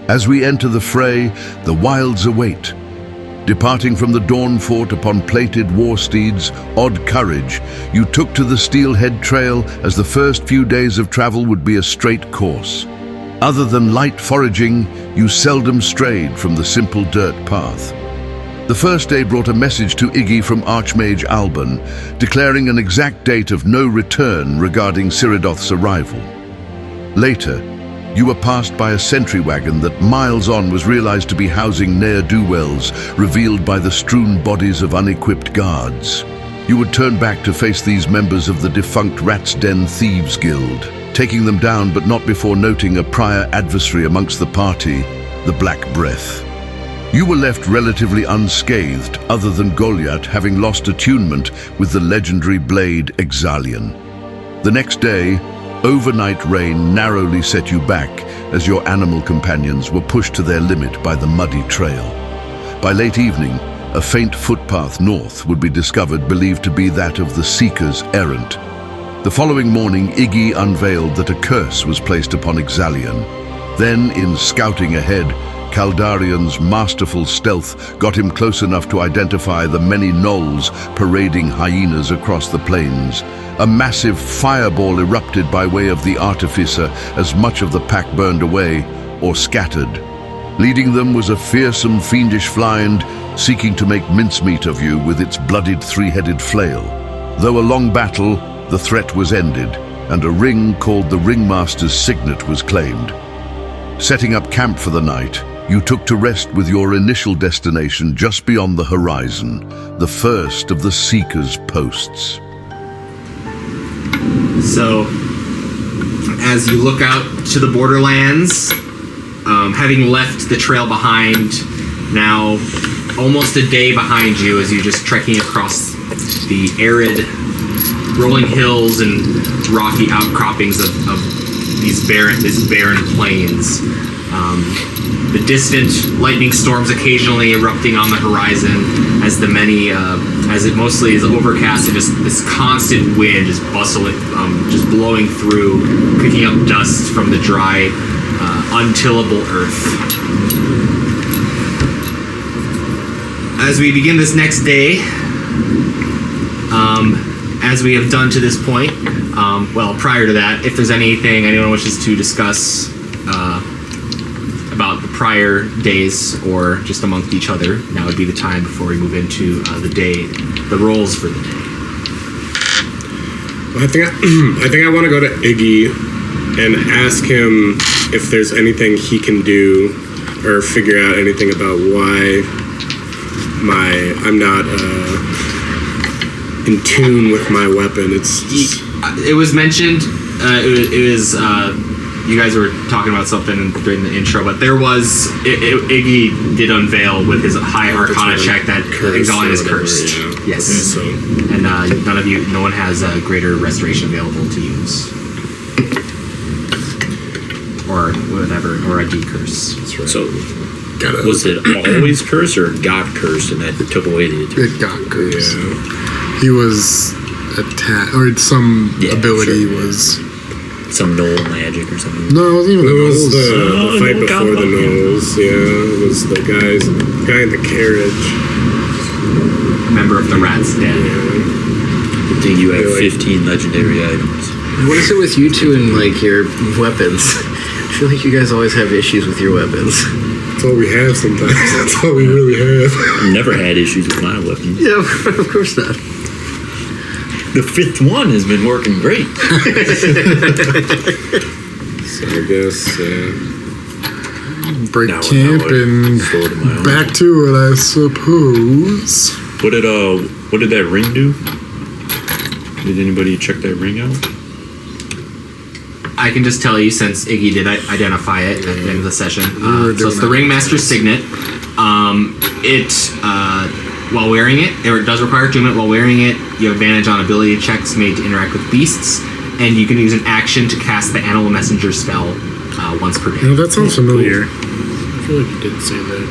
As we enter the fray, the wilds await. Departing from the Dawnfort upon plated warsteeds, odd courage, you took to the Steelhead Trail as the first few days of travel would be a straight course. Other than light foraging, you seldom strayed from the simple dirt path. The first day brought a message to Iggy from Archmage Alburn, declaring an exact date of no return regarding Cyridoth's arrival. Later, you were passed by a sentry wagon that miles on was realized to be housing ne'er-do-wells revealed by the strewn bodies of unequipped guards. You would turn back to face these members of the defunct Rat's Den Thieves Guild, taking them down but not before noting a prior adversary amongst the party, the Black Breath. You were left relatively unscathed, other than Golyat having lost attunement with the legendary blade Exallian. The next day, overnight rain narrowly set you back as your animal companions were pushed to their limit by the muddy trail. By late evening, a faint footpath north would be discovered believed to be that of the Seekers Errant. The following morning, Iggy unveiled that a curse was placed upon Exallian. Then, in scouting ahead, Kaldarian's masterful stealth got him close enough to identify the many gnolls parading hyenas across the plains. A massive fireball erupted by way of the artificer as much of the pack burned away or scattered. Leading them was a fearsome, fiendish flyand seeking to make mincemeat of you with its bloodied three-headed flail. Though a long battle, the threat was ended, and a ring called the Ringmaster's Signet was claimed. Setting up camp for the night, you took to rest with your initial destination just beyond the horizon, the first of the Seekers' posts. So, as you look out to the Borderlands, having left the trail behind, now almost a day behind you as you're just trekking across the arid, rolling hills and rocky outcroppings of these barren plains. The distant lightning storms occasionally erupting on the horizon as the many, as it mostly is overcast and just this constant wind just bustling, just blowing through, picking up dust from the dry, untillable earth. As we begin this next day, as we have done to this point, well, prior to that, if there's anything anyone wishes to discuss about the prior days or just amongst each other, now would be the time before we move into the roles for the day. I think I want to go to Iggy and ask him if there's anything he can do or figure out anything about why I'm not in tune with my weapon. It was mentioned. It was. You guys were talking about something during the intro, but there was Iggy did unveil with his high Arcana check that Exallian is cursed. Yeah. Yes, so. And no one has a greater restoration available to use, or whatever, or a decurse. That's right. So, was it always cursed or got cursed, and that took away the attunement? It got cursed. Yeah. He was attacked, or some ability was. Some gnoll magic or something. No, it wasn't even the fight before the gnolls. Yeah, it was the guy in the carriage. Member of the Rat's Den. Yeah. Good thing you have 15 legendary items. What is it with you two and like your weapons? I feel like you guys always have issues with your weapons. That's all we have sometimes. That's all we really have. I've never had issues with my weapons. Yeah, of course not. The fifth one has been working great. So I guess break camp and back to it, I suppose. What did that ring do? Did anybody check that ring out? I can just tell you, since Iggy did identify it at the end of the session. So it's the Ringmaster's Signet. While wearing it, it does require attunement. While wearing it, you have advantage on ability checks made to interact with beasts, and you can use an action to cast the Animal Messenger spell once per day. Yeah, that sounds familiar. I feel like you did say that.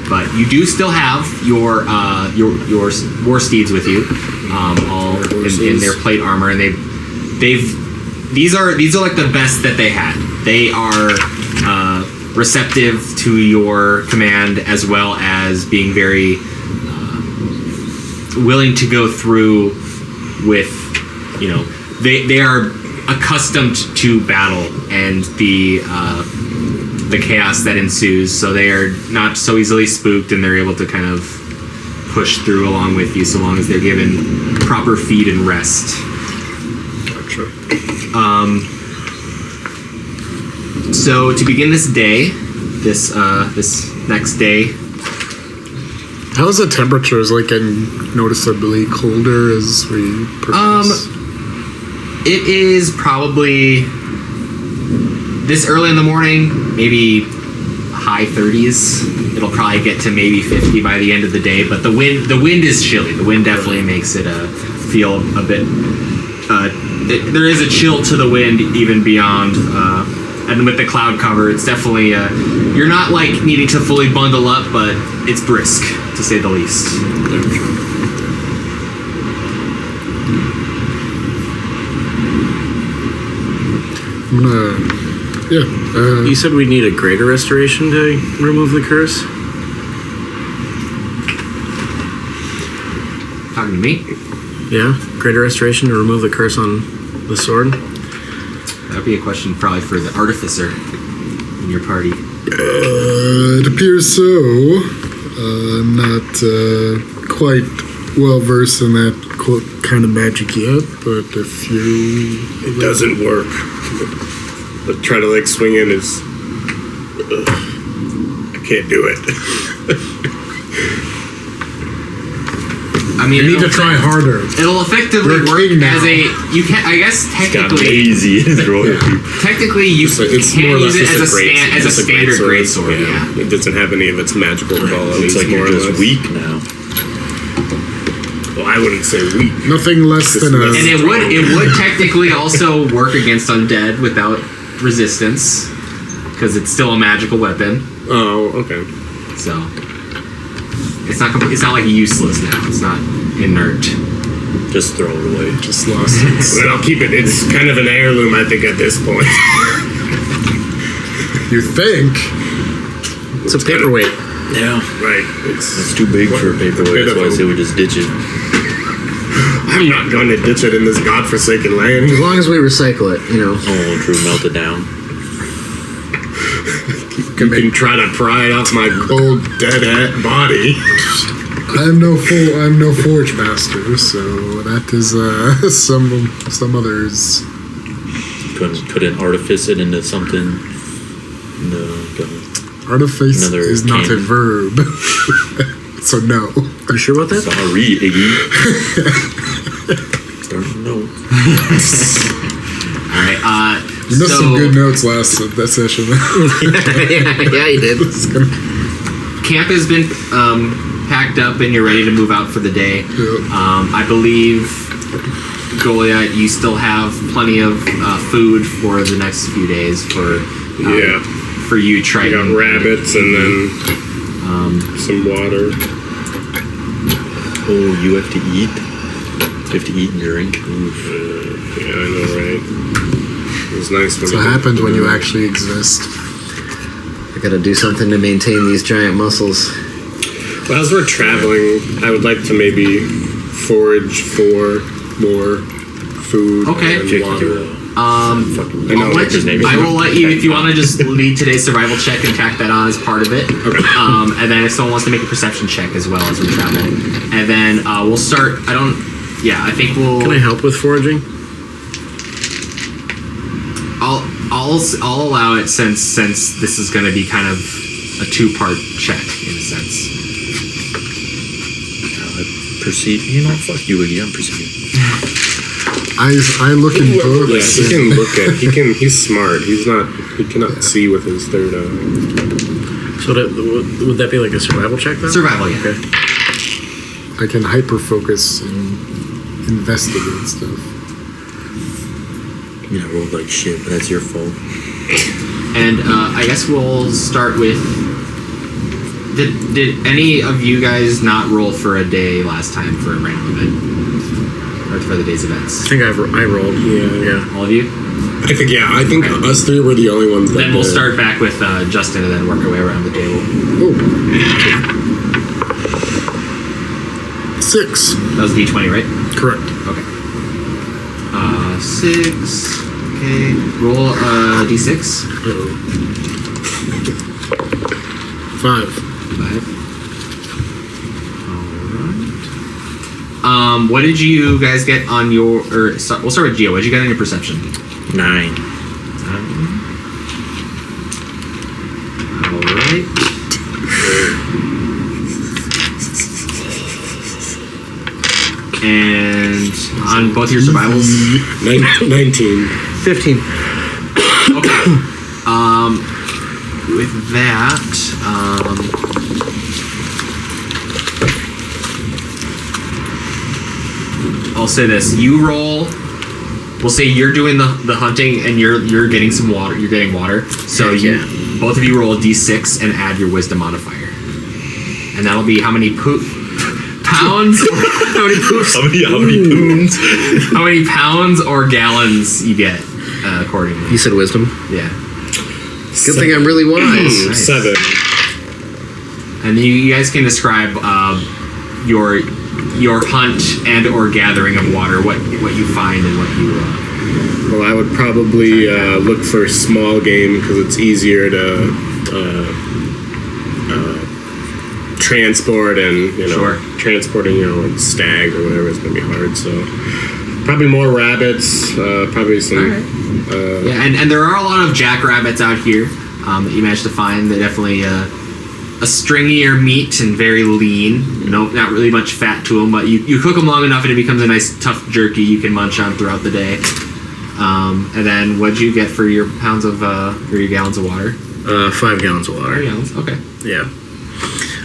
But you do still have your warsteeds with you, all in their plate armor, and these are like the best that they had. they are receptive to your command, as well as being very willing to go through with, they are accustomed to battle and the chaos that ensues, so they are not so easily spooked, and they're able to kind of push through along with you so long as they're given proper feed and rest. Gotcha. So to begin this day, this next day, How's the temperatures like getting noticeably colder as we progress? it is probably this early in the morning, maybe high 30s. It'll probably get to maybe 50 by the end of the day, but the wind is chilly. The wind definitely makes it feel a bit. There is a chill to the wind even beyond, and with the cloud cover, it's definitely you're not like needing to fully bundle up, but it's brisk to say the least. I'm gonna, You said we need a greater restoration to remove the curse? Talking to me? Yeah, greater restoration to remove the curse on the sword? That'd be a question probably for the artificer in your party. it appears so. I'm not quite well versed in that kind of magic yet, but if you... It doesn't work. But try to like swing in is... I can't do it. I mean, You need to try harder. It'll effectively We're work king now. as a. You can. I guess Got technically, lazy in his royalty. technically you It's can more or less use it just as a it's standard greatsword. Yeah. It doesn't have any of its magical qualities. Looks like more you're or just less. weak now. Well, I wouldn't say weak. Nothing less than a... And it would technically also work against undead without resistance, because it's still a magical weapon. Oh, okay. So it's not like useless now. It's not inert. Just throw it away. Just lost it. But I'll keep it. It's kind of an heirloom, I think, at this point. You think? It's a paperweight. Yeah. Right. It's too big for a paperweight. That's why I say we just ditch it. I'm not going to ditch it in this godforsaken land. As long as we recycle it, Oh, true. Melt it down. You can try to pry it off my cold, dead body. I'm no forge master, so that is some others. Couldn't artifice it into something. Artifice Another is not a cannon. verb, so no. You sure about that? Sorry, Iggy. Starting to know. All right. You missed some good notes last that session. yeah, you did. Camp has been packed up and you're ready to move out for the day. Yeah. I believe, Golyat, you still have plenty of food for the next few days for you I trying. got rabbits and then some water. Oh, you have to eat? You have to eat and drink? Oof. Yeah, I know, right? It was nice when That's what happens when you actually exist. I gotta do something to maintain these giant muscles. Well, as we're traveling, I would like to maybe forage for more food Okay. and water. I will let you, if you want to just lead today's survival check and tack that on as part of it. Okay. And then if someone wants to make a perception check as well as we travel. And then we'll start, I think we'll... Can I help with foraging? I'll allow it since this is going to be kind of a two-part check in a sense. Perceive. Fuck you, Iggy. I'm perceiving. I look in books. Yeah, he can look at. He's smart. He cannot see with his third eye. So would that be like a survival check then? Survival, yeah. Okay. I can hyper focus and investigate stuff. I rolled like shit, but that's your fault. And I guess we'll start with... Did any of you guys not roll for a day last time for a random event? Or for the day's events? I think I rolled. Yeah. All of you? I think us three were the only ones that Then we'll did. start back with Justin and then work our way around the table. 6. That was D20, right? Correct. Okay. 6. Okay. Roll D6. 5. 5. Alright. What did you guys get on your... we'll start with Gio. What did you get on your perception? 9. Alright. And on both your survivals? 19. 15. Okay. With that, I'll say this: you roll. We'll say you're doing the hunting, and you're getting some water. You're getting water. So both of you roll a d6 and add your wisdom modifier, and that'll be how many pounds? How many poops? How many poons? How many pounds or gallons you get accordingly? You said wisdom? Yeah. Good thing I'm really wise. Nice. 7. And then you guys can describe your hunt and or gathering of water, what you find and what you. Well, I would probably look for small game because it's easier to transport and transporting like stag or whatever is going to be hard. So probably more rabbits. Probably some. Yeah, and there are a lot of jackrabbits out here that you managed to find. They're definitely a stringier meat and very lean. Nope, not really much fat to them, but you cook them long enough and it becomes a nice tough jerky you can munch on throughout the day. And then what'd you get for your pounds of or your gallons of water? 5 gallons of water. 5 gallons. Okay. Yeah.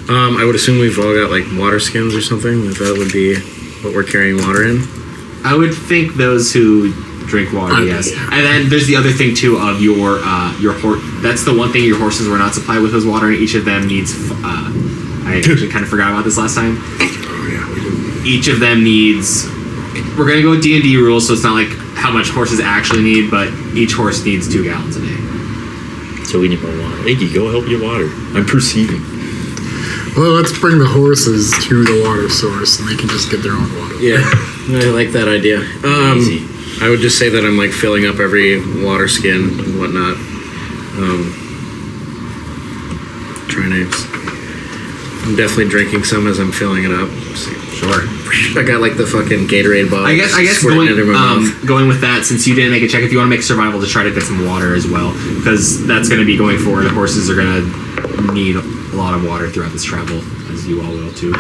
I would assume we've all got like water skins or something. That would be what we're carrying water in. I would think those who drink water, yes. And then there's the other thing too of your horse. That's the one thing your horses were not supplied with was water, and each of them needs. I actually kind of forgot about this last time. Each of them needs. We're gonna go with D&D rules, so it's not like how much horses actually need, but each horse needs 2 gallons a day. So we need more water. Iggy, go help your water. I'm perceiving. Well, let's bring the horses to the water source and they can just get their own water. Yeah, I like that idea. Easy. I would just say that I'm like filling up every water skin and whatnot. I'm definitely drinking some as I'm filling it up. Sure. I got like the fucking Gatorade bottle. I guess going with that, since you didn't make a check, if you want to make survival, to try to get some water as well, because that's going to be going forward. The horses are going to need a lot of water throughout this travel, as you all will too.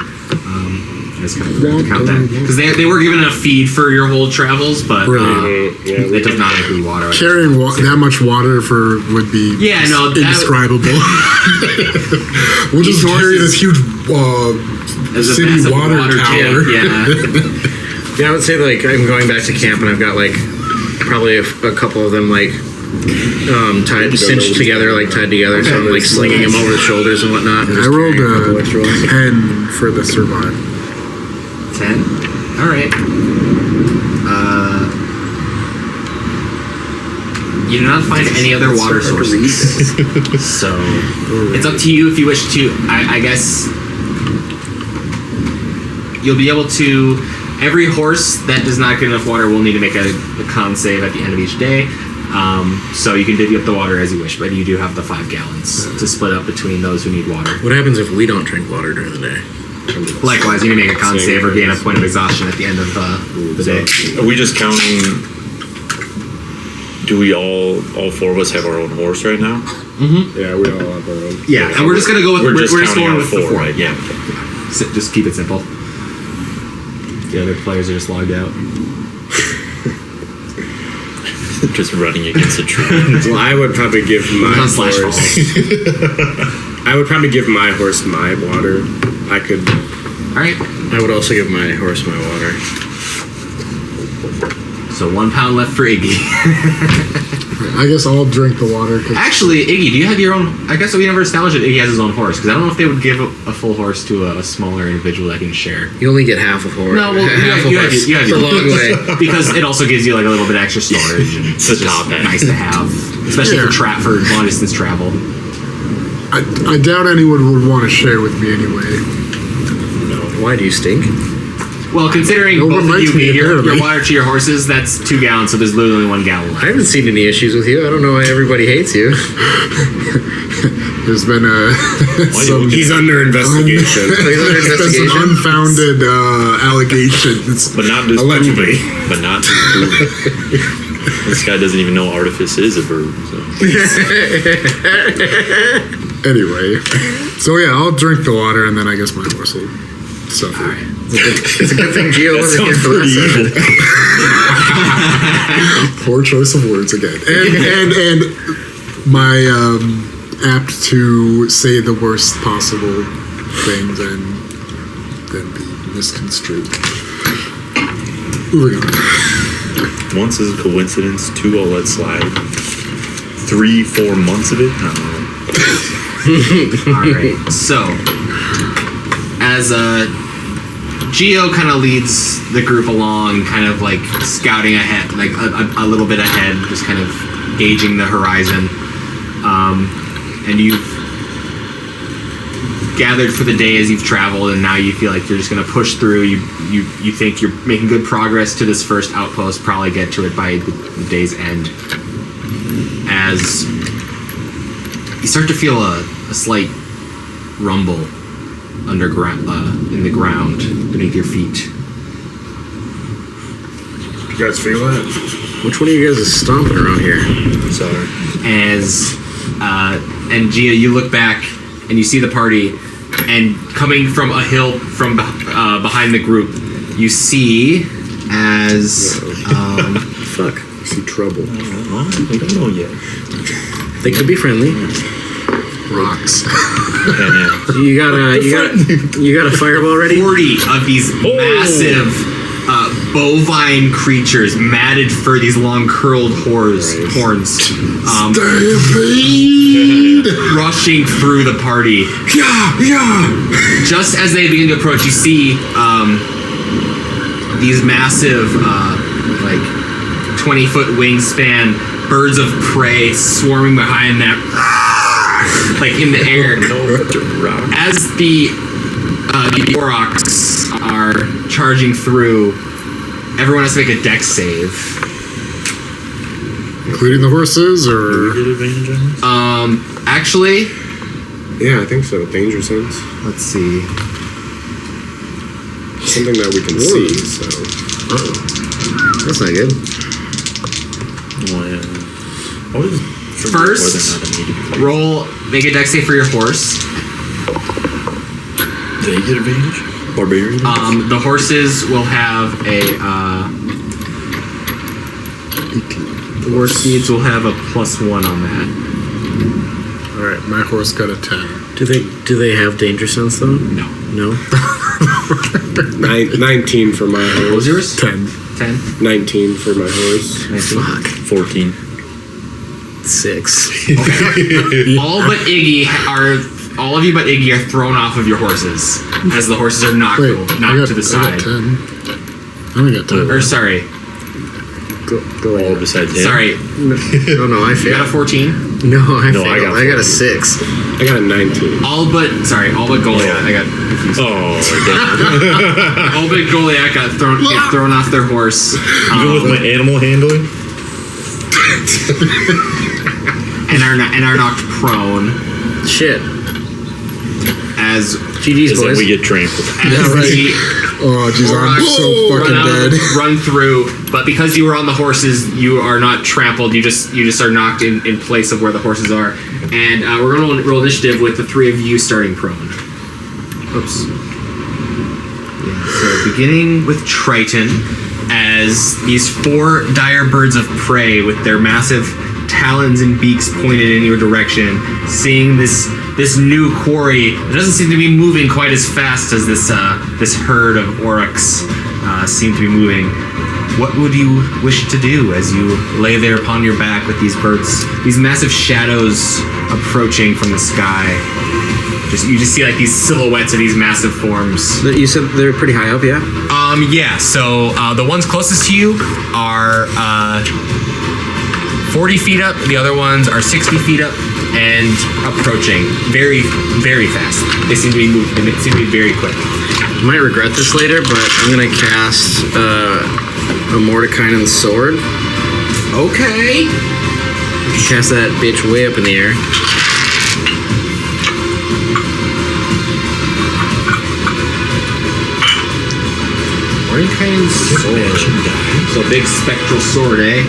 Just kind of count that, because they were given a feed for your whole travels, but it does not include water. Carrying that much water would be indescribable. We'll just carry this huge city water tower. Yeah, I would say like I'm going back to camp and I've got like probably a couple of them like cinched together, like tied together, so I'm like slinging them over the shoulders and whatnot. And I rolled a 10 for the survive. 10? Alright. You do not find any other water sources. So, it's up to you if you wish to. I guess you'll be able to. Every horse that does not get enough water will need to make a con save at the end of each day. So you can divvy up the water as you wish, but you do have the 5 gallons to split up between those who need water. What happens if we don't drink water during the day? Likewise, you can make a con save or gain a point of exhaustion at the end of the day. Are we just counting? Do we all 4 of us have our own horse right now? Mm-hmm. Yeah, we all have our own. Yeah, and we're just gonna go with we're just going counting with our the 4. right? Yeah. Just keep it simple. The other players are just logged out. Just running against a tree. Well, I would probably give my On slash horse. I would probably give my horse my water. I could. All right. I would also give my horse my water. So 1 pound left for Iggy. I guess I'll drink the water. Actually, Iggy, do you have your own? I guess we never established that Iggy has his own horse, because I don't know if they would give a full horse to a smaller individual that can share. You only get half a horse. No, well, you have it's a long way. Because it also gives you like a little bit extra storage. And it's just nice to have, especially for long distance travel. I doubt anyone would want to share with me anyway. Why do you stink? Well, considering both of you gave your water to your horses, that's 2 gallons, so there's literally only 1 gallon left. I haven't seen any issues with you. I don't know why everybody hates you. There's been he's under investigation. There's been some unfounded allegations. But not allegedly. But not this guy doesn't even know artifice is a verb. So. Anyway, so yeah, I'll drink the water, and then I guess my horse will suffer. Right. It's a good thing Gio wasn't here for that. Poor choice of words again. And my apt to say the worst possible things and then be misconstrued. Moving on. 1 is a coincidence. 2, I'll let slide. 3, 4 months of it. I don't know. All right. So, as Gio kind of leads the group along, kind of like scouting ahead, like a little bit ahead, just kind of gauging the horizon. And you've gathered for the day as you've traveled, and now you feel like you're just going to push through. You think you're making good progress to this first outpost, probably get to it by the day's end. As you start to feel a slight rumble underground, in the ground beneath your feet. You guys feel that? Which one of you guys is stomping around here? Sorry. And Gia, you look back and you see the party, and coming from a hill from behind the group, you see as Fuck. I see trouble. We don't know yet. They could be friendly. Rocks. You got a fireball ready? 40 of these massive bovine creatures, matted fur, these long curled horns, rushing through the party. Yeah. Just as they begin to approach, you see these massive, like 20-foot wingspan birds of prey swarming behind them, like in the air. As the Aurochs are charging through, everyone has to make a dex save. Including the horses, or? Do we get advantage on this? Actually, Yeah, I think so. Danger sense. let's see. Something that we can see, so. That's not good. Well, yeah. Always forget First, whether or not I need to be. roll, make a dex save for your horse. They get advantage? Barbarian? The horses will have a, the warsteeds will have a +1 on that. Alright, my horse got a 10. Do they have danger sense though? No. No? 19 for my What was horse. yours? 10. 10? 19 for my horse. 19? Fuck. 14. 6. All of you but Iggy are thrown off of your horses as the horses are knocked Wait, to the side. I got 10. I only got 10. Or sorry, Go All ahead. besides him. sorry. No, I You got a failed. 14? No, I No, failed. I got a 6. I got a 19. All but Golyat. I got confused. Oh, damn. All but Golyat get thrown off their horse. Even with my animal handling? and are knocked prone Shit. as GG's, Because then boys. we get trampled. the Oh, jeez, I'm Aurochs so fucking dead. run through. But because you were on the horses, you are not trampled. You just are knocked in place of where the horses are. And we're going to roll initiative with the 3 of you starting prone. Oops. Yeah, so beginning with Triton, as these 4 dire birds of prey with their massive talons and beaks pointed in your direction, seeing this new quarry that doesn't seem to be moving quite as fast as this herd of Aurochs seem to be moving. what would you wish to do as you lay there upon your back with these birds, these massive shadows approaching from the sky? You just see like these silhouettes of these massive forms. You said they're pretty high up, yeah? Yeah. So the ones closest to you are 40 feet up. The other ones are 60 feet up and approaching very, very fast. They seem to be moving. They seem to be very quick. I might regret this later, but I'm gonna cast a Mordekainen's sword. Okay. Cast that bitch way up in the air. Mordekainen's sword. So a big spectral sword, eh?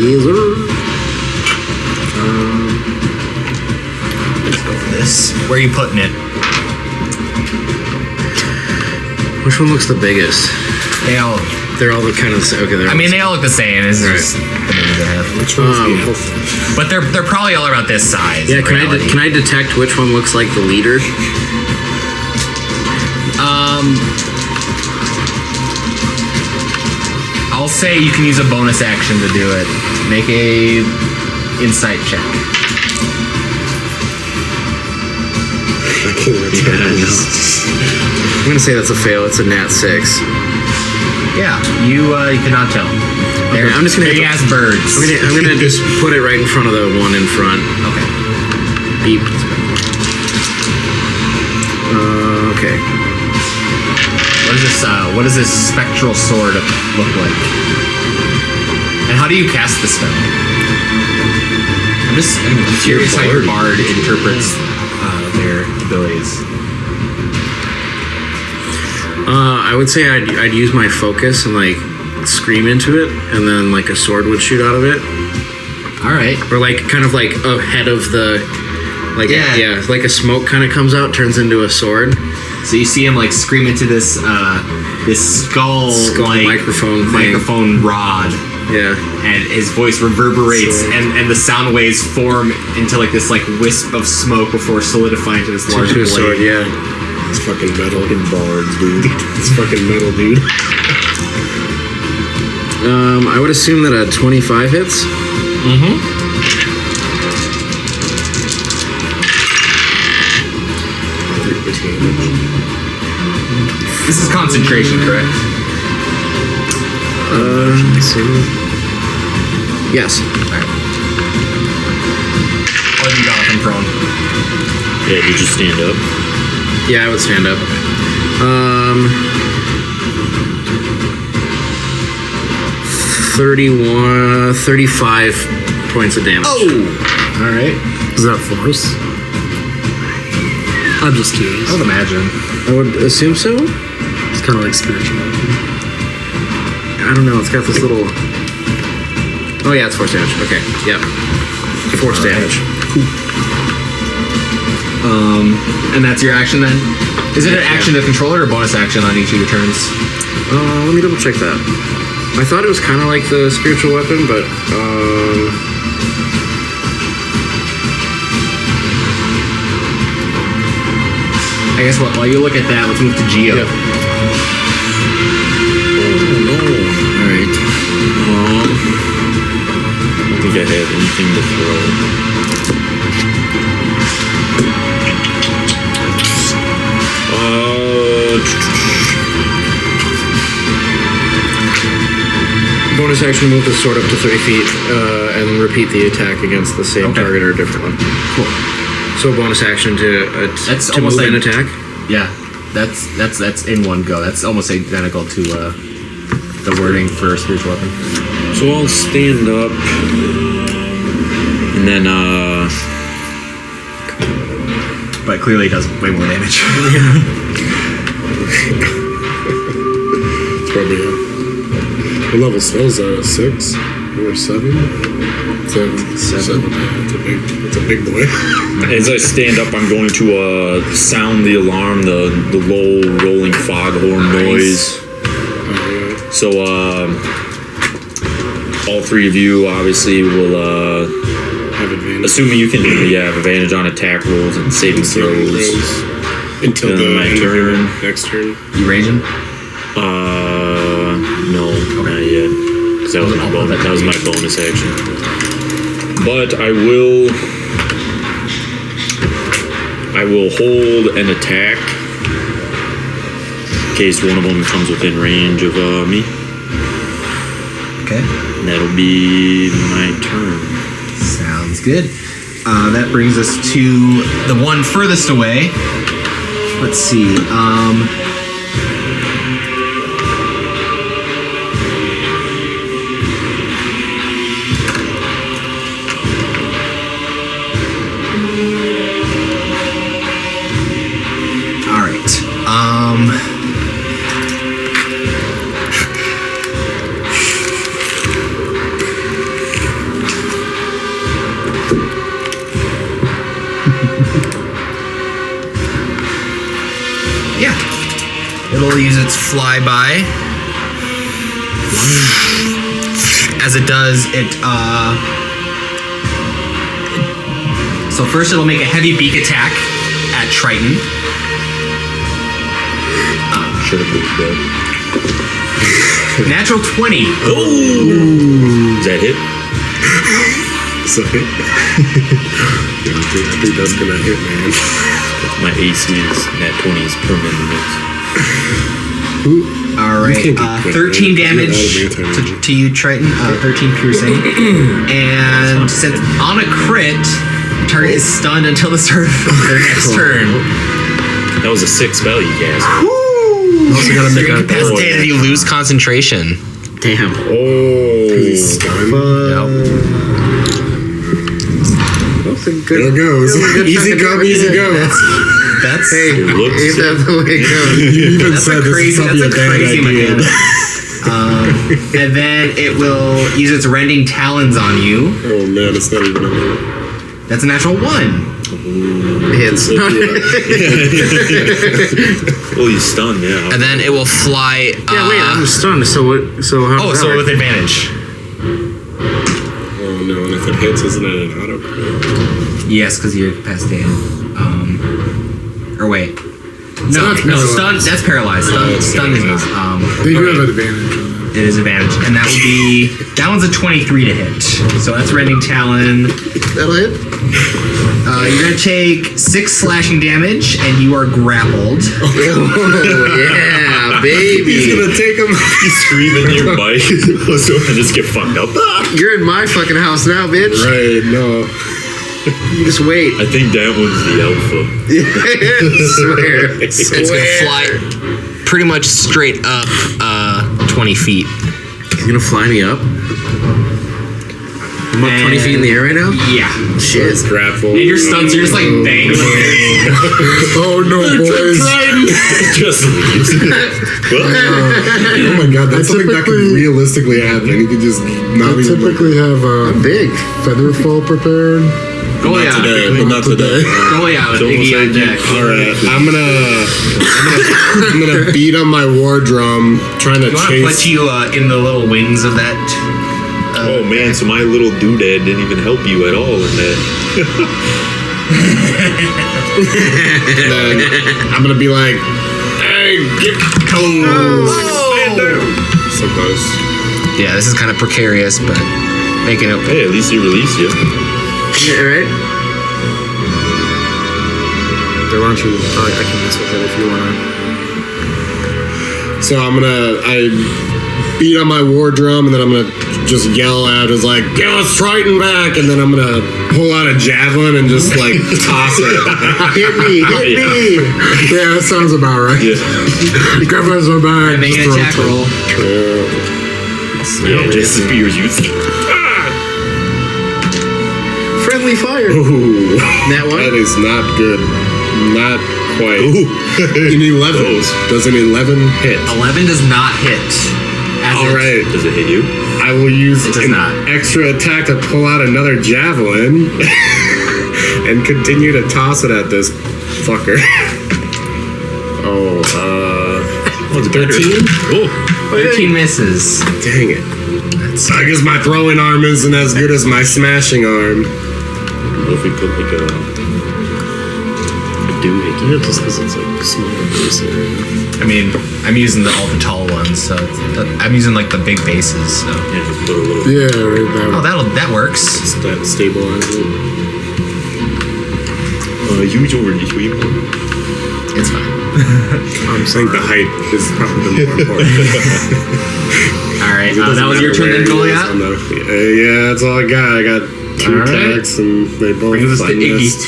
Yes, sir. Let's go for this. Where are you putting it? Which one looks the biggest? They're all the kind of the same. Okay, I mean, they all look the same. It's just the names they have. Which one's the alpha? But they're probably all about this size. Yeah, in reality. can I detect which one looks like the leader? I'll say you can use a bonus action to do it. Make a insight check. I'm gonna say that's a fail. It's a nat 6. Yeah, you cannot tell. They're I'm just gonna big ass birds. I'm gonna just put it right in front of the one in front. Okay. Beep. Okay. What does this spectral sword look like? And how do you cast the spell? I'm curious how your bard interprets their abilities. I would say I'd use my focus and like scream into it, and then like a sword would shoot out of it. All right. Or like kind of like ahead of the, like like a smoke kind of comes out, turns into a sword. So you see him like scream into this this skull like microphone rod. Yeah. And his voice reverberates, and the sound waves form into like this like wisp of smoke before solidifying to this large blade. Sword, yeah. It's fucking metal. Fucking bards, dude. It's fucking metal, dude. I would assume that a 25 hits. Mm-hmm. This is concentration, correct? Yes. Alright. Oh, you got him prone. Yeah, you just stand up. Yeah, I would stand up. 35 points of damage. Oh! Alright. Is that force? I'm just curious. I would imagine. I would assume so. It's kind of like spiritual. I don't know. It's got this little. Oh yeah, it's force damage. Okay. Yep. Force damage. And that's your action then? Is it an action to control it or bonus action on each of your turns? Let me double check that. I thought it was kind of like the spiritual weapon, but I guess while you look at that, let's move to Geo. Yep. Oh no. Alright. I don't think I have anything to throw. bonus action move the sword up to 30 feet and repeat the attack against the same target or a different one. Cool. So bonus action to move like, and attack? Yeah, that's in one go. That's almost identical to the wording for a spiritual weapon. So I'll stand up and then but clearly it does way more damage. It's probably what level spells that? A 6 or 7? 7. It's a big boy. as I stand up, I'm going to sound the alarm, the low rolling foghorn noise. So all three of you obviously will Have advantage. assuming you can have advantage on attack rolls and saving throws Until my end of your turn. next turn. You raging? No, not yet. because that was my bonus action. But I will hold an attack in case one of them comes within range of me. Okay. And that'll be my turn. Sounds good. That brings us to the one furthest away. Let's see. All right. Yeah. It'll use its flyby. As it does, so first it'll make a heavy beak attack at Triton. Should have moved that. Natural 20. Oh! Does that hit? Sorry. Yeah, I think that's gonna hit, man. My AC is nat 20 is permanent miss. Alright, 13 damage to you, Triton. 13 piercing. And since on a crit, the target is stunned until the start of their next turn. That was a 6 spell you cast. Also gotta make incapacitated, you lose concentration. Damn. Oh, he's stunned. That's a good. There it goes. Easy come, easy go. That's Hey, looks ain't that the way it goes? You even that's said a this crazy, is probably that's a bad crazy idea. mechanic. And then it will use its rending talons on you. Oh man, it's not even over. That's a natural 1. Hits. Oh, he's stunned, yeah. And then it will fly. Yeah, wait, I'm stunned. So what? So how? Oh, does that so work? with advantage. Oh no, and if it hits, isn't it an auto crit? Yes, because you're incapacitated. Or wait. No, not paralyzed. stun. That's paralyzed. Stun is not. They do have advantage on that. It is advantage, and that would be that one's a 23 to hit. So that's rending talon. That'll hit. You're gonna take 6 slashing damage, and you are grappled. Oh yeah, baby. He's gonna take him. You scream into your mic and just get fucked up. You're in my fucking house now, bitch. Right, no. You just wait. I think that one's the alpha. Swear. It's gonna fly pretty much straight up 20 feet. He's gonna fly me up. I'm up 20 feet in the air right now? Yeah. Shit. It's grapple. And your stunts, you're just like banging. Oh no, boys! Just leaves. Well, Oh my god, that's something that could typically- realistically happen. You could just not I even typically have I'm big. feather fall prepared. Golyat. today, but not today. Golyat with Iggy on deck. All right, I'm gonna beat on my war drum, trying to You want to put chase. you in the little wings of that? oh man, so my little doodad didn't even help you at all in that. And then I'm gonna be like, "Hey, get so close." Yeah, this is kind of precarious, but making it. Hey, at least he released you. Yeah, right? Why don't you? I can mess with it if you want to. So I beat on my war drum, and then I'm gonna just yell out as like, "Give us Triton back!" And then I'm gonna pull out a javelin and just like toss it. Hit me, hit me. Yeah, that sounds about right. Yeah, Grab us my bag. Make an just throw attack it. roll. yeah, just spears you. Friendly fire. Ooh, That one? that is not good. Not quite. An 11. Does an 11 hit? 11 does not hit. All right. Does it hit you? I will use It does an not. extra attack to pull out another javelin and continue to toss it at this fucker. Oh, One's better. 13? Oh, 13 misses. Dang it. I guess my throwing arm isn't as good as my smashing arm. what if we put like a doohickey. Yeah, just because it's like smaller base area. I mean, I'm using all the tall ones, so I'm using like the big bases. So. Yeah, just put a little. Yeah, right. Oh, that works. That stabilize it. Use over this way more. It's fine. I think the height is probably the more important. All right, It doesn't that was your matter turn then, where it is Golyat? on the- yeah, that's all I got. I got 2 All right. attacks and they both Brings us to Iggy. missed.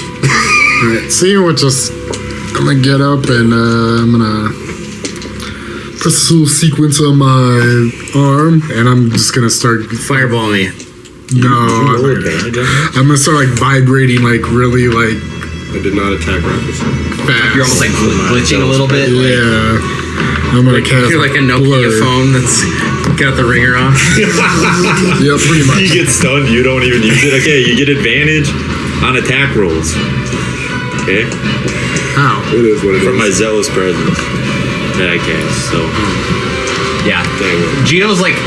Alright, seeing what just. I'm gonna get up and I'm gonna press this little sequence on my arm and I'm just gonna start. Fireball me. No, Roll advantage on that? I'm gonna start like vibrating, like really like I did not attack Raptors. fast. You're almost like glitching a little bit. Like, Yeah, I'm gonna cast. You're like a Nokia blur. phone that's got the ringer on. Yeah, pretty much. You get stunned, you don't even use it. Okay, you get advantage on attack rolls. Okay? How? It is what it is. From my zealous presence that I cast, so. yeah. Gino's like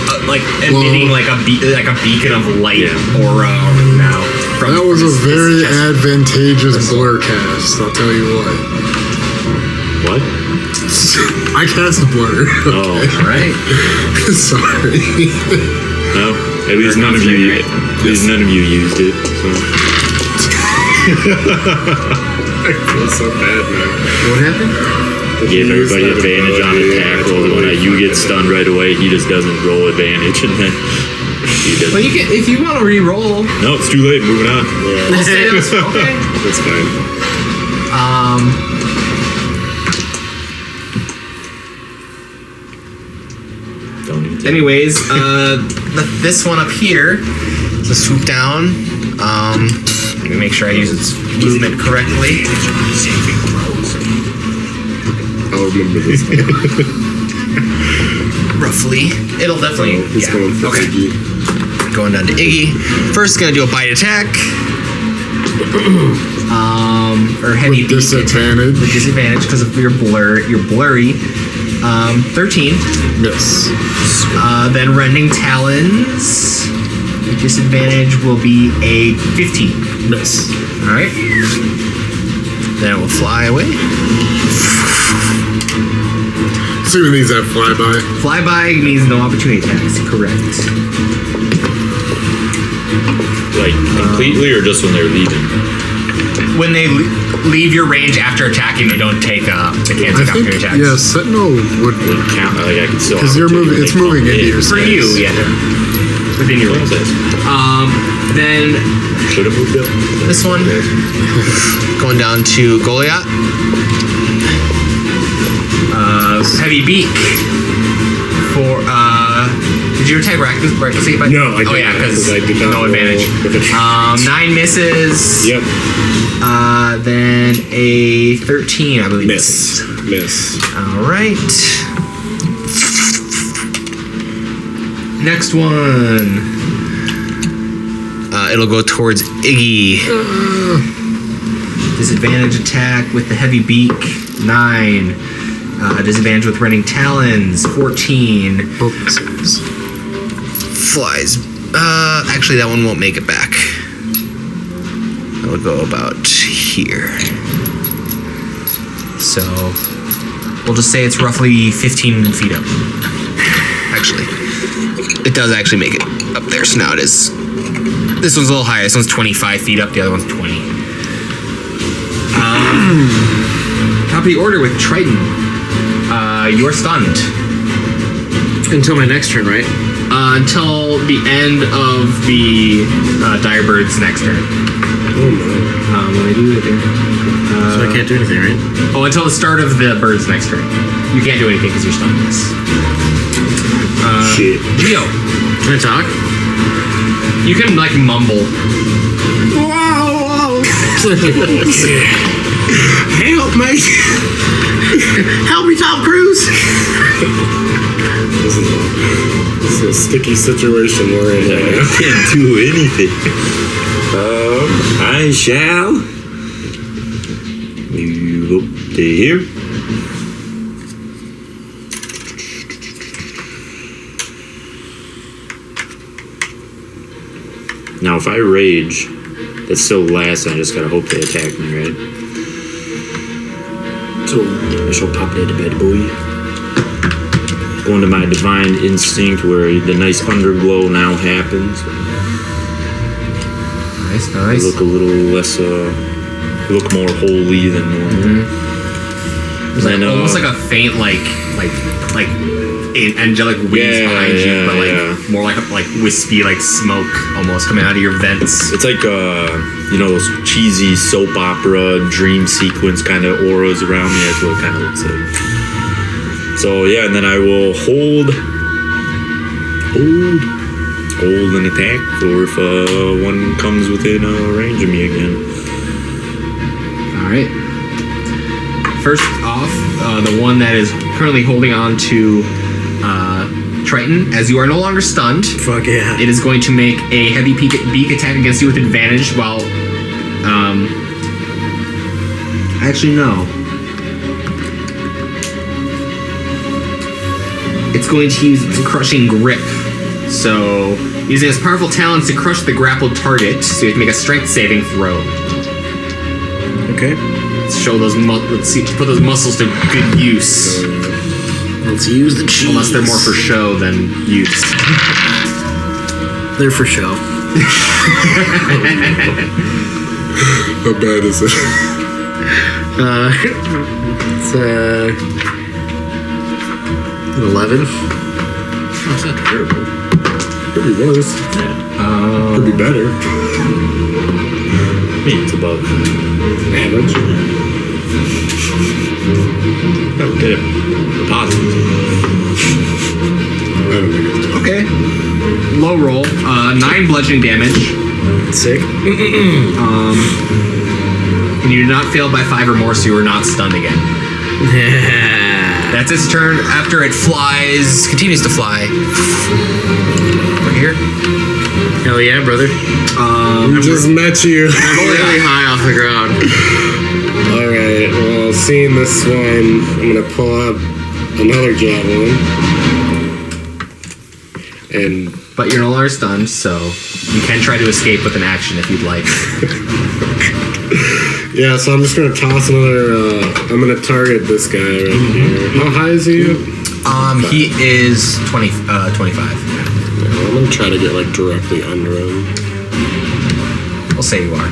emitting like a beacon of light aura now. That was a his very chest. advantageous blur cast. I'll tell you what. What? I cast a blur. Oh, All right. Sorry. no. At least none of you used it, so. I feel so bad, man. What happened? Give everybody advantage on attack rolls. When you get stunned right away, he just doesn't roll advantage, and then he doesn't. Well, you can if you want to re-roll. No, it's too late. Moving on. I'll say that's okay. That's fine. Don't even take Anyways, this one up here, so swoop down. Let me make sure I use its movement correctly. I'll remember this. Roughly, it'll definitely. He's going for okay. Iggy. Going down to Iggy. First, gonna do a bite attack. Or heavy With beat disadvantage. with disadvantage because of your blurry. 13. Miss. Then rending talons. With disadvantage will be a 15. Miss. All right. Then it will fly away. Assuming these have flyby. Flyby means no opportunity attacks. Correct. like completely, or just when they're leaving? When they leave your range after attacking, they don't take. They can't I take think, opportunity attacks. yeah, Sentinel would. Wouldn't count. Like I could still. Because you're moving, it's moving into your For space. you, yeah. Within your range. Then Should have moved up. this one going down to Golyat. Heavy beak for. Did you attack recklessly? No, I did Oh yeah, not, because I did not no roll advantage. with it. 9 misses. Yep. Then a 13, I believe. Miss. Miss. All right. Next one. It'll go towards Iggy. Disadvantage attack with the heavy beak. 9. Disadvantage with rending talons. 14. Both misses. Flies. Actually, that one won't make it back. It'll go about here. So we'll just say it's roughly 15 feet up. Actually, it does actually make it up there. So now it is. This one's a little higher. This one's 25 feet up. The other one's 20. Top of the order with Triton. You're stunned. Until my next turn, right? Until the end of the Direbird's next turn. When I do it there. So I can't do anything, right? Oh, until the start of the bird's next turn. You can't do anything because you're stunned. Shit. Geo, Can I talk? you can like mumble. Help me! Help me, Tom Cruise! This is a sticky situation we're in right now. Can't do anything. I shall move up to here. Now, if I rage, that still lasts. I just gotta hope they attack me, right? So I shall pop that to bed, boy. Going to my divine instinct where the nice underglow now happens. Nice. I look a little less, look more holy than normal. There's almost like a faint, like angelic wings behind you, but more like wispy, like smoke almost coming out of your vents. It's like those cheesy soap opera dream sequence kind of auras around me. That's what it kind of looks like. So yeah, and then I will hold an attack for if one comes within range of me again. All right. First off, the one that is currently holding on to Triton, as you are no longer stunned. Fuck yeah. It is going to make a heavy beak attack against you with advantage while... Actually, no. It's going to use its crushing grip. So, using its powerful talons to crush the grappled target, so you have to make a strength saving throw. Okay. Let's show those put those muscles to good use. Let's use the cheese. Unless they're more for show than used. They're for show. How bad is it? It's 11. Oh, it's not terrible. Could be worse. Could be better. I mean, it's above Average. Oh, get it. Positive. I don't think it's Okay. Low roll. 9 bludgeoning damage. Sick. And you did not fail by 5 or more, so you are not stunned again. That's its turn. After it continues to fly. Over here. Hell yeah, brother. We just met you. I'm really high off the ground. Alright, well, seeing this one, I'm gonna pull up another javelin. But you're no longer stunned, so you can try to escape with an action if you'd like. Yeah, so I'm just gonna toss another, I'm gonna target this guy right here. How high is he? He is 25. Yeah, I'm gonna try to get like directly under him. We'll say you are.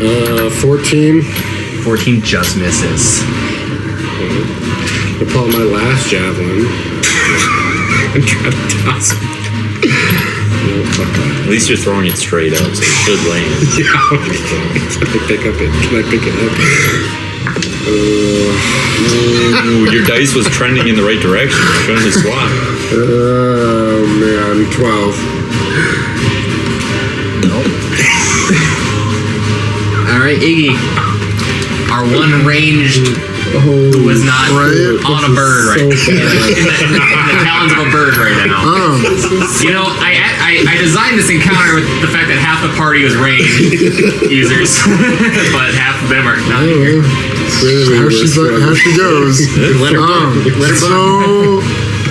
Uh, 14. 14 just misses. I pull out my last javelin and try to toss him. No, fuck that. At least you're throwing it straight up, so it should land. Yeah, okay. Can I pick it up? Ooh, your dice was trending in the right direction. You're trying to swap. Oh man, 12. Nope. Alright, Iggy. Our one ranged who was not on a bird right now. In the talons of a bird right now. You know, I designed this encounter with the fact that half the party was ranged users, but half of them are not here. How she goes. So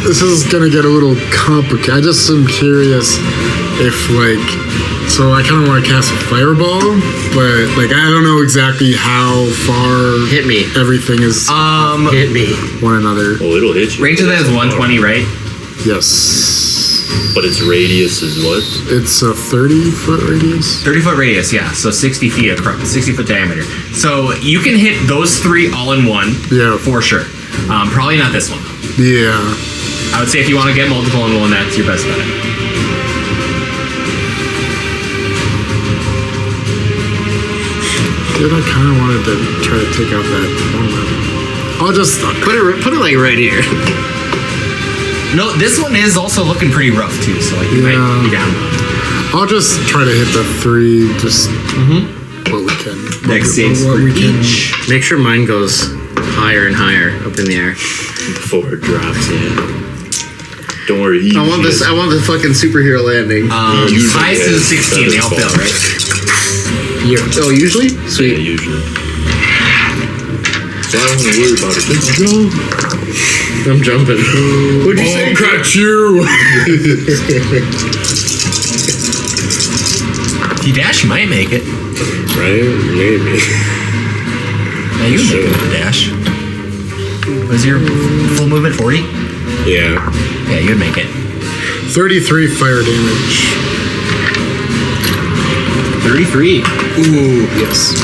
this is gonna get a little complicated. I just am curious if so I kind of want to cast a fireball, but I don't know exactly how far Hit me. everything is Hit me. one another. Oh, it'll hit you. Range of that is 120, right? Yes. But its radius is what? It's a 30-foot radius. 30-foot radius, yeah. So 60 feet across, 60-foot diameter. So you can hit those 3 all in one. Yeah. For sure. Probably not this one though. Yeah. I would say if you want to get multiple in one, that's your best bet. Dude, I kind of wanted to try to take out that one. I'll just Put it like right here. No, this one is also looking pretty rough too, so you might be down. I'll just try to hit the 3, just what we can. Next saves what for we can. each. Make sure mine goes higher and higher up in the air. Before it drops, yeah. Don't worry. I want the fucking superhero landing. Highest is a 16, they all fail, right? Yeah. Oh, usually? Sweet. Yeah, usually. So I don't want to worry about it. Let's go. I'm jumping. What'd you say? I'll catch you. you dash, you might make it. Right? Maybe. Yeah, you can make it with a dash. What is your full movement? 40? Yeah. Yeah, you would make it. 33 fire damage. 33. Ooh. Yes.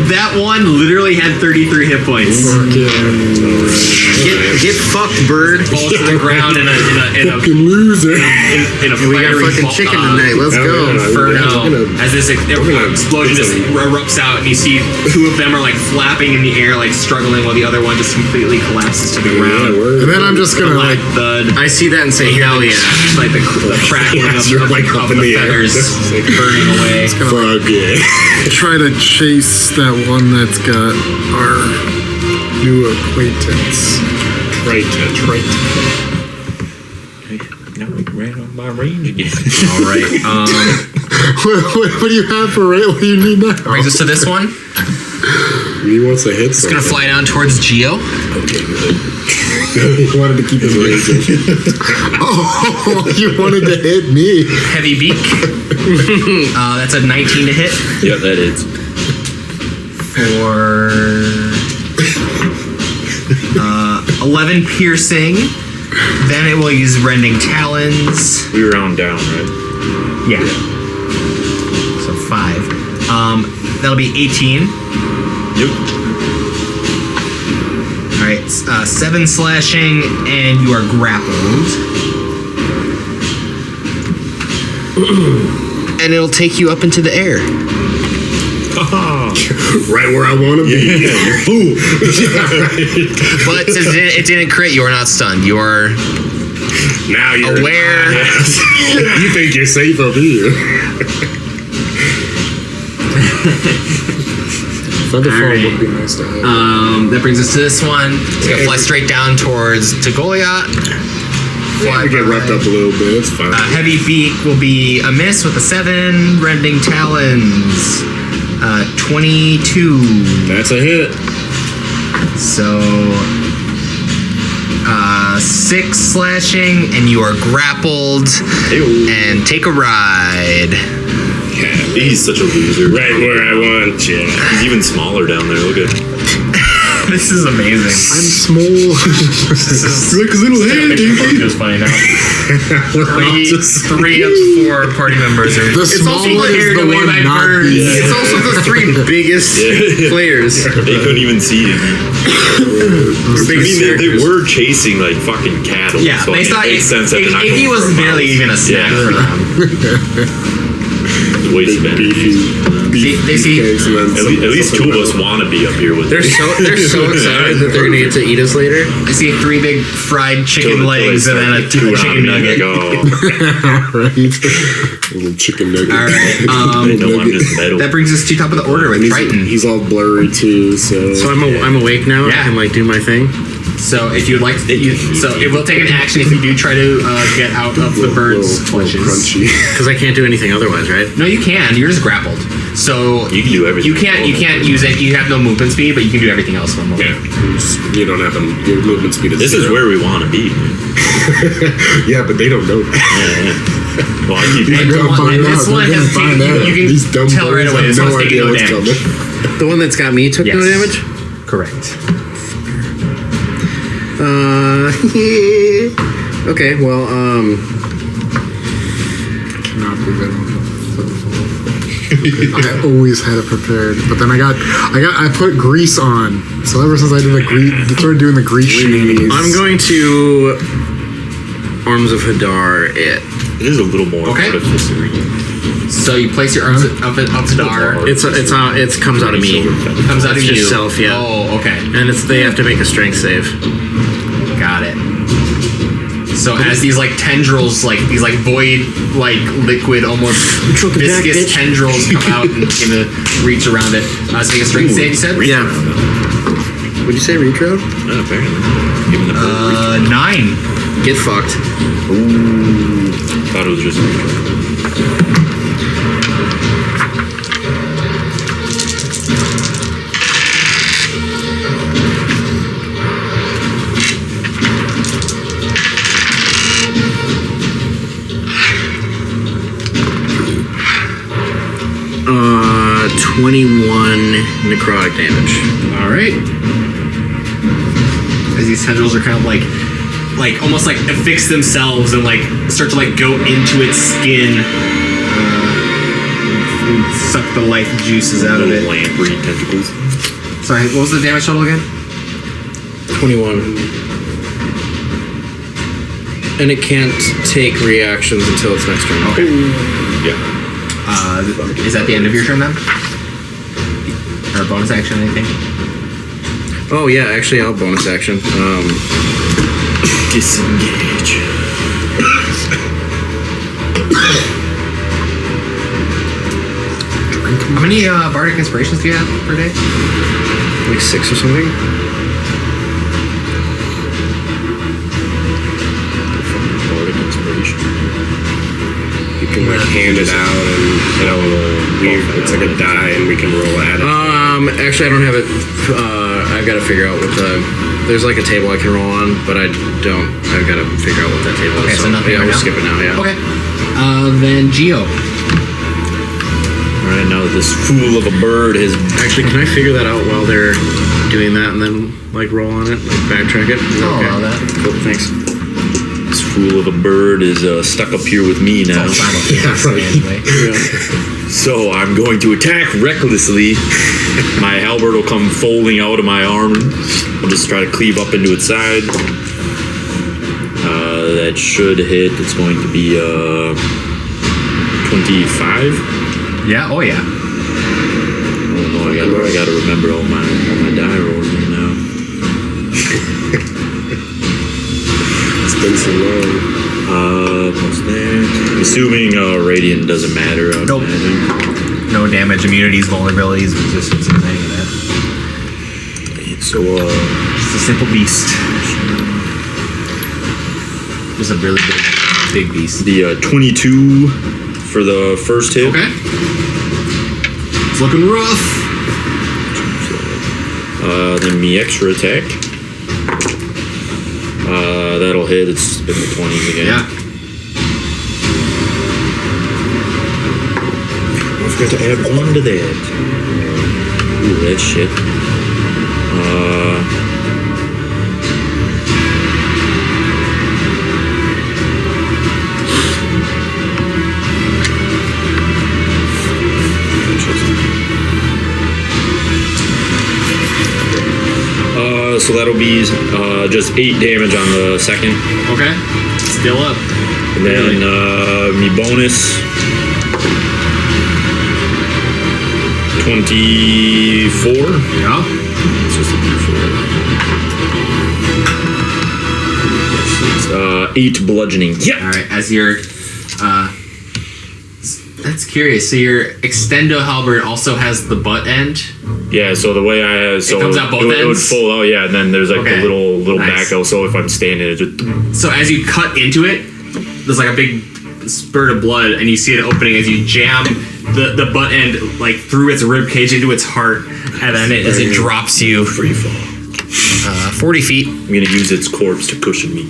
That one literally had 33 hit points. Fuck yeah. Get fucked, bird. Falls to the ground in a Fucking loser. in a We got fiery fucking chicken tonight. Let's go. Inferno. As this explosion just erupts out, and you see two of them are like flapping in the air, like struggling, while the other one just completely collapses to the ground. And then I'm just gonna Black like thud. I see that and say, hell yeah. Like the crackling of you're like up in the the air. feathers burning away. Fuck yeah. try to chase that one that's got our new acquaintance. Right. Now we ran on my range again. All right. What do you have for right? What do you need now? Brings us to this one. He wants to hit It's gonna fly down towards Geo. Okay, good. He wanted to keep his range. Oh, you wanted to hit me. Heavy beak. That's a 19 to hit Yeah, that is. for 11 piercing. Then it will use rending talons. We were on down, right? Yeah. So 5. That'll be 18. Yep. All right. 7 slashing, and you are grappled. And it'll take you up into the air. Right where I want to be. Boom. But since it didn't crit, you are not stunned. You are Now you're aware. You think you're safe up here. Featherfall Alright. would be nice to have. That brings us to this one. It's gonna fly straight down towards to Golyat. Yeah, we get roughed up a little bit. It's fine. Heavy beak will be a miss with a 7. Rending talons, 22. That's a hit. So 6 slashing, and you are grappled Ew. and take a ride. Yeah, He's such a loser. right where I want you. He's even smaller down there. Look at him. This is amazing. I'm small. This is Look, his little hand, dude. It's funny now. Three of 4 party members are. The small also one is carried the away one by not birds. being. It's also the 3 biggest players. They couldn't even see him. I mean, they were chasing like fucking cattle. Yeah, so they thought it makes sense that they're not Iggy going was for barely miles. even a snack for them. Waste of energy. They see. At least 2 of us want to be up here with They're them. so excited that they're gonna get to eat us later. I see 3 big fried chicken legs and then a chicken nugget. Right? Little chicken nugget. All right. They know I'm just metal. That brings us to top of the order with Triton. He's all blurry too, so. So I'm awake now. Yeah. I can like do my thing. So if you'd like to, so it will take an action if you do try to get out of the bird's clutches. Crunchy. Because I can't do anything otherwise, right? No, you can. You're just grappled. So You can do everything. You can't use it. You have no movement speed, but you can do everything else normally. Yeah, you don't have them. Your movement speed is This is where we want to be. Yeah, but they don't know that. Yeah. Well, I keep And, They're gonna find this out. one They're has gonna taken. find out. You These can dumb tell right boys away. have This one's no taking idea no what's damage. coming. The one that's got me took no Yes. damage. Correct. Okay. Well, Cannot believe I don't have Featherfall. I always had it prepared, but then I put grease on. So ever since I did started doing the grease shenanigans. I'm going to Arms of Hadar it. It is a little more Okay. artificery. So you place your arms up to Dar. It comes out of me. It comes out of It's you. just self, yeah. Oh, okay. And they have to make a strength save. Got it. So as these like tendrils, like these like void, like liquid, almost Choke it back, viscous bitch. tendrils come out and begin to reach around it. So make a strength save, you said? Yeah. Would you say retro? Oh, apparently. Give him the 9. Get fucked. Thought it was just. 21 necrotic damage. All right. As these tendrils are kind of like almost like affix themselves and like start to like go into its skin, and suck the life juices out of it. Lamprey tentacles. Sorry, what was the damage total again? 21. And it can't take reactions until its next turn. Okay. Yeah. Is that the end of your turn then? Or bonus action, anything? Oh yeah, actually I'll bonus action. Disengage. How many bardic inspirations do you have per day? Like 6 or something. Bardic inspiration. You can like hand it out, and it's like a die, and we can roll at it. Actually I don't have it. I've got to figure out what the. There's like a table I can roll on, but I don't. I've got to figure out what that table Okay, is. so nothing yeah, right we'll now? skip it now. Yeah. Okay. Then Geo. Alright, now that this fool of a bird has. Actually, can I figure that out while they're doing that, and then like roll on it, like backtrack it? Is that I'll allow that. Cool. Thanks. This fool of a bird is stuck up here with me now. Anyway. So I'm going to attack recklessly. My halberd will come folding out of my arm. I'll just try to cleave up into its side. That should hit. It's going to be 25. Yeah. Oh yeah. Oh no, I gotta remember all my die rolls here now. It's been so long. What's that? Assuming radiant doesn't matter. I'd Nope. imagine. No damage, immunities, vulnerabilities, resistances, any of that. So It's a simple beast. Just a really big beast. the 22 for the first hit. Okay. It's looking rough. Then the extra attack. That'll hit. It's in the 20s again. Yeah. I forgot to add 1 to that. Ooh, that shit. So that'll be just 8 damage on the second. Okay. Still up. And then me bonus 24. Yeah. It's just a D4. It's 8 bludgeoning. Yeah. All right. As your, that's curious. So your extendo halberd also has the butt end. Yeah. So the way it comes out both it would ends? fold out. Yeah. And then there's like Okay. the little Nice. back. So if I'm standing, it just. So as you cut into it, there's like a big spurt of blood, and you see it opening as you jam the butt end like through its rib cage into its heart, and then as it drops you Free fall. 40 feet. I'm gonna use its corpse to cushion me.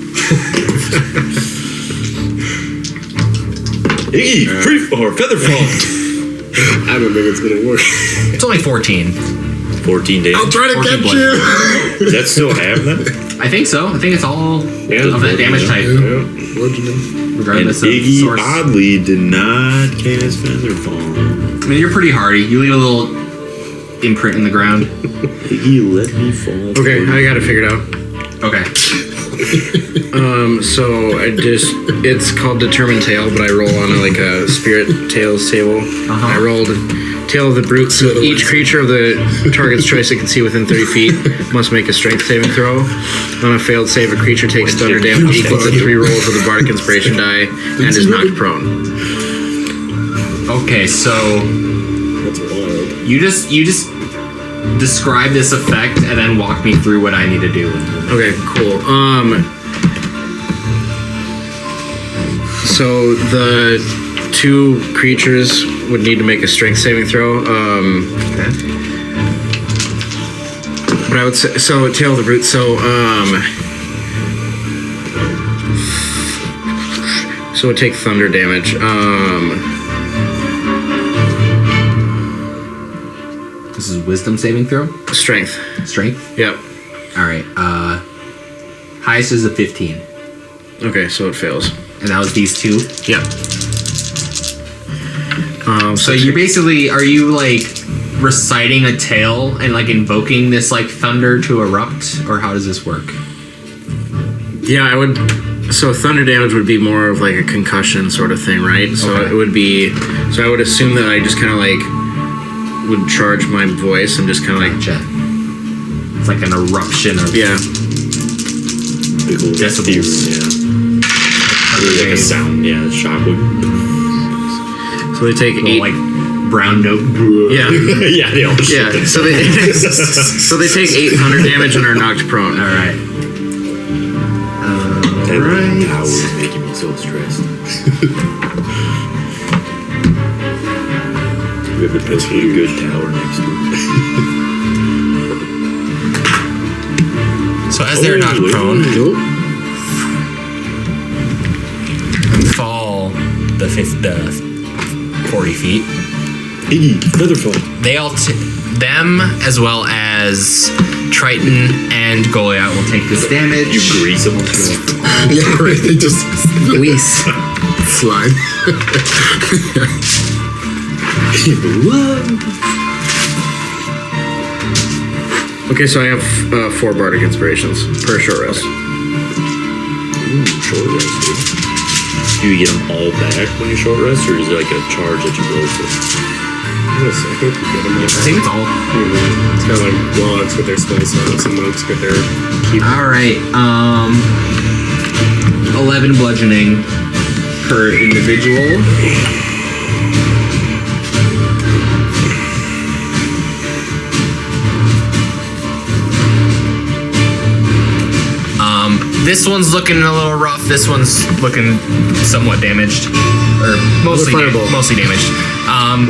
Iggy, free fall or feather fall. I don't think it's gonna work. It's only 14. 14 damage. I'll try to 14 get blood. you. Does that still have that? I think so. I think it's all Yeah, of that damage type, Yeah. Bludgeoning. And regardless of Iggy source. oddly did not cast feather fall. I mean, you're pretty hardy. You leave a little imprint in the ground. Iggy let me fall. Okay, I got it figured out. Okay. So it's called Determined Tail, but I roll on a Spirit Tails table. I rolled Tail of the Brute, so each creature of the target's choice it can see within 30 feet must make a strength saving throw. On a failed save, a creature takes thunder damage equal to 3 rolls of the Bardic Inspiration die and is knocked prone. Okay, so That's wild. you just describe this effect and then walk me through what I need to do. Okay, cool. So the 2 creatures would need to make a strength saving throw. But I would say, so Tail of the Brute, so it would take thunder damage. wisdom saving throw? Strength. Strength? Yep. All right. Highest is a 15. Okay, so it fails. And that was these two? Yep. So you're basically, are you like reciting a tale and like invoking this like thunder to erupt? Or how does this work? Yeah, I would. So thunder damage would be more of like a concussion sort of thing, right? So Okay. it would be. So I would assume that I just kind of like would charge my voice and just kind of like. Gotcha. It's like an eruption of Yeah. Big old decibels. Yeah. Really like a sound. Yeah, shockwave. So they take little, 8. like brown note. Yeah. Yeah, they all Yeah. So they so they take 800 damage and are knocked prone. All right. That Right. power is making me so stressed. We have a pretty good tower next to it. So as they're knocked prone, fall the 40 feet. Iggy, Featherfall. They all, them as well as Triton and Golyat will take this damage. You grease them. Yeah, right. They just Please. slide. Okay, so I have 4 bardic inspirations per short rest. Ooh, short rest, dude. Do you get them all back when you short rest, or is it like a charge that you roll for? Yes, I think we get them all. I think it's all. It's kind of like warlocks with their spell slots and monks with their keep. All right. 11 bludgeoning per individual. This one's looking a little rough. This one's looking somewhat damaged, or mostly Fireball. mostly damaged.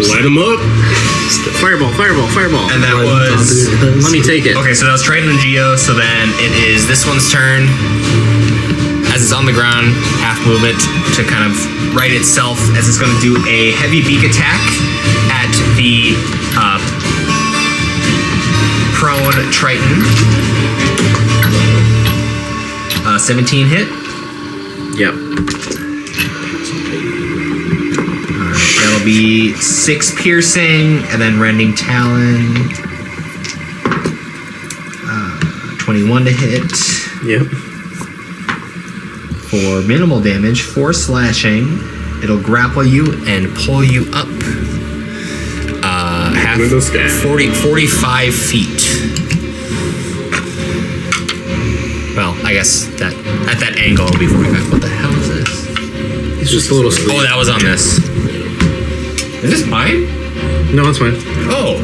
Light them up. Fireball, fireball, fireball. And that was. Let me take it. Okay, so that was Triton and Geo, so then it is this one's turn. As it's on the ground, half movement to kind of right itself as it's going to do a heavy beak attack at the prone Triton. 17 hit. Yep. That'll be 6 piercing, and then rending talon. 21 to hit. Yep. For minimal damage, 4 slashing. It'll grapple you and pull you up. Half Window scan. 45 feet. Well, I guess that at that angle it'll be 45. What the hell is this? It's just a little sleep. Oh, that was on this. Is this mine? No, it's mine. Oh.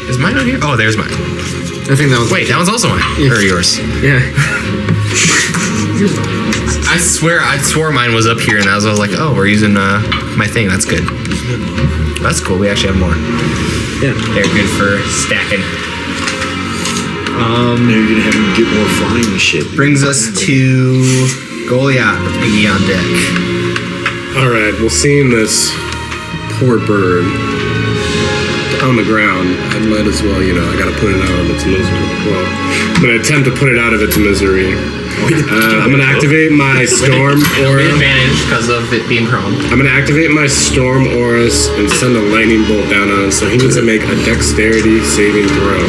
Is mine on here? Oh, there's mine. I think that was. Wait, that one's also mine. Or yours. Yeah. I swore mine was up here, and I was like, oh, we're using my thing. That's good. That's cool. We actually have more. Yeah. They're good for stacking. Now you're gonna have him get more flying and shit. Brings us to Golyat with Iggy on deck. Alright, well, seeing this poor bird on the ground, I might as well, I gotta put it out of its misery. Well, I'm gonna attempt to put it out of its misery. I'm gonna activate my storm aura. Advantage because of it being prone. I'm gonna activate my storm auras and send a lightning bolt down on him, so he needs to make a dexterity saving throw.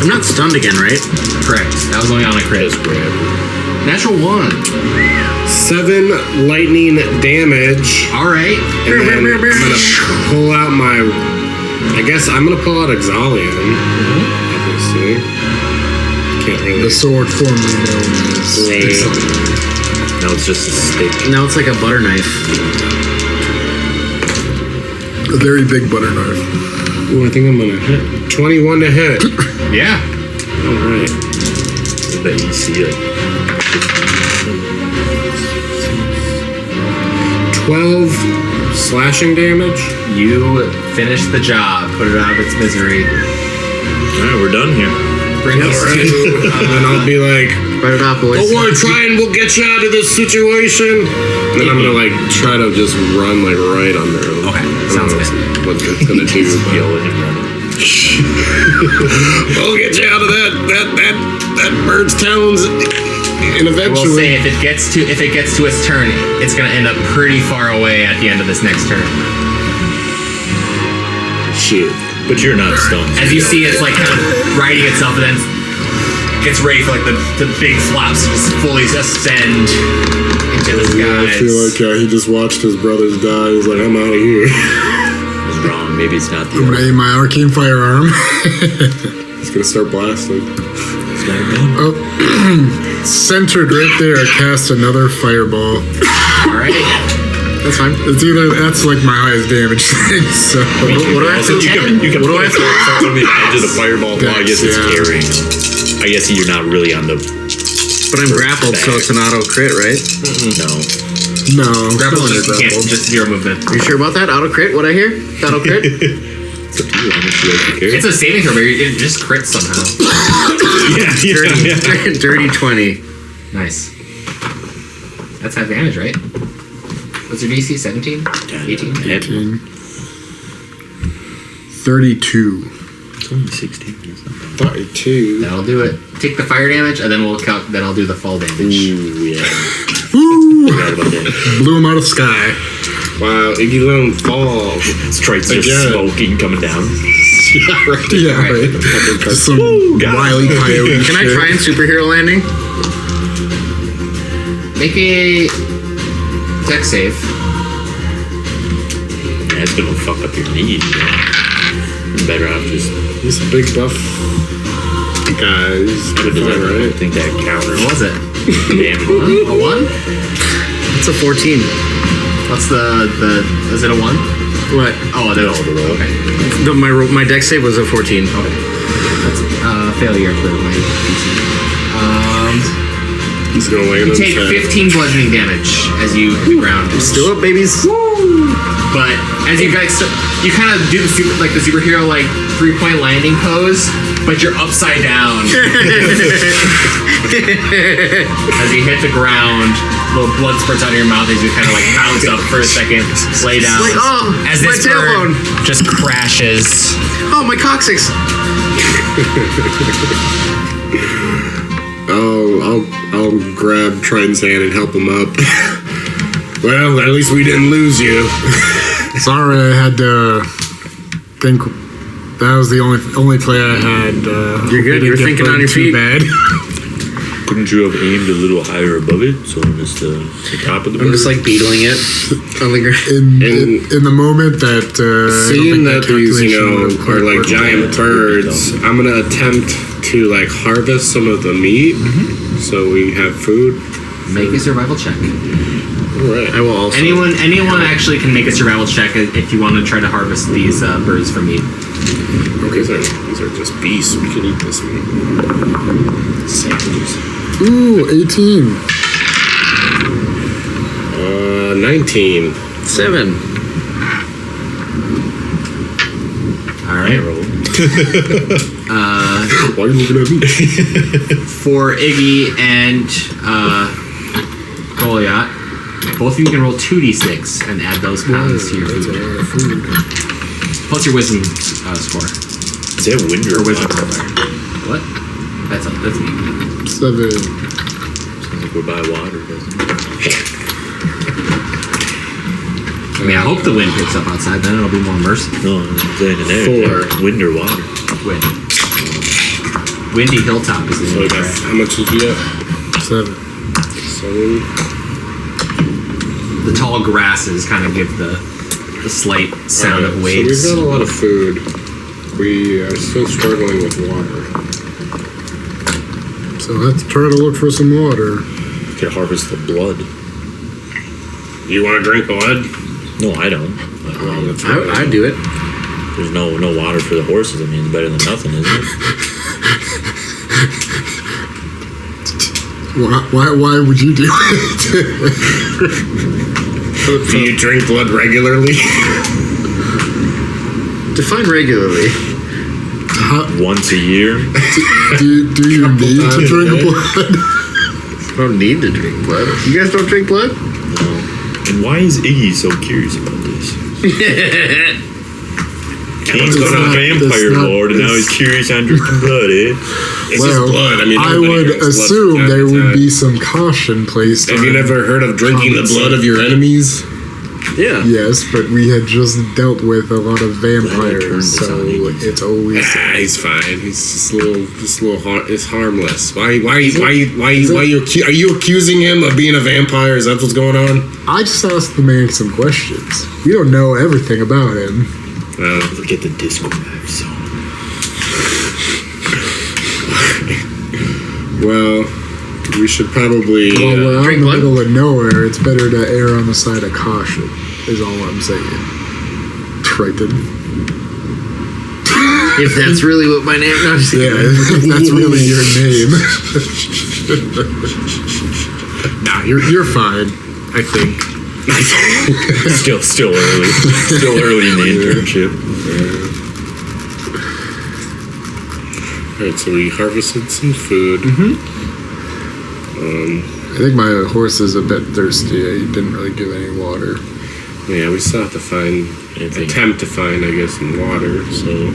I'm not stunned again, right? Correct. That was only on a crit. Natural 1. 7 lightning damage. All right. And then I'm gonna pull out my. I guess I'm gonna pull out Exallian. Obviously. Can't really. The sword formerly known as Right. Now it's just a stick. Now it's like a butter knife. a very big butter knife. Ooh, I think I'm gonna hit. 21 to hit. Yeah. Alright. The AC, like, 12 slashing damage. You finished the job. Put it out of its misery. alright, we're done here. Brings us to And I'll be like, Right it off, boys. don't worry, try and we'll get you out of this situation. And then I'm gonna try to just run right under him. Okay. Sounds know good. what it's gonna do. But Yelling and running. we'll get you out of that bird's talons, and I will eventually. say if it gets to its turn, it's gonna end up pretty far away at the end of this next turn. Shit. But you're not stunned. As you see, it's like kind of righting itself, and then gets ready for like the big flaps to just fully ascend into the I skies. feel like he just watched his brothers die. He's like, I'm out of here. I was wrong. Maybe it's not the I'm gonna aim my arcane firearm. He's gonna start blasting. It's not a gun. Oh, centered right there. I cast another fireball. All right. That's fine. That's like my highest damage thing. So What do I have to You can What do I put have to? it on the edge of the fireball. Well, I guess it's Yeah. carrying. I guess you're not really on the. But I'm grappled, so it's an auto crit, right? No. no, Grapple not just can't, grappled. just zero movement. Are you sure about that? Auto crit? What I hear? Auto crit? It's up to you. How much you like to carry? It's a saving throw, but it just crits somehow. yeah. Dirty 20. Nice. That's advantage, right? What's your DC? 17? 18? 18. 32. It's only 16. It's not bad. 32. That'll do it. Take the fire damage, and then then I'll do the fall damage. Ooh, yeah. Woo! Forgot about that. Blew him out of the sky. Wow, Iggy let him fall. Stripes just Again. smoking coming down. Yeah, right. Yeah, right. Just some wily coyote. Can I shit. try and superhero landing? Make a deck save. That's gonna fuck up your knees. You're better off just. He's a big buff guy. He's But pretty does fine, that, I right? think that counters What was it? damage. A 1? It's a 14. What's the is it a 1? What? Oh, the roll. Okay. My deck save was a 14. That's failure for my DC. He's gonna land You on take his head. 15 bludgeoning damage as you hit the ground. Still up, babies? But as you guys, you kind of do the superhero 3-point landing pose, but you're upside down. As you hit the ground, little blood spurts out of your mouth as you kind of bounce up for a second, lay down. Like, oh, as my this bird tailbone. just crashes. Oh, my coccyx. I'll grab Triton's hand and help him up. Well, at least we didn't lose you. Sorry, I had to think. That was the only play I had. You're good, It you're didn't thinking get on your too feet. Bad. Couldn't you have aimed a little higher above it? So just the top of the I'm just bird? beetling it on the ground. In the moment that Seeing that these, calculation would've are worked. giant birds, I'm gonna attempt to harvest some of the meat so we have food. Make a survival check. Alright. I will also. Anyone actually can make a survival check if you want to try to harvest these birds for meat. Okay, these are just beasts. We can eat this meat. Sandwiches. Ooh, 18. 19. 7. All right. Why are you looking at me? For Iggy and Golyat, both of you can roll 2d6 and add those pounds to your food. Plus your wisdom score. Is that wind Or or wisdom water? score. What? That's me. 7. Sounds like we're by water, doesn't it? I mean, I hope the wind picks up outside, then it'll be more immersive. No, I'm saying in there. 4. Wind or water? Wind. Windy Hilltop is the So name of that's, it. how much did you get? 7. 7. The tall grasses kind of give the slight sound of waves. So we've got a lot of food. We are still struggling with water. So let's try to look for some water. You could harvest the blood. You want to drink blood? No, I don't. I'd do it. There's no water for the horses. I mean, it's better than nothing, isn't it? Why would you do it? Do you drink blood regularly? Define regularly. Once a year. Do you need to times a drink day. blood? I don't need to drink blood. You guys don't drink blood? No. And why is Iggy so curious about this? Kane's going on vampire lord, and now he's curious on drinking blood, eh? It's just blood. I mean, I everybody would drinks blood from assume time there to would time. be some caution placed. Have you on never heard of drinking the blood of your enemies? Yeah. Yes, but we had just dealt with a lot of vampires, so it's always. He's fine. He's just a little it's harmless. Are you accusing him of being a vampire? Is that what's going on? I just asked the man some questions. We don't know everything about him. Forget the Discord so. Well, we should probably. While we're out drink in the blood? middle of nowhere, it's better to err on the side of caution. Is all I'm saying. Triton. If that's really what my name. No, Yeah, if that's really your name. Nah, you're fine. I think. Still early. Still early in the internship. Alright, so we harvested some food. I think my horse is a bit thirsty. He didn't really give any water. Yeah, we still have to attempt to find, I guess, some water. So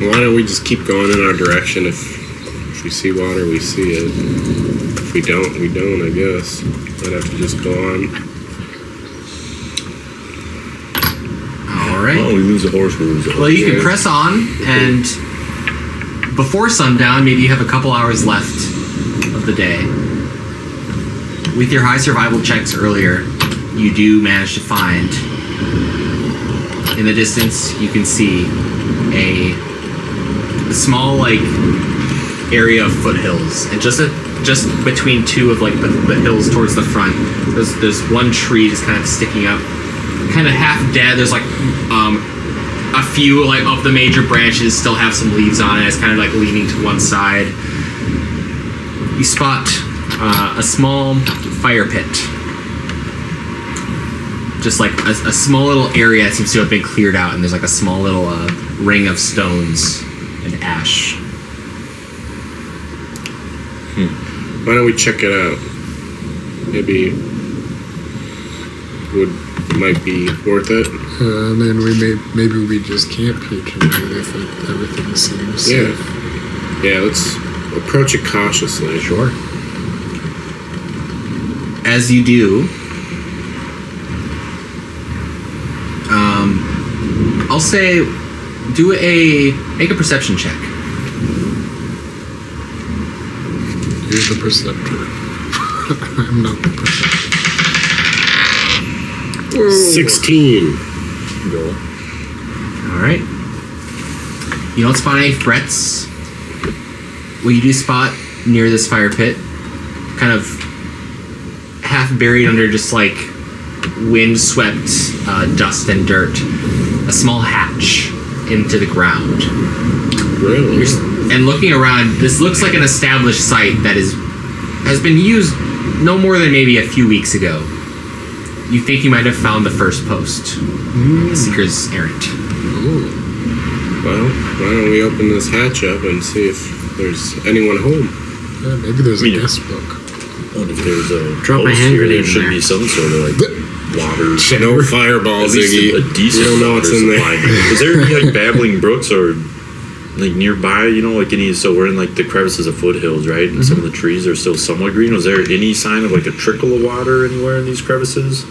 why don't we just keep going in our direction? If we see water, we see it. If we don't, we don't, I guess. Might have to just go on. All right. Oh, we lose a horse, we lose a horse. Well, you can press on, and before sundown, maybe you have a couple hours left of the day. With your high survival checks earlier, you do manage to find, in the distance, you can see a small, like, area of foothills, and just between two of, like, the hills towards the front, there's one tree just kind of sticking up, kind of half dead. There's, like, a few, like, of the major branches still have some leaves on it. It's kind of, like, leaning to one side. You spot a small fire pit. Just, like, a small little area seems to have been cleared out, and there's, like, a small little ring of stones and ash. Why don't we check it out? Maybe might be worth it. And then maybe we just camp here tonight if everything seems safe. Yeah, let's approach it cautiously. Sure. As you do, I'll say make a perception check. You're the perceptor. I'm not the perceptor. 16. Go. All right. You don't spot any threats. What you do spot near this fire pit, kind of half buried under just like wind-swept dust and dirt, a small hatch into the ground. Really? And looking around, this looks like an established site that has been used no more than maybe a few weeks ago. You think you might have found the first post. The Seeker's Errant. Well, why don't we open this hatch up and see if there's anyone home? Yeah, maybe there's a guest book. What if there's a Drop my post hand here, grenade there should in be there. some sort of like water. No fireballs, At least Iggy. a decent We don't know water what's in there. supply. Is there any like babbling brooks or like nearby? You know, like any. So we're in like the crevices of foothills, right? And some of the trees are still somewhat green. Was there any sign of like a trickle of water anywhere in these crevices?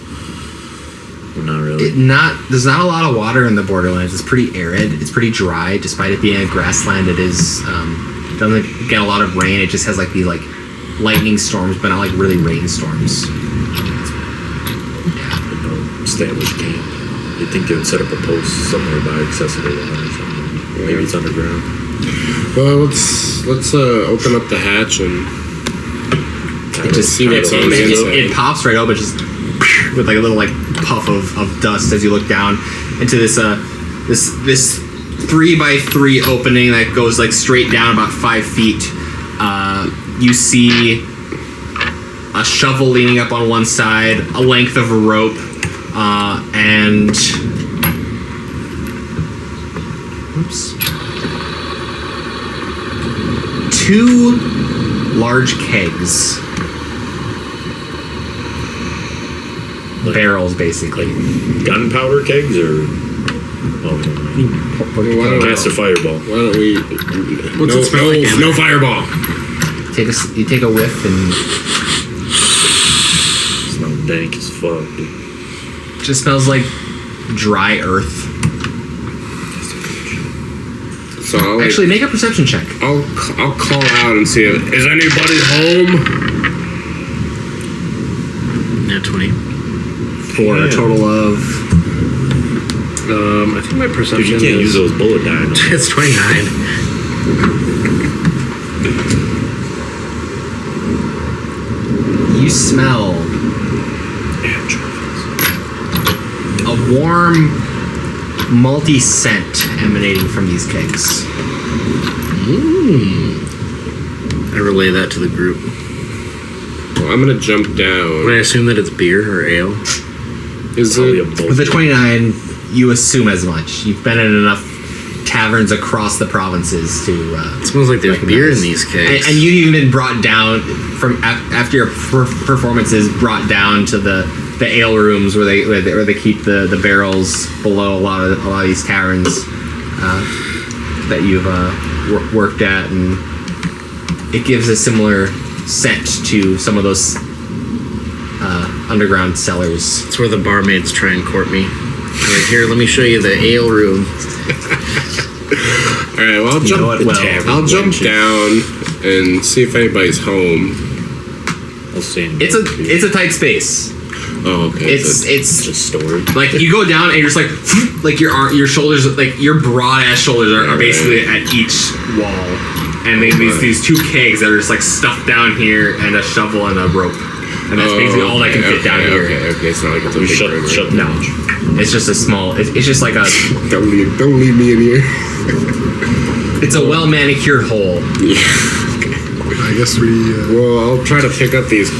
Or not really. There's not a lot of water in the Borderlands. It's pretty arid. It's pretty dry, despite it being a grassland. It is doesn't get a lot of rain. It just has like these like lightning storms, but not like really rainstorms. No established camp. You'd think they would set up a post somewhere by accessible water or something. Maybe it's underground. Well, let's open up the hatch and see what's on the inside. It pops right open, just with like a little like puff of dust as you look down into this 3x3 opening that goes like straight down about 5 feet. You see a shovel leaning up on one side, a length of a rope, and two large kegs. barrels, basically. Gunpowder kegs or? Oh, cast a fireball. Why don't we? What's it smell like? No fireball. You take a whiff and It smells dank as fuck. Dude. it just smells like dry earth. So I'll, Actually, make a perception check. I'll call out and see if is anybody home. Yeah, 20. For a total of I think my perception Dude, you can't use is... those bullet dinos. It's 29. you smell a warm, malty scent emanating from these kegs. I relay that to the group. Well, I'm gonna jump down. Would I assume that it's beer or ale? Is Probably a it? bolt. With a 29, you assume as much. You've been in enough taverns across the provinces to. It smells like there's beer in these kegs. And you've even been brought down from after your performances, brought down to the ale rooms where they keep the barrels below a lot of these taverns that you've worked at, and it gives a similar scent to some of those underground cellars. It's where the barmaids try and court me. Like, here, let me show you the ale room. All right. Well, I'll jump. know it well. I'll jump down and see if anybody's home. I'll say It's a tight space. Oh, okay. It's just storage. like you go down and you're just like your shoulders, like your broad ass shoulders are basically at each wall, and they these two kegs that are just like stuffed down here, and a shovel and a rope, and that's basically all that can fit down here. Okay. It's not like it's a We big shut room. the No, it's just a small. It's just like a. Don't leave me in here. It's a well manicured hole. I guess we. Well, I'll try to pick up these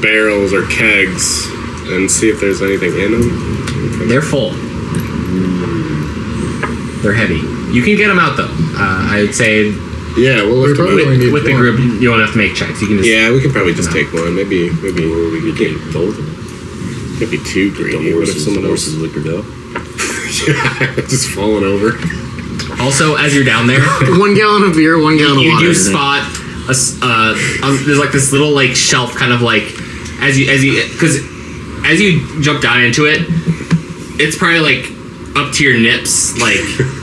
barrels or kegs and see if there's anything in them. They're full. They're heavy. You can get them out though. I would say Yeah, we'll lift them probably out. only need with the one. group, you won't have to make checks. You can just. Yeah, we could probably just take one. Maybe Or we could take both of them. maybe two The greedy. What if someone else horses liquored up. just falling over? Also, as you're down there, 1 gallon of beer, 1 gallon of you water. do spot there's like this little like shelf, kind of like as you jump down into it, it's probably like up to your nips, like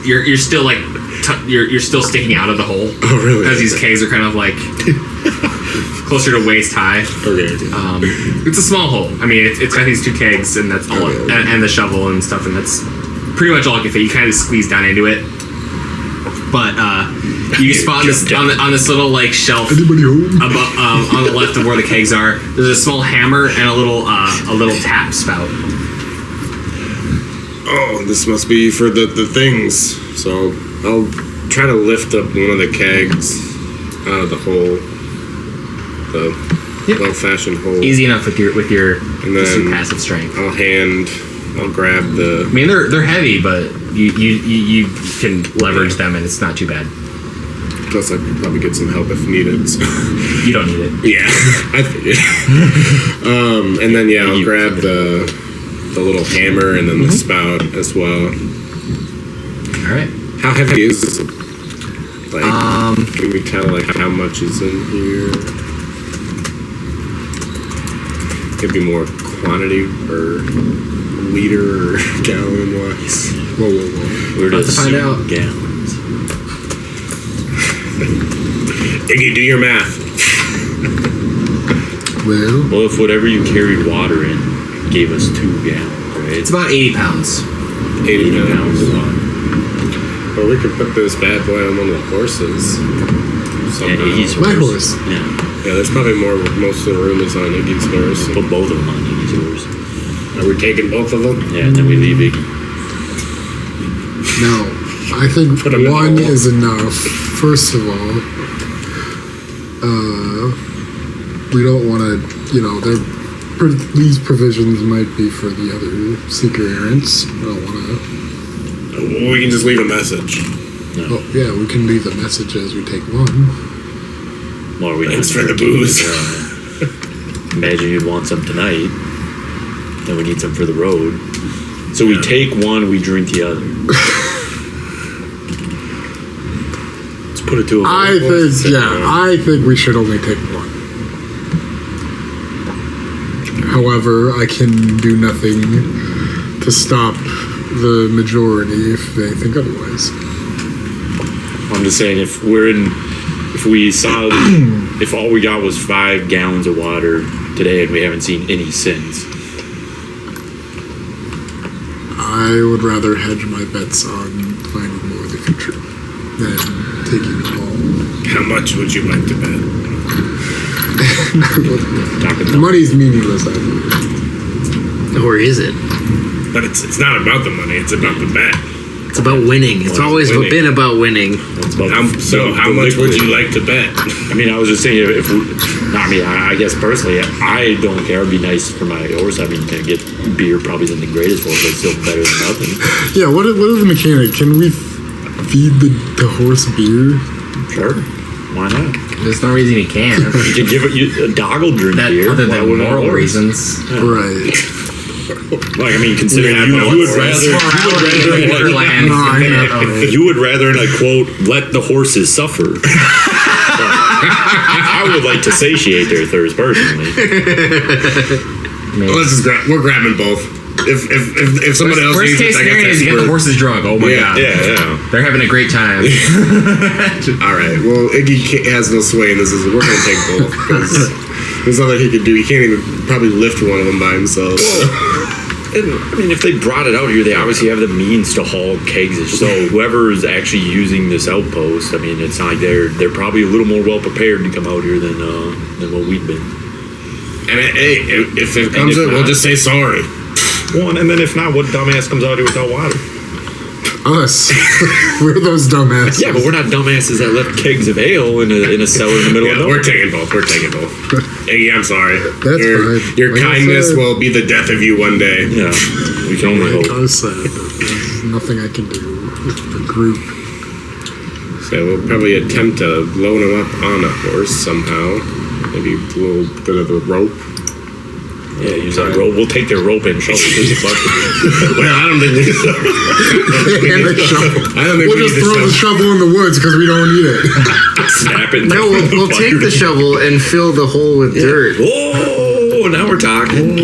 you're still like you're still sticking out of the hole. Oh, really? As these kegs are kind of like closer to waist high. Okay. It's a small hole. I mean, it's got these two kegs, and that's all, Okay. and the shovel and stuff, and that's pretty much all it can fit. You kind of squeeze down into it, but you spot this on this little like shelf Anybody home? above, on the left of where the kegs are. There's a small hammer and a little tap spout. Oh, this must be for the things. So I'll try to lift up one of the kegs out of the hole. The old-fashioned hole. Easy enough with your just your then passive strength. I'll grab I the. mean, they're heavy, but you can leverage them, and it's not too bad. Plus, I could probably get some help if needed. So. You don't need it. Yeah, I figured. And then I'll grab the little hammer and then the spout as well. All right. How heavy is this? Like, can we tell like how much is in here? Could be more quantity or liter or gallon wise. Whoa. We're About to find out. Gallons. Iggy, do your math. Well, Well, if whatever you carried water in gave us 2 gallons, right? It's about 80 pounds. 80 pounds pounds. of water. Or we could put this bad boy on one of the horses. Somehow. And Iggy's my horse. Yeah. Yeah, there's probably more. Most of the room is on Iggy's horse. Put both of them on Iggy's horse. Are we taking both of them? Yeah, and then we leave Iggy. no. I think Put 'em in one the wall. is enough. First of all, we don't want to. These provisions might be for the other seeker errants. We don't want to. Well, we can just leave a message. Oh, yeah, we can leave the message as we take one. Well, we Thanks can for the booze. Imagine you'd want some tonight. Then we need some for the road. So we take one, we drink the other. Let's put it to a vote. I think we should only take one. However, I can do nothing to stop the majority if they think otherwise. I'm just saying, if all we got was 5 gallons of water today and we haven't seen any since. I would rather hedge my bets on finding more in the future than taking them all. How much would you like to bet? The money's meaningless, I think. Or is it? But it's not about the money, it's about the bet. It's about winning. It's always winning. been about winning. How much would you like to bet? I mean, I was just saying, if we, I guess personally, I don't care. It'd be nice for my horse. I mean, to get beer probably isn't the greatest for it, but it's still better than nothing. Yeah, what is the mechanic? Can we feed the horse beer? Sure. Why not? There's no reason you can't. You could give a dog will drink That beer. other Why than wouldn't a moral horse? reasons. Right. Like, I mean, considering you would rather, and I quote, let the horses suffer. I would like to satiate their thirst personally. We're grabbing both. If somebody else Worst case scenario is you get the horses drunk. Oh my god. Yeah. They're having a great time. All right. Well, Iggy has no sway in this. We're going to take both because there's nothing he could do. He can't even probably lift one of them by himself. And, I mean, if they brought it out here, they obviously have the means to haul kegs. So whoever is actually using this outpost, I mean, it's not like they're probably a little more well prepared to come out here than what we've been. And hey, if it comes in, we'll just say sorry. Well, and then if not, what dumbass comes out here without water? Us. We're those dumbasses. Yeah, but we're not dumbasses that left kegs of ale in a cellar in the middle of nowhere. We're taking both. Iggy, I'm sorry. That's fine. Your Like I kindness said. will be the death of you one day. Yeah, we can only Like hope. I said, there's nothing I can do with the group. So we'll probably attempt to load him up on a horse somehow. Maybe a little bit of the rope. Yeah, use that rope. We'll take their rope and shovel. Well, I don't think we And the shovel. I don't think We'll we just need throw the the shovel in the woods because we don't need it. Snap it. No, we'll take the shovel and fill the hole with dirt. Whoa! Now we're talking.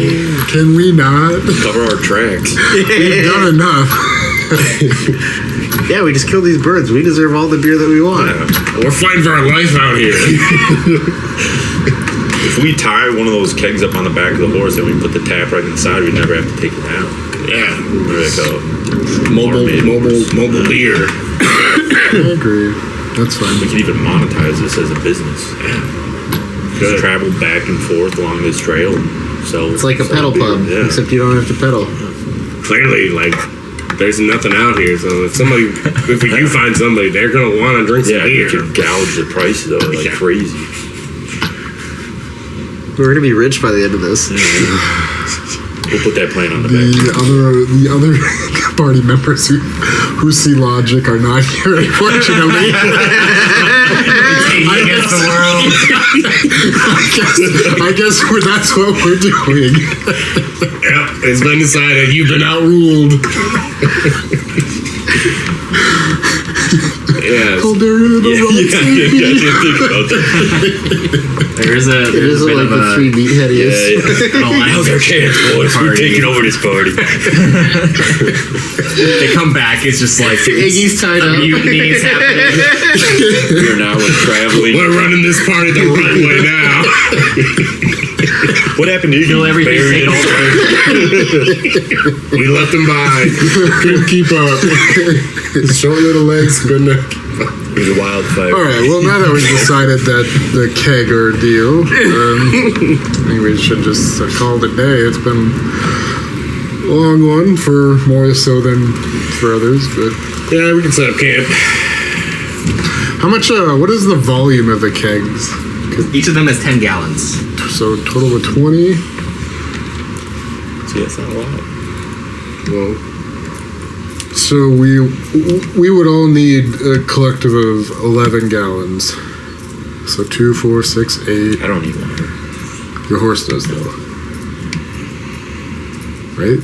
Can we not? Cover our tracks. We've done enough. Yeah, we just killed these birds. We deserve all the beer that we want. We're fighting for our life out here. If we tie one of those kegs up on the back of the horse and we put the tap right inside, we'd never have to take it out. Yeah. We're like a Mobile beer. I agree. That's fine. We can even monetize this as a business. Just travel back and forth along this trail. So It's like a pedal pub, Yeah. except you don't have to pedal. Clearly, like, there's nothing out here. So if you find somebody, they're gonna want to drink some Yeah, beer. you can gouge the price though, like Yeah. crazy. We're gonna be rich by the end of this. We'll put that plan on the back. The other party members who see logic are not here, unfortunately. Against the world. I guess that's what we're doing. Yep, it's been decided. You've been outruled. Yes. Oh, they're in the wrong I didn't think about that. There is a It is bit like of the a three meatheadies. Now's our chance, boys. We're taking over this party. They come back. It's just like Iggy's tied up. mutiny is happening. We are now traveling. We're running this party the right way now. What happened to you? Kill everything. Buried Take in- over. We left them by. Couldn't keep up. Short little legs couldn't. It was a wildfire. All right. Well, now that we've decided that the keg ordeal, I think we should just call it a day. It's been a long one for more so than for others, but Yeah, we can set up camp. how much? What is the volume of the kegs? Each of them is 10 gallons. So total of 20. See, that's not a lot. Well, so we would all need a collective of 11 gallons. So 2, 4, 6, 8. I don't need water. Your horse does though. right?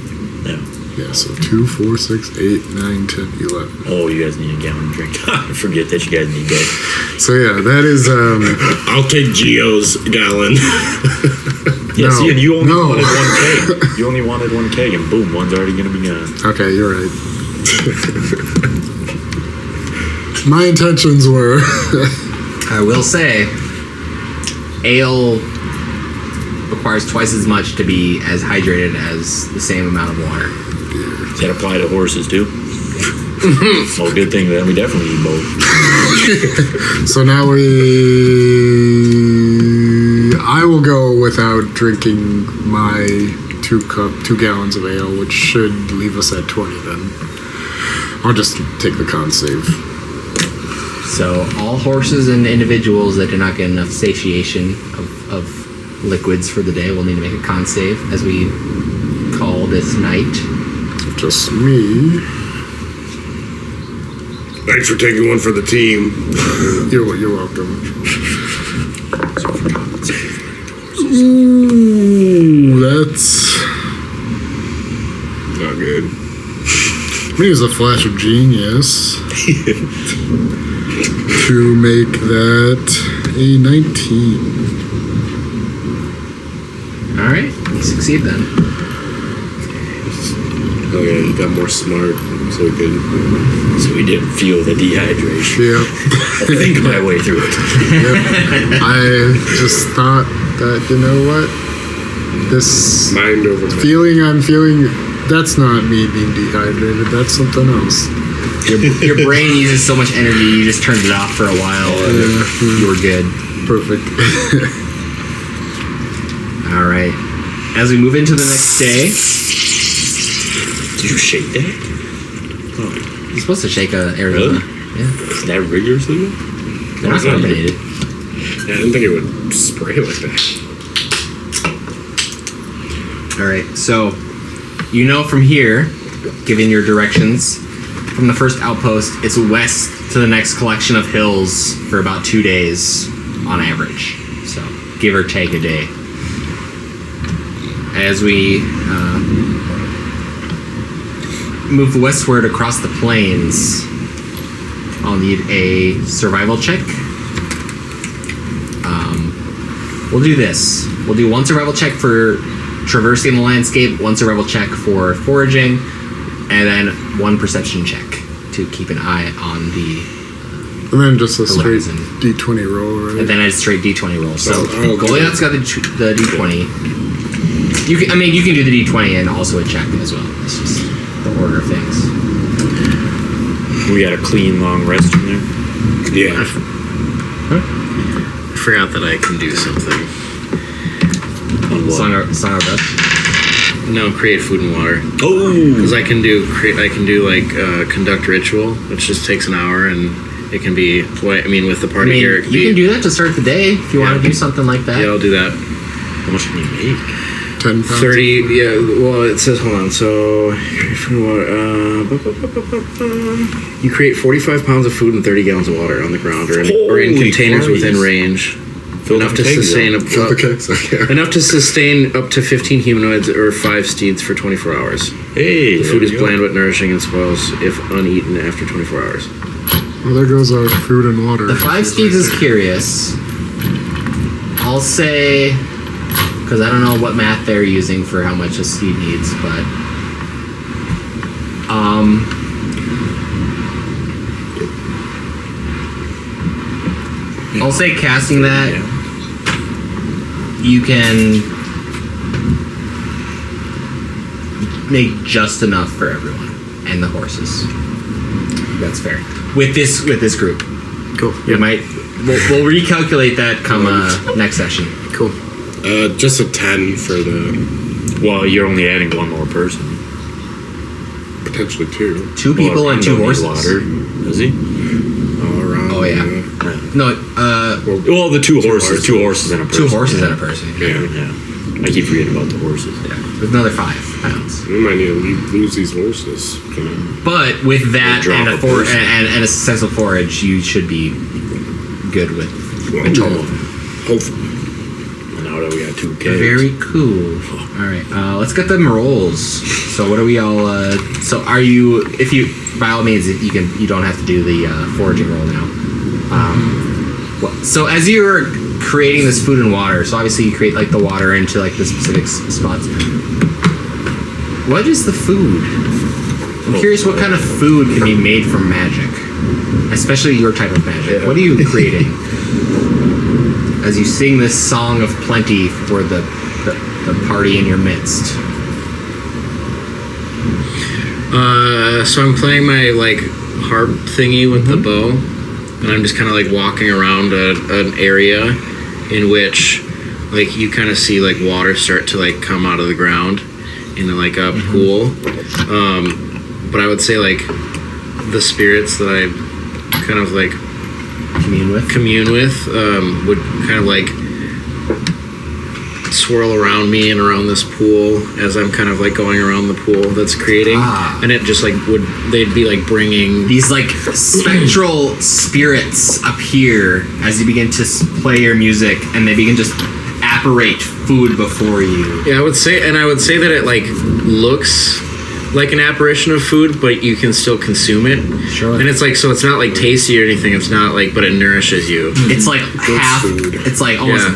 Yeah. Yeah, so 2, 4, 6, 8, 9, 10, 11. Oh, you guys need a gallon of drink. Forget that you guys need that. So yeah, that is I'll take Geo's gallon. Yeah, No, see, and you only no. wanted one keg. You only wanted one keg, and boom, one's already gonna be gone. okay, you're right. My intentions were I will say, ale requires twice as much to be as hydrated as the same amount of water. Does that apply to horses too? Well, good thing then we definitely need both. so now I will go without drinking my 2 gallons of ale, which should leave us at 20 then. I'll just take the con save. So all horses and individuals that do not get enough satiation of liquids for the day will need to make a con save as we call this night. Just me. Thanks for taking one for the team. You're welcome. Ooh, that's... Not good. I'm gonna use a flash of genius to make that a 19. All right, you succeed then. Oh yeah, he got more smart, so We didn't feel the dehydration. Yeah. I'll think my way through it. I just thought that, you know what? This mind over feeling I'm feeling, that's not me being dehydrated. That's something else. Your brain uses so much energy, you just turned it off for a while. You were good. Perfect. All right. As we move into the next day, Did you shake that? you're supposed to shake a Arizona. Really? Yeah, Is that rigorously? they're not carbonated. Yeah, I didn't think it would spray like that. All right. So, you know from here, given your directions, from the first outpost, it's west to the next collection of hills for about 2 days on average. So, give or take a day. As we move westward across the plains, I'll need a survival check. We'll do this. We'll do one survival check for traversing the landscape, one survival check for foraging, and then one perception check to keep an eye on the And then just a straight horizon. D20 roll, right? And then a straight D20 roll. So Oh, okay. Golyat's got the D20. You can do the D20 and also a check as well. It's just the order of things. We had a clean long rest in there. Yeah. I forgot that I can do something. On what? Song of Breath. No, create food and water. Oh, Because I can do conduct ritual, which just takes an hour, and it can be. With the party here, it can you be. can do that to start the day if you want to do something like that. Yeah, I'll do that. how much can you make? 10 pounds. 30. Yeah. Well, it says. Hold on. So, you create 45 pounds of food and 30 gallons of water on the ground, or in Holy containers Christ. within range. Enough to sustain enough to sustain up to 15 humanoids or 5 steeds for 24 hours. Hey, The food is bland but nourishing and spoils if uneaten after 24 hours. Well, there goes our food and water. The 5 steeds is curious. I'll say, because I don't know what math they're using for how much a steed needs, but I'll say casting that, you can make just enough for everyone and the horses. That's fair. With this group. Cool. We'll recalculate that come next session. Cool. Just a 10 for the Well, you're only adding one more person. potentially 2 2 people Well, and 2 Rondo needs horses. Water, does he? all around. Oh yeah. No, Well, the two horses and a person. 2 horses and a person. Yeah. I keep forgetting about the horses. Yeah. With another 5 pounds. We might need to lose these horses. But with that Drop and a a person. and a successful forage, you should be good with Well, a total. hopefully. And now that we got 2 kegs. Very cool. All right, let's get them rolls. So what are we all? So are you? If you, by all means, if you can, you don't have to do the foraging roll now. So as you're creating this food and water, so obviously you create like the water into like the specific spots. What is the food? I'm curious what kind of food can be made from magic, especially your type of magic. What are you creating? As you sing this song of plenty for the party in your midst. So I'm playing my like harp thingy with the bow, and I'm just kind of like walking around an area in which like you kind of see like water start to like come out of the ground in like a pool. But I would say like the spirits that I kind of like commune with would kind of like swirl around me and around this pool as I'm kind of like going around the pool that's creating, and it just like they'd be like bringing these like spectral spirits appear as you begin to play your music, and they begin to just apparate food before you. Yeah, I would say that it like looks like an apparition of food, but you can still consume it. Sure. And it's like, so it's not like tasty or anything. It's not like, but it nourishes you. It's like half. food. It's like almost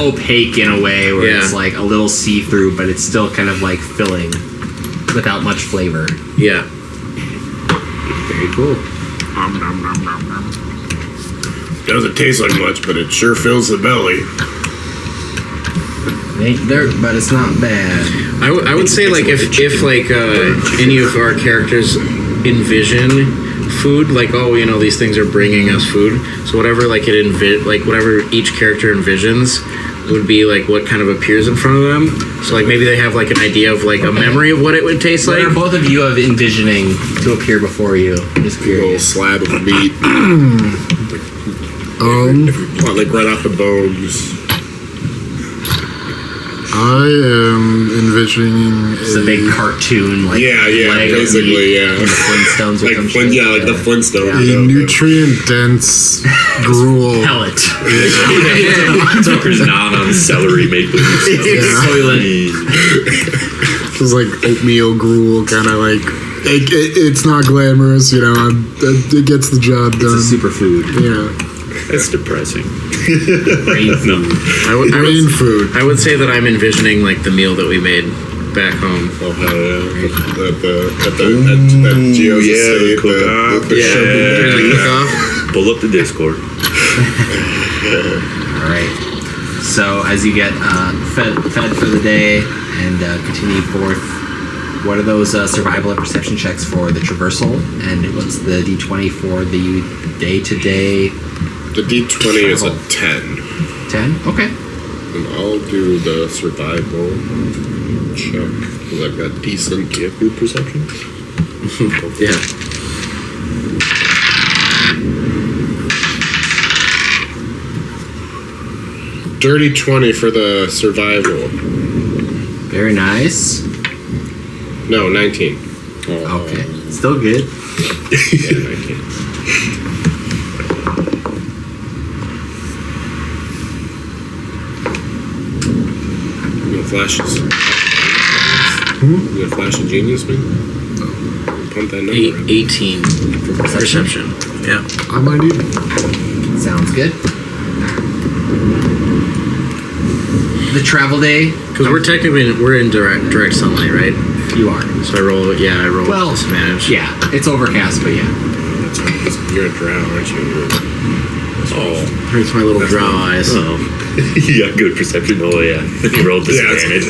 opaque in a way, where it's like a little see-through, but it's still kind of like filling, without much flavor. Yeah. Very cool. Doesn't taste like much, but it sure fills the belly. It ain't dirt, but it's not bad. I would say like if like any of our characters envision food, like, oh, you know, these things are bringing us food, so whatever like whatever each character envisions would be like what kind of appears in front of them. So like maybe they have like an idea of like a memory of what it would taste like. What are both of you of envisioning to appear before you? I'm just A little curious. slab of meat. Like right off the bones. I am envisioning It's a big cartoon, like Yeah, leg of basically, meat yeah. from the Flintstones or Like some Flint, shit. yeah, like the Flintstones. a nutrient-dense gruel. pellet. Tucker's not on celery made with Soylent. It's like oatmeal gruel, kind of like. It's not glamorous, you know. It gets the job It's a done. superfood. Yeah. That's depressing. Brain food. Brain food. I would say that I'm envisioning like the meal that we made back home. Oh hell yeah! At Geo's estate, the cook-off. the Yeah, during the cook-off. Pull up the Discord. All right. So as you get fed for the day and continue forth, what are those survival and perception checks for the traversal? And what's the D20 for the day-to-day? The D20 is a 10. 10? Okay. And I'll do the survival check because I've got decent. Do you have good perception? Yeah. Dirty 20 for the survival. Very nice. No, 19. Okay. Still good. Yeah, 19. You gonna flash this? You gonna flash a genius, man? Pump that number up. 18 for perception. Yeah. I might even. Sounds good. The travel day. Because we're in direct sunlight, right? You are. So I roll Well, disadvantage. yeah. It's overcast, but yeah. That's right. You're a drow, aren't you? Oh. Hurts my little drow eyes. Oh. You got good perception. Oh yeah. You rolled disadvantage.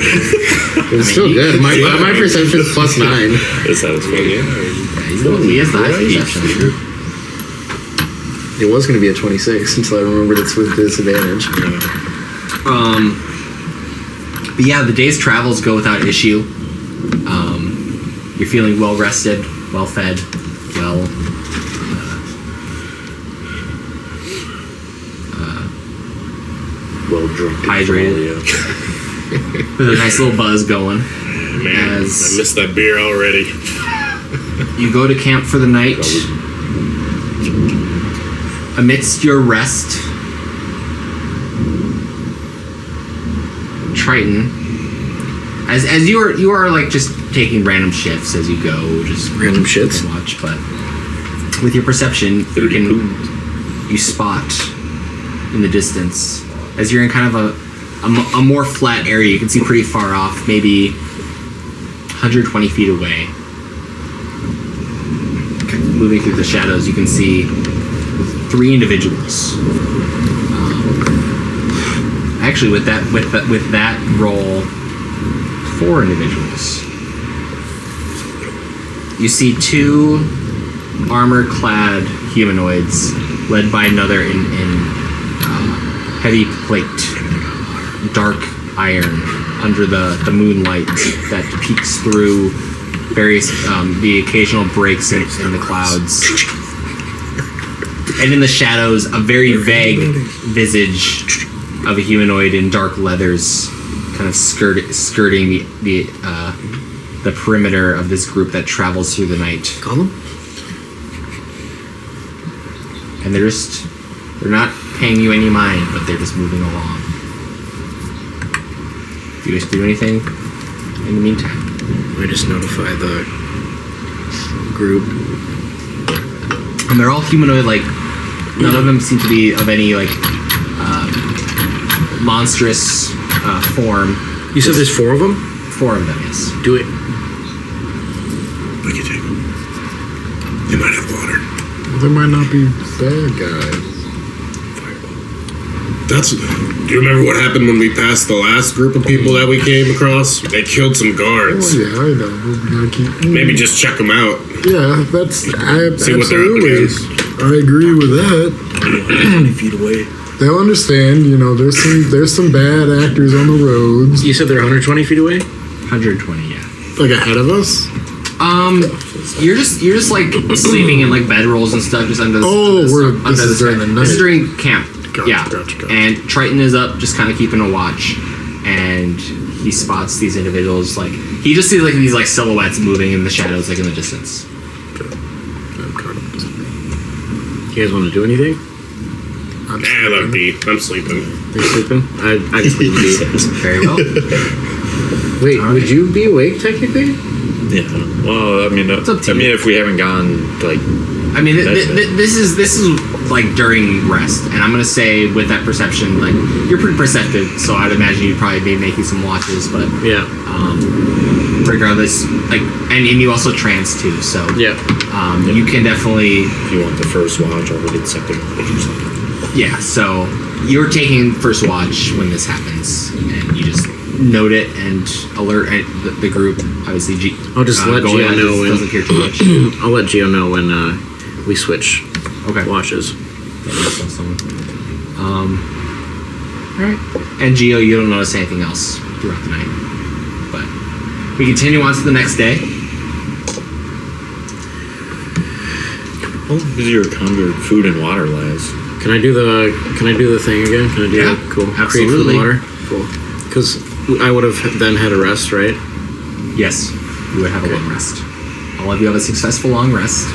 It's still good. My perception is +9. That's how it's funny. He has the high perception. It was going to be a 26 until I remembered it's with disadvantage. But yeah, the day's travels go without issue. You're feeling well rested, well fed, well Drunk. hydrated. With a nice little buzz going. Man, I missed that beer already. You go to camp for the night. Amidst your rest, Triton, as you are like just taking random shifts as you go, just Random shits? watch, but with your perception, you spot in the distance as you're in kind of a more flat area. You can see pretty far off, maybe 120 feet away. Moving through the shadows, you can see 3 individuals. Actually, with that roll, 4 individuals. You see 2 armor-clad humanoids, led by another in heavy plate, dark iron, under the moonlight that peeks through various the occasional breaks in the clouds. And in the shadows, a very vague visage of a humanoid in dark leathers, kind of skirting the perimeter of this group that travels through the night. Call them? And they're not paying you any mind, but they're just moving along. Do you guys do anything in the meantime? I just notify the group. And they're all humanoid, like, none of them seem to be of any, like, monstrous form. You said there's 4 of them? 4 of them, yes. Do it. We can take them. They might have water. Well, they might not be bad guys. Do you remember what happened when we passed the last group of people that we came across? They killed some guards. Oh, yeah, I know. We're gonna keep... Maybe just check them out. Yeah, See what they're up absolutely. against. I agree with that. 20 feet away. They'll understand, there's some bad actors on the roads. You said they're 120 feet away? 120, yeah. Like ahead of us? You're just like sleeping in like bedrolls and stuff, just under. This is during the night. This is during camp. Gotcha. And Triton is up, just kind of keeping a watch, and he spots these individuals. Like he just sees like these like silhouettes moving in the shadows, like in the distance. You guys want to do anything? Let it be. I'm sleeping. Are you sleeping? I just leave you be. Very well. Wait, would you be awake technically? Yeah. Well, I mean, up to you. if we haven't gone like, I mean, this is like during rest, and I'm gonna say with that perception, like you're pretty perceptive, so I'd imagine you'd probably be making some watches, but Yeah. regardless, like, and you also trance too, so Yeah. you can definitely, if you want the first watch, I'll get second watch or something. yeah. So you're taking first watch when this happens, and you just note it and alert the group. Obviously, I'll just let Golyat Gio know when. doesn't care too much. I'll let Gio know when we switch Okay. watches. Alright. And Gio, you don't notice anything else throughout the night. But we continue on to the next day. How long does your conjured food and water last? Can I do the thing again? Can I do Yeah, that? Cool. absolutely. Create food and water. Cool. Because I would have then had a rest, right? Yes, you would have a long rest. All of you have a successful long rest.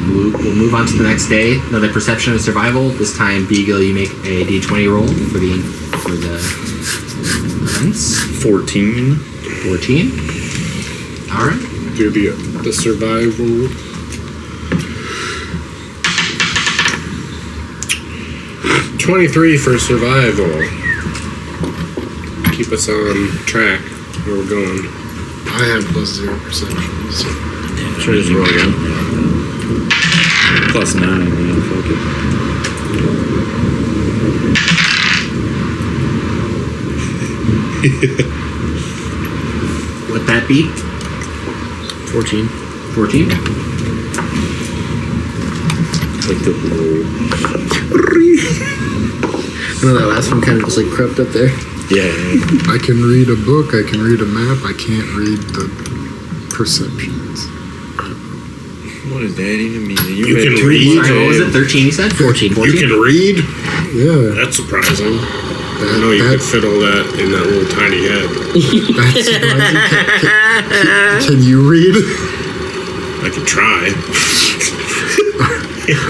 We'll move on to the next day. Another perception of survival. This time, Beagle, you make a d20 roll for the events. 14. 14. All right. Do the survival. 23 for survival. Keep us on track where we're going. I have +0 perception. So. Should I just roll again? +9, yeah, fuck it. What'd that be? 14. 14. Like the roll. I know that last one kind of just like crept up there. Yeah. I can read a book, I can read a map, I can't read the perceptions. What does that even mean? You can read. Sorry, what was it? 13 you said? 14. You can read? Yeah. That's surprising. I didn't know you could fit all that in that little tiny head. That's surprising. Can you read? I could try.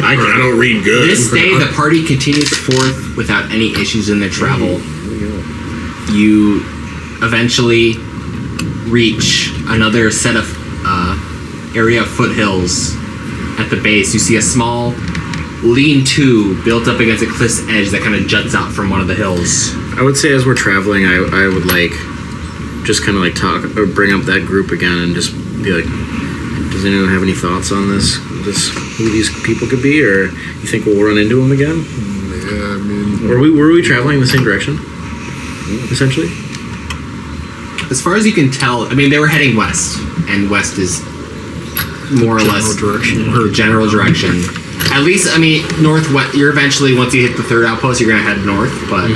I don't read good. This day, the party continues forth without any issues in their travel. you eventually reach another set of area of foothills. At the base, you see a small lean-to built up against a cliff's edge that kind of juts out from one of the hills. I would say as we're traveling, I would like just kind of like talk or bring up that group again and just be like, does anyone have any thoughts on this? Who these people could be, or you think we'll run into them again? Yeah, I mean, Were we traveling in the same direction? Essentially. As far as you can tell, I mean, they were heading west, and west is more or less the general direction. At least, I mean, northwest. You're eventually, once you hit the third outpost, you're gonna head north. But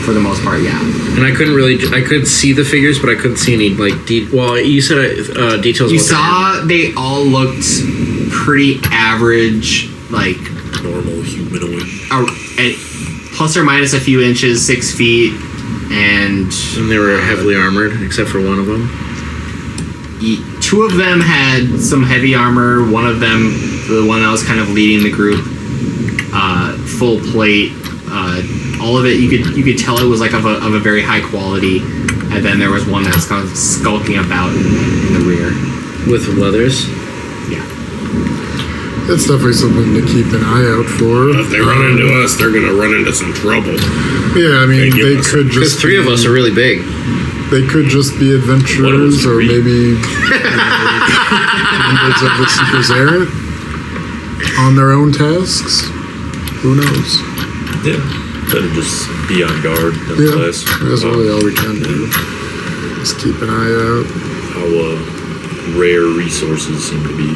for the most part, yeah. And I could see the figures, but I couldn't see any like well, you said details. You saw they all looked pretty average, like Normal humanoid. and plus or minus a few inches, 6 feet, and they were heavily armored, except for one of them. two of them had some heavy armor. One of them, the one that was kind of leading the group, full plate. All of it, you could tell it was like of a very high quality. And then there was one that's kind of skulking about in the rear. With leathers? Yeah. That's definitely something to keep an eye out for. If they run into us, they're gonna run into some trouble. Yeah, I mean, they could Because just three of us are really big. They could just be adventurers, or maybe members of the Seekers Errant on their own tasks. Who knows? Yeah. Better just be on guard Yeah, nonetheless. that's really all we can do. Just keep an eye out. How rare resources seem to be.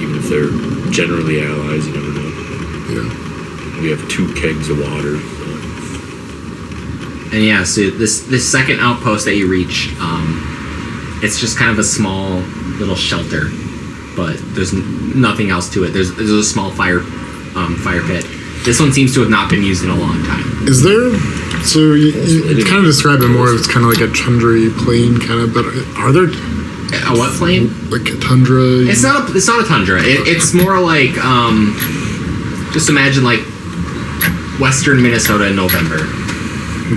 Even if they're generally allies, you never know. Yeah. We have 2 kegs of water. And yeah, so this second outpost that you reach, it's just kind of a small little shelter, but there's nothing else to it. There's a small fire pit. This one seems to have not been used in a long time. Is there? So you kind of describe it more as kind of like a tundra plain kind of, but are there A what plain? like a tundra? It's not a tundra. It's more like just imagine like western Minnesota in November.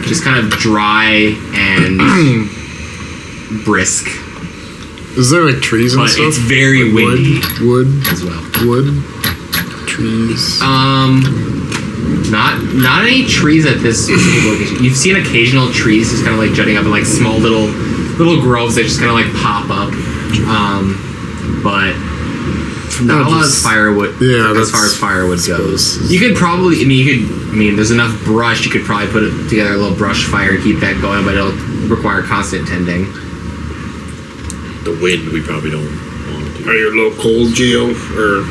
Just kind of dry and brisk. Is there like trees and But stuff? it's very Like windy Wood as well. trees. Not any trees at this specific location. You've seen occasional trees just kind of like jutting up in like small little groves that just kind of like pop up. But not a lot of firewood. Yeah, as far as firewood goes, you could probably. I mean, there's enough brush. You could probably put together a little brush fire and keep that going, but it'll require constant tending. The wind, we probably don't want to. Are you a little cold, Geo? Or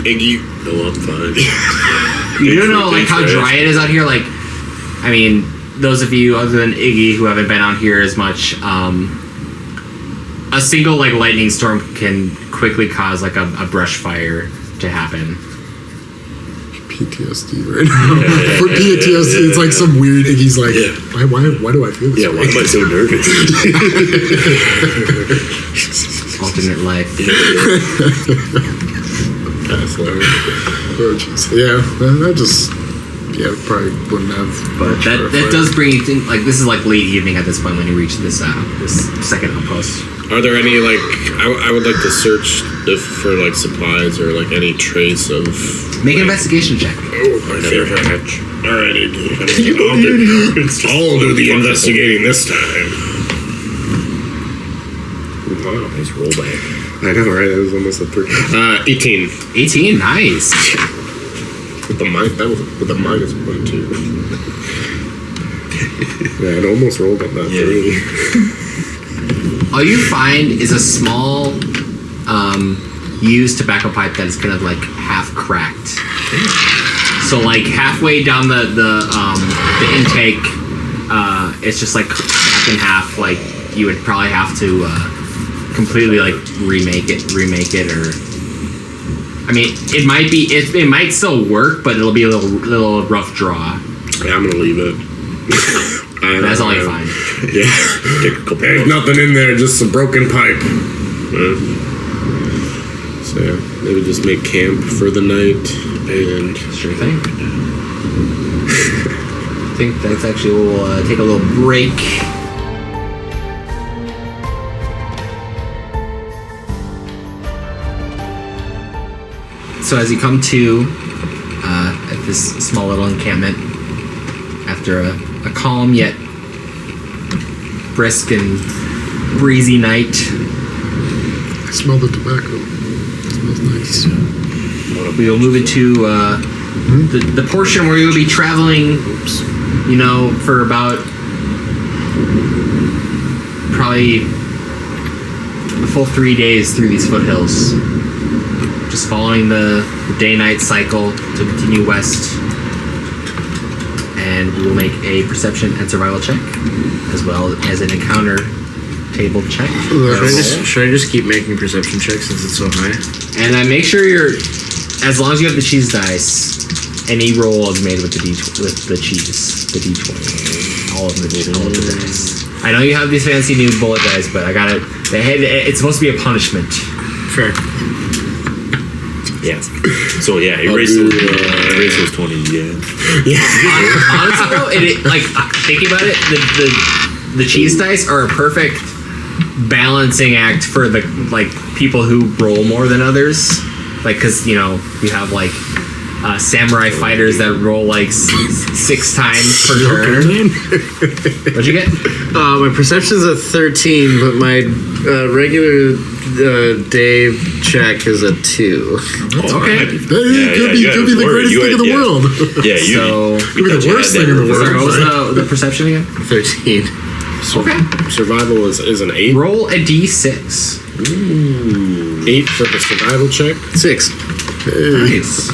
Iggy? No, I'm fine. You do know like how dry it is out here. Like, I mean, those of you other than Iggy who haven't been out here as much, a single like lightning storm can quickly cause like a brush fire to happen. PTSD right now. For PTSD, it's like some weird. He's like, why do I feel this? Yeah, why am I so nervous? Alternate life. Past life. Oh, jeez. Yeah, probably wouldn't have. But that does bring you to, like, this is like late evening at this point when you reach this second outpost. Are there any like I would like to search for like supplies or like any trace of Make an investigation check. my favorite hatch. Alright, Iggy. I'll do the investigating this time. Wow. Nice rollback. I know, right? That was almost a 3. 18. 18, nice. With the minus 1 too. Yeah, it almost rolled on that 3. All you find is a small used tobacco pipe that is kind of like half cracked. So like halfway down the intake, it's just like cracked in half. Like you would probably have to completely like remake it, or I mean, it might still work, but it'll be a little rough draw. Yeah, I'm gonna leave it. That's all you find. Yeah. There's nothing in there, just a broken pipe. So yeah, maybe just make camp for the night and Sure thing. think that's actually, we'll take a little break. So as you come to at this small little encampment, after a calm yet brisk and breezy night, I smell the tobacco. It smells nice. we will move into the portion where you'll be traveling, you know, for about probably a full 3 days through these foothills. Just following the day-night cycle to continue west. And we will make a perception and survival check, as well as an encounter table check. Should I just keep making perception checks since it's so high? And make sure you're, as long as you have the cheese dice, any roll is made with the cheese, the d20. All of the dice. I know you have these fancy new bullet dice, but I got it. It's supposed to be a punishment. Fair. Yeah. So yeah, erase those 20s. Yeah. Honestly, though, like thinking about it, the cheese dice are a perfect balancing act for the like people who roll more than others. Like, because you know you have like samurai fighters that roll like 6 times per turn. What'd you get? My perception's a 13, but my regular day check is a 2. Okay. Could be the greatest thing in the world. Yeah, Could be the worst thing in the world. What was the perception again? 13. Okay. Survival is an 8. Roll a d6. Ooh. 8 for the survival check. 6. Nice.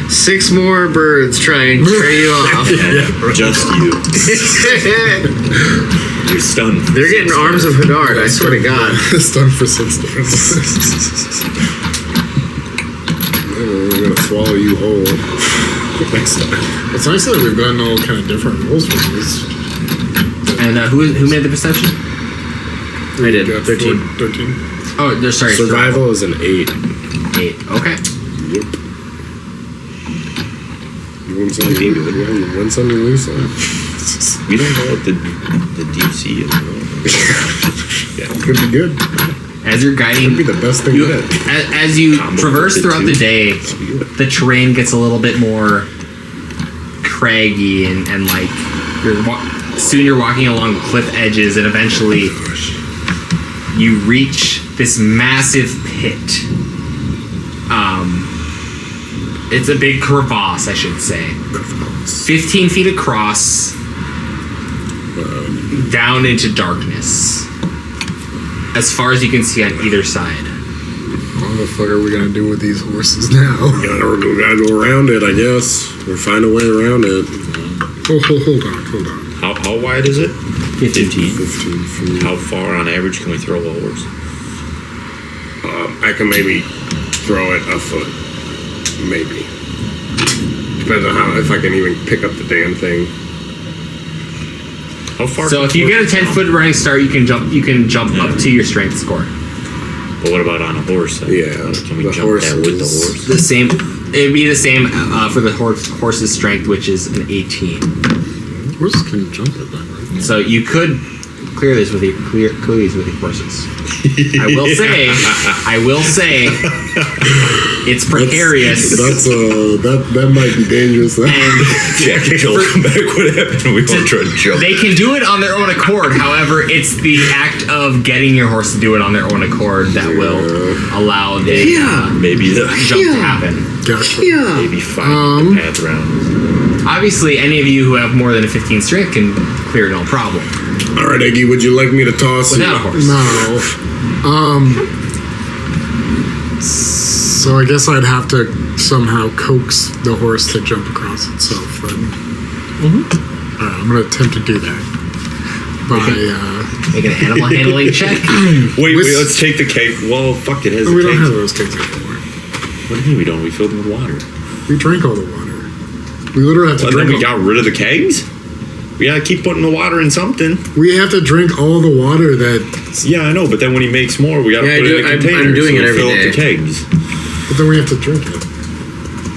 6 more birds try and carry you off. Just you. You're stunned. They're getting arms of Hadard, I swear to God. Stunned for 6 days. We're gonna swallow you whole next time. It's nice that we've gotten all kind of different rules for this. And who made the perception? I did. Got 13. 13. Oh, sorry. Survival is an 8. 8. Okay. Yep. You win some, you win some, you lose some. We don't know what the DC is. Yeah, could be good. As you're guiding, Could be the best thing yet. as you traverse throughout the day, the terrain gets a little bit more craggy and like soon you're walking along cliff edges, and eventually you reach this massive pit. It's a big crevasse, I should say. 15 feet across, down into darkness. As far as you can see on either side. What the fuck are we gonna do with these horses now? Gotta go around it, I guess. Or find a way around it. Hold on. How wide is it? 15. 15 feet. How far on average can we throw a horse? I can maybe throw it a foot. Maybe. Depends on if I can even pick up the damn thing. How far? So if you get a 10-foot running start, you can jump up to your strength score. But what about on a horse? Then? Yeah, Can we the jump horse that with the is- horse? The same. It'd be the same for the horse's strength, which is an 18. Horses can jump it then, right? So you could clear these with your horses. I will say, it's precarious. That might be dangerous. Jack and Joel come back. What happened? We all try to jump. They can do it on their own accord. However, it's the act of getting your horse to do it on their own accord that will allow the Maybe the jump to happen. Gotcha. maybe finding the path around. Obviously, any of you who have more than a 15 strength can clear no problem. All right, Iggy, would you like me to toss Without a horse. No. So I guess I'd have to somehow coax the horse to jump across itself then. Alright, I'm gonna attempt to do that. Make an animal handling check. Wait, let's take the cake. Well, fuck, it has We a don't cake. have those cakes anymore. What do you mean we don't? We filled them with water. We drank all the water. We literally have to And then drink we got rid of the kegs? We gotta keep putting the water in something. We have to drink all the water that... Yeah, I know, but then when he makes more, we gotta Yeah, put it in a container. I'm doing so it we every fill day. up the kegs. But then we have to drink it.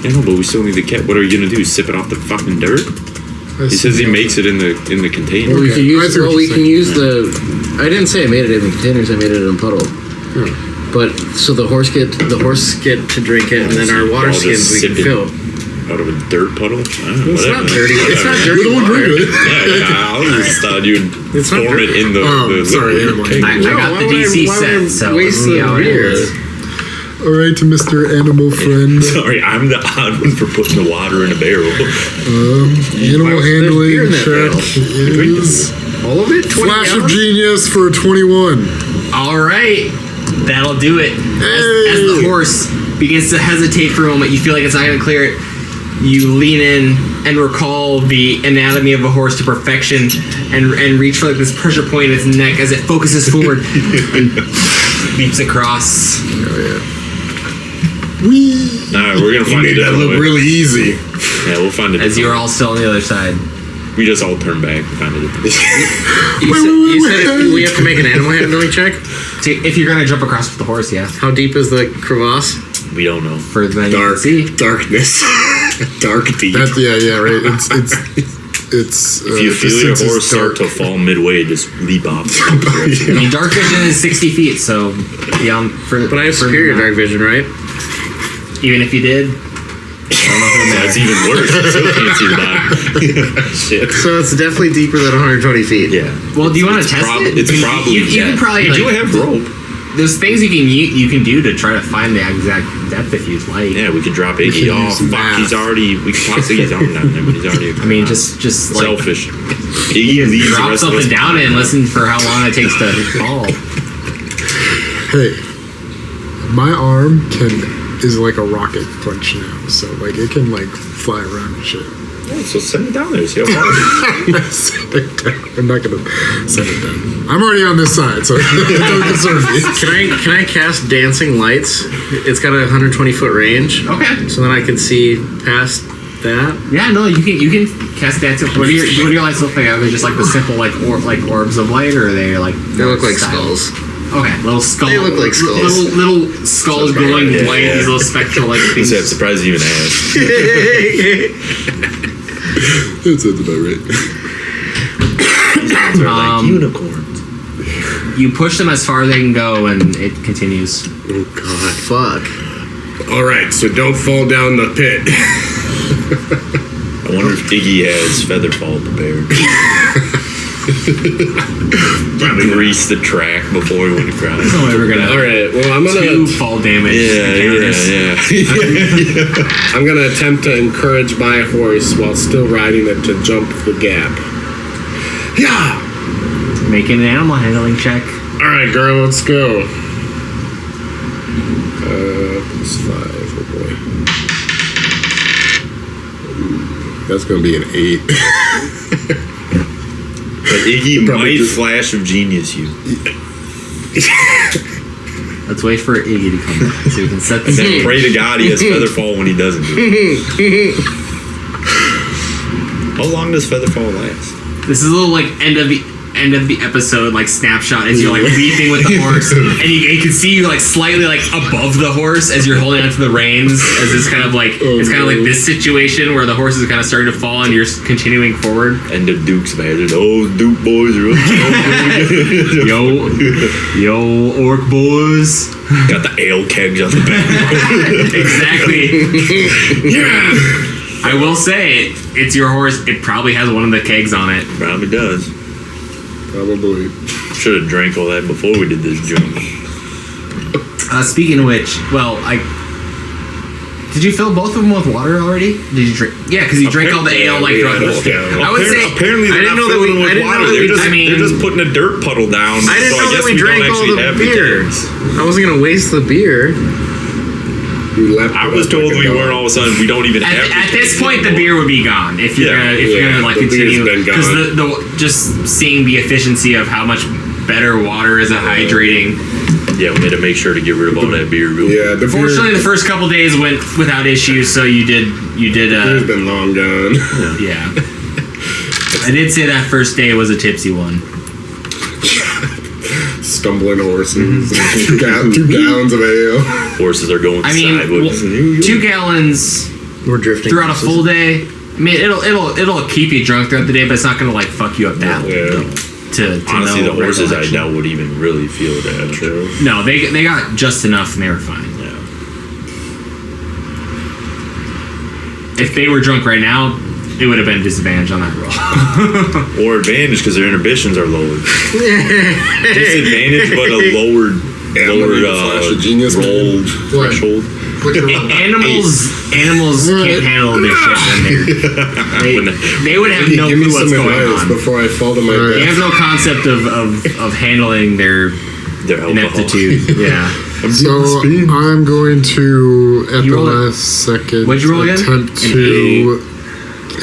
Yeah, no, but we still need the keg. What are we gonna do? Sip it off the fucking dirt? He says he makes it in the container. Well, we Okay, can I use. see what Well, we you're can saying. use the. I didn't say I made it in the containers. I made it in a puddle. But so the horse get to drink it, and then our water I'll just skins we can sip it. fill. Out of a dirt puddle? It's not dirty. It's not Whatever. dirty don't water. drink it. Yeah, I was just thought you'd It's not form it in the. Oh, sorry, liquid. animal. I No, got why the would I- DC why would I set, so waste let's see the how it beer? is. All right, to Mr. Animal Friend. Sorry, I'm the odd one for putting the water in a barrel. Animal There's beer handling in that check barrel. is All of it? 20 Flash of gallons? Genius for 21. All right, that'll do it. As the horse begins to hesitate for a moment, you feel like it's not going to clear it. You lean in and recall the anatomy of a horse to perfection, and reach for like this pressure point in its neck as it focuses forward and leaps across. Alright, we're gonna find it That look anyway. really easy. Yeah, we'll find it. As you are all still on the other side. We just all turn back and find it. You said we have to make an animal handling check? If you're going to jump across with the horse, yeah. How deep is the crevasse? We don't know. Further than you can Dark. see. Darkness. Dark deep. That's yeah, right. It's. If you feel your horse start to fall midway, just leap off. I mean, dark vision is 60 feet, so beyond. But I have superior dark vision, right? Even if you did, That's even worse. You still can't see the bottom. Shit. So it's definitely deeper than 120 feet. Yeah. well, do you want to test it? It's probably. You can probably. We do like, have rope. there's things you can do to try to find the exact depth if you'd like. Yeah, we could drop Iggy can off. use Fuck, math. he's already. We could toss Iggy's arm down there, but he's already. I mean, just like selfish. Iggy leaves the drop rest of something us down behind. and listen for how long it takes to fall. Hey, my arm is like a rocket punch now, so like it can like fly around and shit. Yeah, so send it down there. See how far. Send it down. I'm not gonna send it down. I'm already on this side, so it doesn't concern me. Can I cast dancing lights? It's got a 120-foot range. Okay. So then I can see past that. Yeah, no, you can cast dancing. What do your lights look like? Are they just like the simple like orbs of light, or are they like? They look like styled? skulls. Okay, little skull. They look like skulls. Little skulls glowing Yeah, white. yeah. These little spectral like I'm things. surprised you even asked. That sounds about right. They're like unicorns. You push them as far as they can go, and it continues. Oh god. Fuck. All right, so don't fall down the pit. I wonder if Iggy has Featherfall prepared. Grease the track before we went across. No, we're gonna. All right. Well, I'm Two gonna fall damage. Yeah, encounters. yeah. I'm gonna attempt to encourage my horse while still riding it to jump the gap. Yeah. Making an animal handling check. All right, girl. Let's go. Plus 5. Oh boy. That's gonna be an 8. But Iggy Probably might just- flash of genius you. Let's wait for Iggy to come back so we can set the And then stage. pray to God he has Featherfall when he doesn't do it. How long does Featherfall last? This is a little like end of the episode like snapshot as you're like leaping with the horse, and you can see you like slightly like above the horse as you're holding onto the reins. As it's kind of like this situation where the horse is kind of starting to fall and you're continuing forward. And the Duke's bad. Oh, Duke boys are up. Yo, orc boys. Got the ale kegs on the back. Exactly. Yeah. I will say it's your horse. It probably has one of the kegs on it. Probably does. Probably. Should have drank all that before we did this jump. Speaking of which, did you fill both of them with water already? Did you drink? Yeah, because you drank all the ale like throughout the whole. I would say apparently they're I didn't not know that filling we- them I with didn't know water. that They're we- just, they're just putting a dirt puddle down. I didn't so know I guess that we we don't drank all actually the have beer. kegs. I wasn't gonna waste the beer. I was told we weren't all of a sudden we don't even have. At this point, the beer would be gone if you're Yeah, gonna like the beer's continue been gone. because the just seeing the efficiency of how much better water is at hydrating. Yeah, we had to make sure to get rid of all that beer. Real quick. Yeah, the Fortunately, the first couple days went without issues, so you did. beer's been long gone. Yeah. I did say that first day was a tipsy one. Stumbling horses. 2 gallons of ale. Horses are going I mean, sideways. 2 gallons We're drifting. throughout a full day. I mean, it'll keep you drunk throughout the day, but it's not gonna like fuck you up that Yeah. to Honestly, no the horses I recollection. doubt would even really feel that. So. No, they got just enough and they were fine. Yeah. If they were drunk right now, it would have been disadvantage on that roll. Or advantage because their inhibitions are lowered. Disadvantage, but a lowered Flash of Genius, man. roll threshold. Animals can't handle this shit. They would have no Give me clue what's some going advice on. before I fall to my They death. have no concept of handling their Their alcohol. ineptitude. Yeah. So I'm going to, at You the roll it. last second, What'd you roll again? attempt An to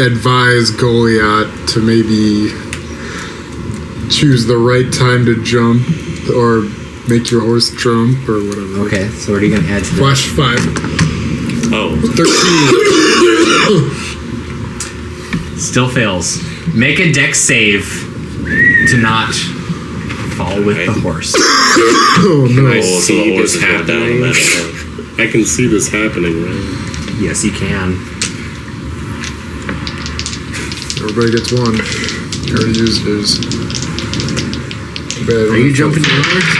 advise Golyat to maybe choose the right time to jump or make your horse jump or whatever. Okay, so what are you gonna add to that? Flash 5. Oh, 13. Still fails. Make a dex save to not fall with the horse. Oh, Can I no. so see the horse this is going down happening? the meta. I can see this happening, right? Yes, you can. Everybody gets one. I already used his. Are you jumping your horse?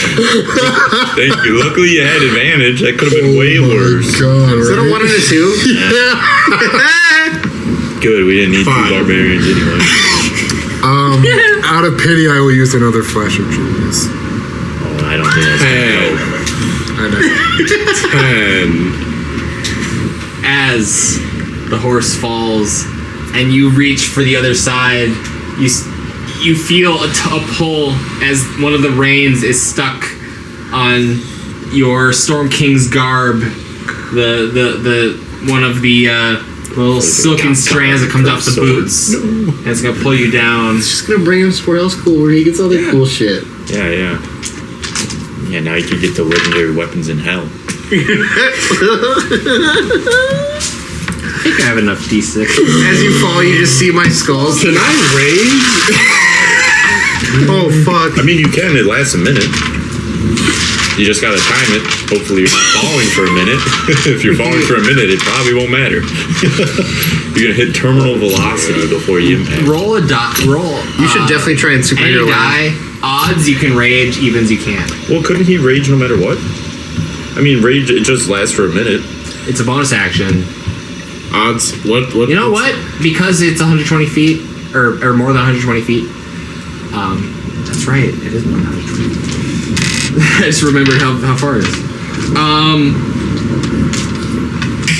Thank you. Luckily, you had advantage. That could have been way worse. God, Is that a 1 and a 2? Good, we didn't need Fine. 2 barbarians anyway. Out of pity, I will use another Flash of Genius. Oh, I don't think that's gonna help. I know. 10. As the horse falls and you reach for the other side, you feel a pull as one of the reins is stuck on your Storm King's garb. The one of the little silken strands that comes off the boots, and it's gonna pull you down. Just gonna bring him somewhere else cool where he gets all the cool shit. Yeah. Yeah, now you can get the legendary weapons in hell. I think I have enough D6. As you fall, you just see my skulls. Can I rage? Oh, fuck. I mean, you can. It lasts a minute. You just gotta time it. Hopefully, you're not falling for a minute. If you're falling for a minute, it probably won't matter. You're gonna hit terminal velocity before you impact. Roll a die. Roll. You should definitely try and any superhero die. Odds you can rage. Evens you can't. Well, couldn't he rage no matter what? I mean, rage, it just lasts for a minute. It's a bonus action. Odds. What? You know what? Because it's 120 feet or more than 120 feet. That's right. It is more than 120 feet. I just remembered how far it is.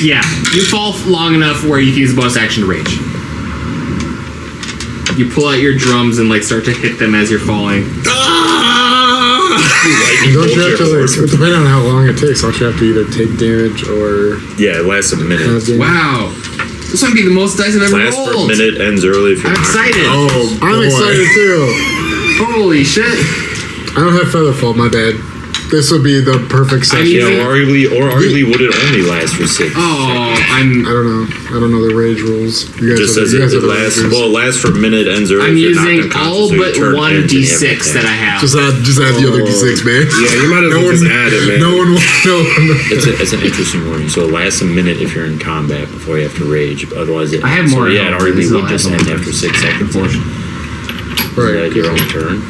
Yeah, you fall long enough where you can use a bonus action to rage. You pull out your drums and like start to hit them as you're falling. Lightning Don't bolt you have to, your like, horse. depending on how long it takes, don't you have to either take damage or Yeah, it lasts a minute. have damage? Wow, this might be the most dice I've ever Lasts for a rolled. minute, ends early if you're I'm not- excited. Oh, I'm boy. excited too. Holy shit! I don't have Featherfall, my bad. This would be the perfect session. using- Yeah, or arguably would it only last for 6? Oh, I don't know the rage rules. You It guys just are says you it, guys are the lasts. rangers. Well, it lasts for a minute, ends early. I'm if you're knocked using unconscious, all so you but turn one into D6 everything. that I have. Just add the other D6, man. Yeah, you might as well just add it, man. No one will. It's an interesting warning. So it lasts a minute if you're in combat before you have to rage. Otherwise, it I have more So yeah, it health. arguably This would will just have end more after 6 seconds. Right. Is that your own turn?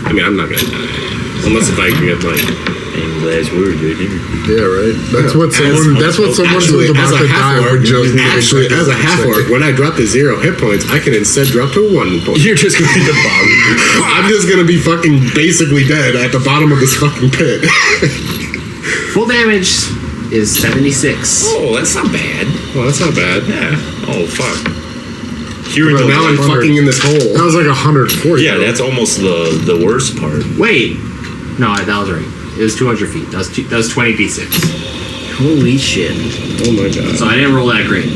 I mean, I'm not gonna die. Unless if I can get, like... And last word, right here. Yeah, right. That's what someone. That's what someone who's about to die would just. Actually, as a half-orc, when I drop to 0 hit points, I can instead drop to 1 point. You're just going to the bottom. I'm just gonna be fucking basically dead at the bottom of this fucking pit. Full damage is 76. Oh, that's not bad. Well, that's not bad. Yeah. Oh, fuck. Hearing But those now I'm like- fucking in this hole. That was like 140. Yeah, that's almost the worst part. Wait, no, that was right. It was 200 feet. That was 20 d6. Holy shit. Oh my god. So I didn't roll that great.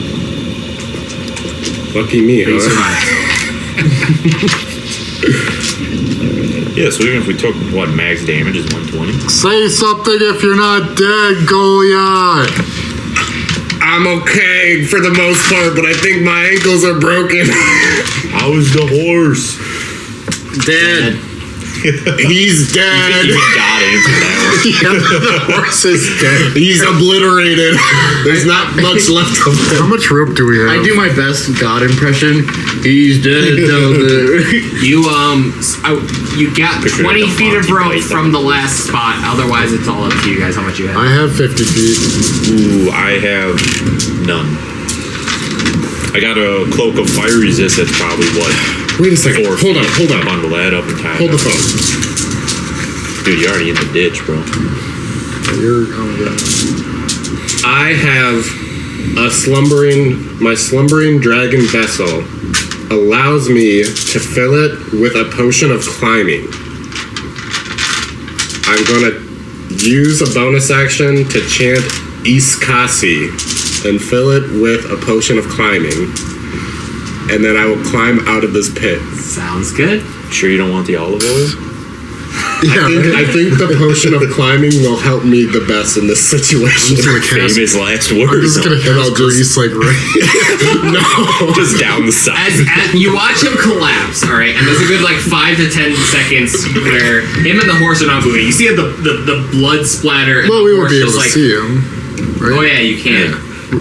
Lucky me, But you huh? survived. Yeah, so even if we took, what, max damage is 120? Say something if you're not dead, Golyat. I'm okay for the most part, but I think my ankles are broken. How is the horse? Dead. He's dead. Even God answered that one. The horse is dead. He's obliterated. There's not much left of How him. much rope do we have? I do my best God impression. He's dead down there. You got Picture 20 like a feet of Monty rope Python. from the last spot. Otherwise, it's all up to you guys how much you have. I have 50 feet. Ooh, I have none. I got a cloak of fire resist. That's probably what. Wait a second. 4 Hold on. feet. Bundle that up and tie Hold it the up. phone. Dude, you're already in the ditch, bro. I have my slumbering dragon vessel allows me to fill it with a potion of climbing. I'm gonna use a bonus action to chant Iskasi and fill it with a potion of climbing. And then I will climb out of this pit. Sounds good. Sure you don't want the olive oil? I think the potion of climbing will help me the best in this situation. Famous last I'm words. just gonna hit out grease like right. No. Just down the side. As you watch him collapse, all right, and there's a good like 5 to 10 seconds where him and the horse are not moving. You see the blood splatter. And Well, the we won't horse be able just, to see him. Right? Oh yeah, you can.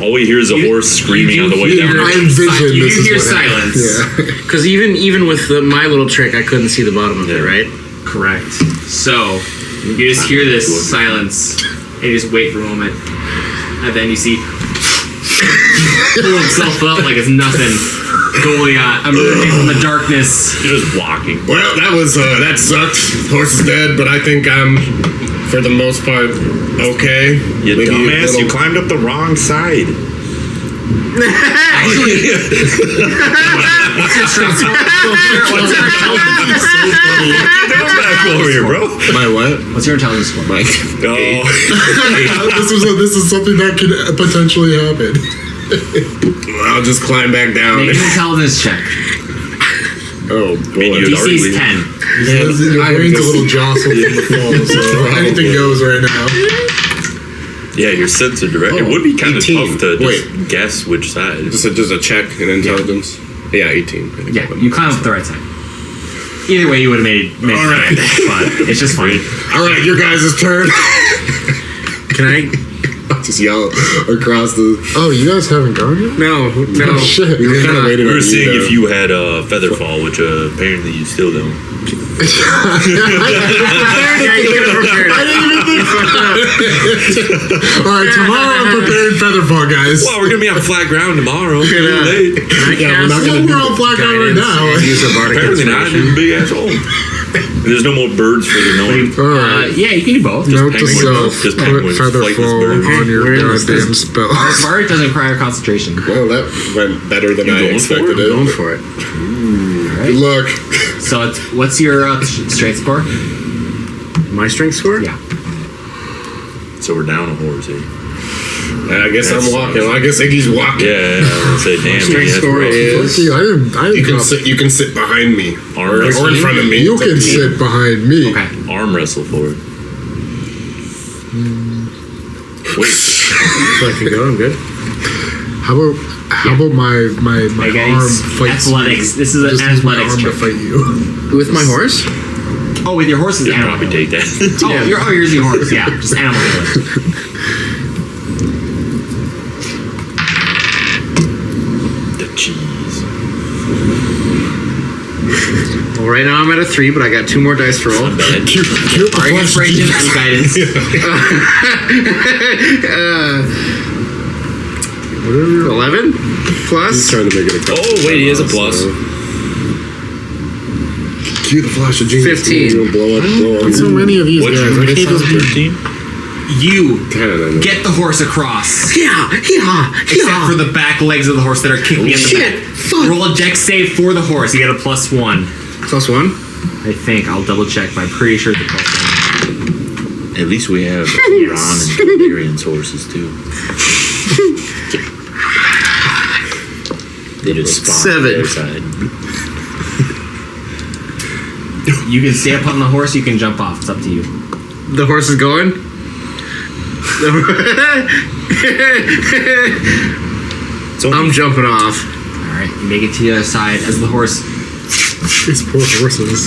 All we hear is a horse screaming on the way down. I envision You this do is hear what happens. silence. Yeah. Because even with my little trick, I couldn't see the bottom of it, right? Correct. So you just hear this silence, and you just wait for a moment, and then you see pull himself up like it's nothing. Golyat emerging from the darkness. You're just walking. Well, that sucked. Horse is dead, but I think I'm, for the most part, okay. You Maybe a dumbass, little- you climbed up the wrong side. Actually, what's your strength score? What's your intelligence? Back over here, bro. My what? What's your intelligence score? My. Oh. This is something that could potentially happen. I'll just climb back down. Make an intelligence check. Oh boy. you- DC is 10. Your brain's a little jostled from the fall, so anything goes right now. Yeah, your sense of direction. It would be kind of 18. tough to Wait. just guess which side. Just a check in intelligence. Yeah, 18. I think. Yeah, you climb up the right side. Either way, you would have made it. All right. But it's just funny. All right, your guys' turn. Can I? I'll just yell across the. Oh, you guys haven't gone yet? No. Oh, shit. We were kind of waiting We on were seeing though. if you had a feather fall, which apparently you still don't. Yeah, you could have prepared it. All right, tomorrow I'm preparing Featherfall, guys. Well, we're gonna be on flat ground tomorrow. Can I Yeah, we're not cast gonna We're on flat ground right guidance now. and use a bardic Apparently not. There's a inspiration? big ass hole. There's no more birds for the gnome. All right. Yeah, you can do both. Note to penguins. self: Just put penguins, flightless Featherfall birds. on your Where is goddamn this? spell. Bard doesn't require concentration. Well, that went better than I going expected for it? it. Going for it. Good luck. So what's your strength score? My strength score? Yeah. So we're down a horse, eh? I guess That's- I'm walking. I guess Iggy's walking. Yeah, I was gonna say, damn. strength that's score rough. is- See, I didn't You can sit behind me Arm or wrestling? in front of me. You It's up can to you. sit behind me. Okay. Arm wrestle for it. Wait. So I can go. I'm good. How about my Hey guys, arm fights athletics. you? This is an Just use my athletics arm to check. fight you. With my horse? Oh, with your horse's You'll animal. probably take that. Oh, you're using your horse. Yeah, just animal handling. The cheese. Well, right now I'm at a 3, but I got 2 more dice to roll. Not bad. Bardic inspiration and guidance. 11 He's plus. trying to make it a couple. Oh, wait, he has a plus. Cue the flash of genius. 15. You'll blow up. So many of these What'd guys. you I get can't on just 13? You 10. get the horse across. Yeah. Except for the back legs of the horse that are kicking in the Shit, back. fuck. Roll a dex save for the horse. You get a +1. Plus 1. I think. I'll double check, but I'm pretty sure it's a +1. At least we have Ron and Valerian's horses, too. They just spawn on 7. their side. You can stay up on the horse, you can jump off. It's up to you. The horse is going. It's only I'm jumping off. Alright, you make it to the other side as the horse These poor horses.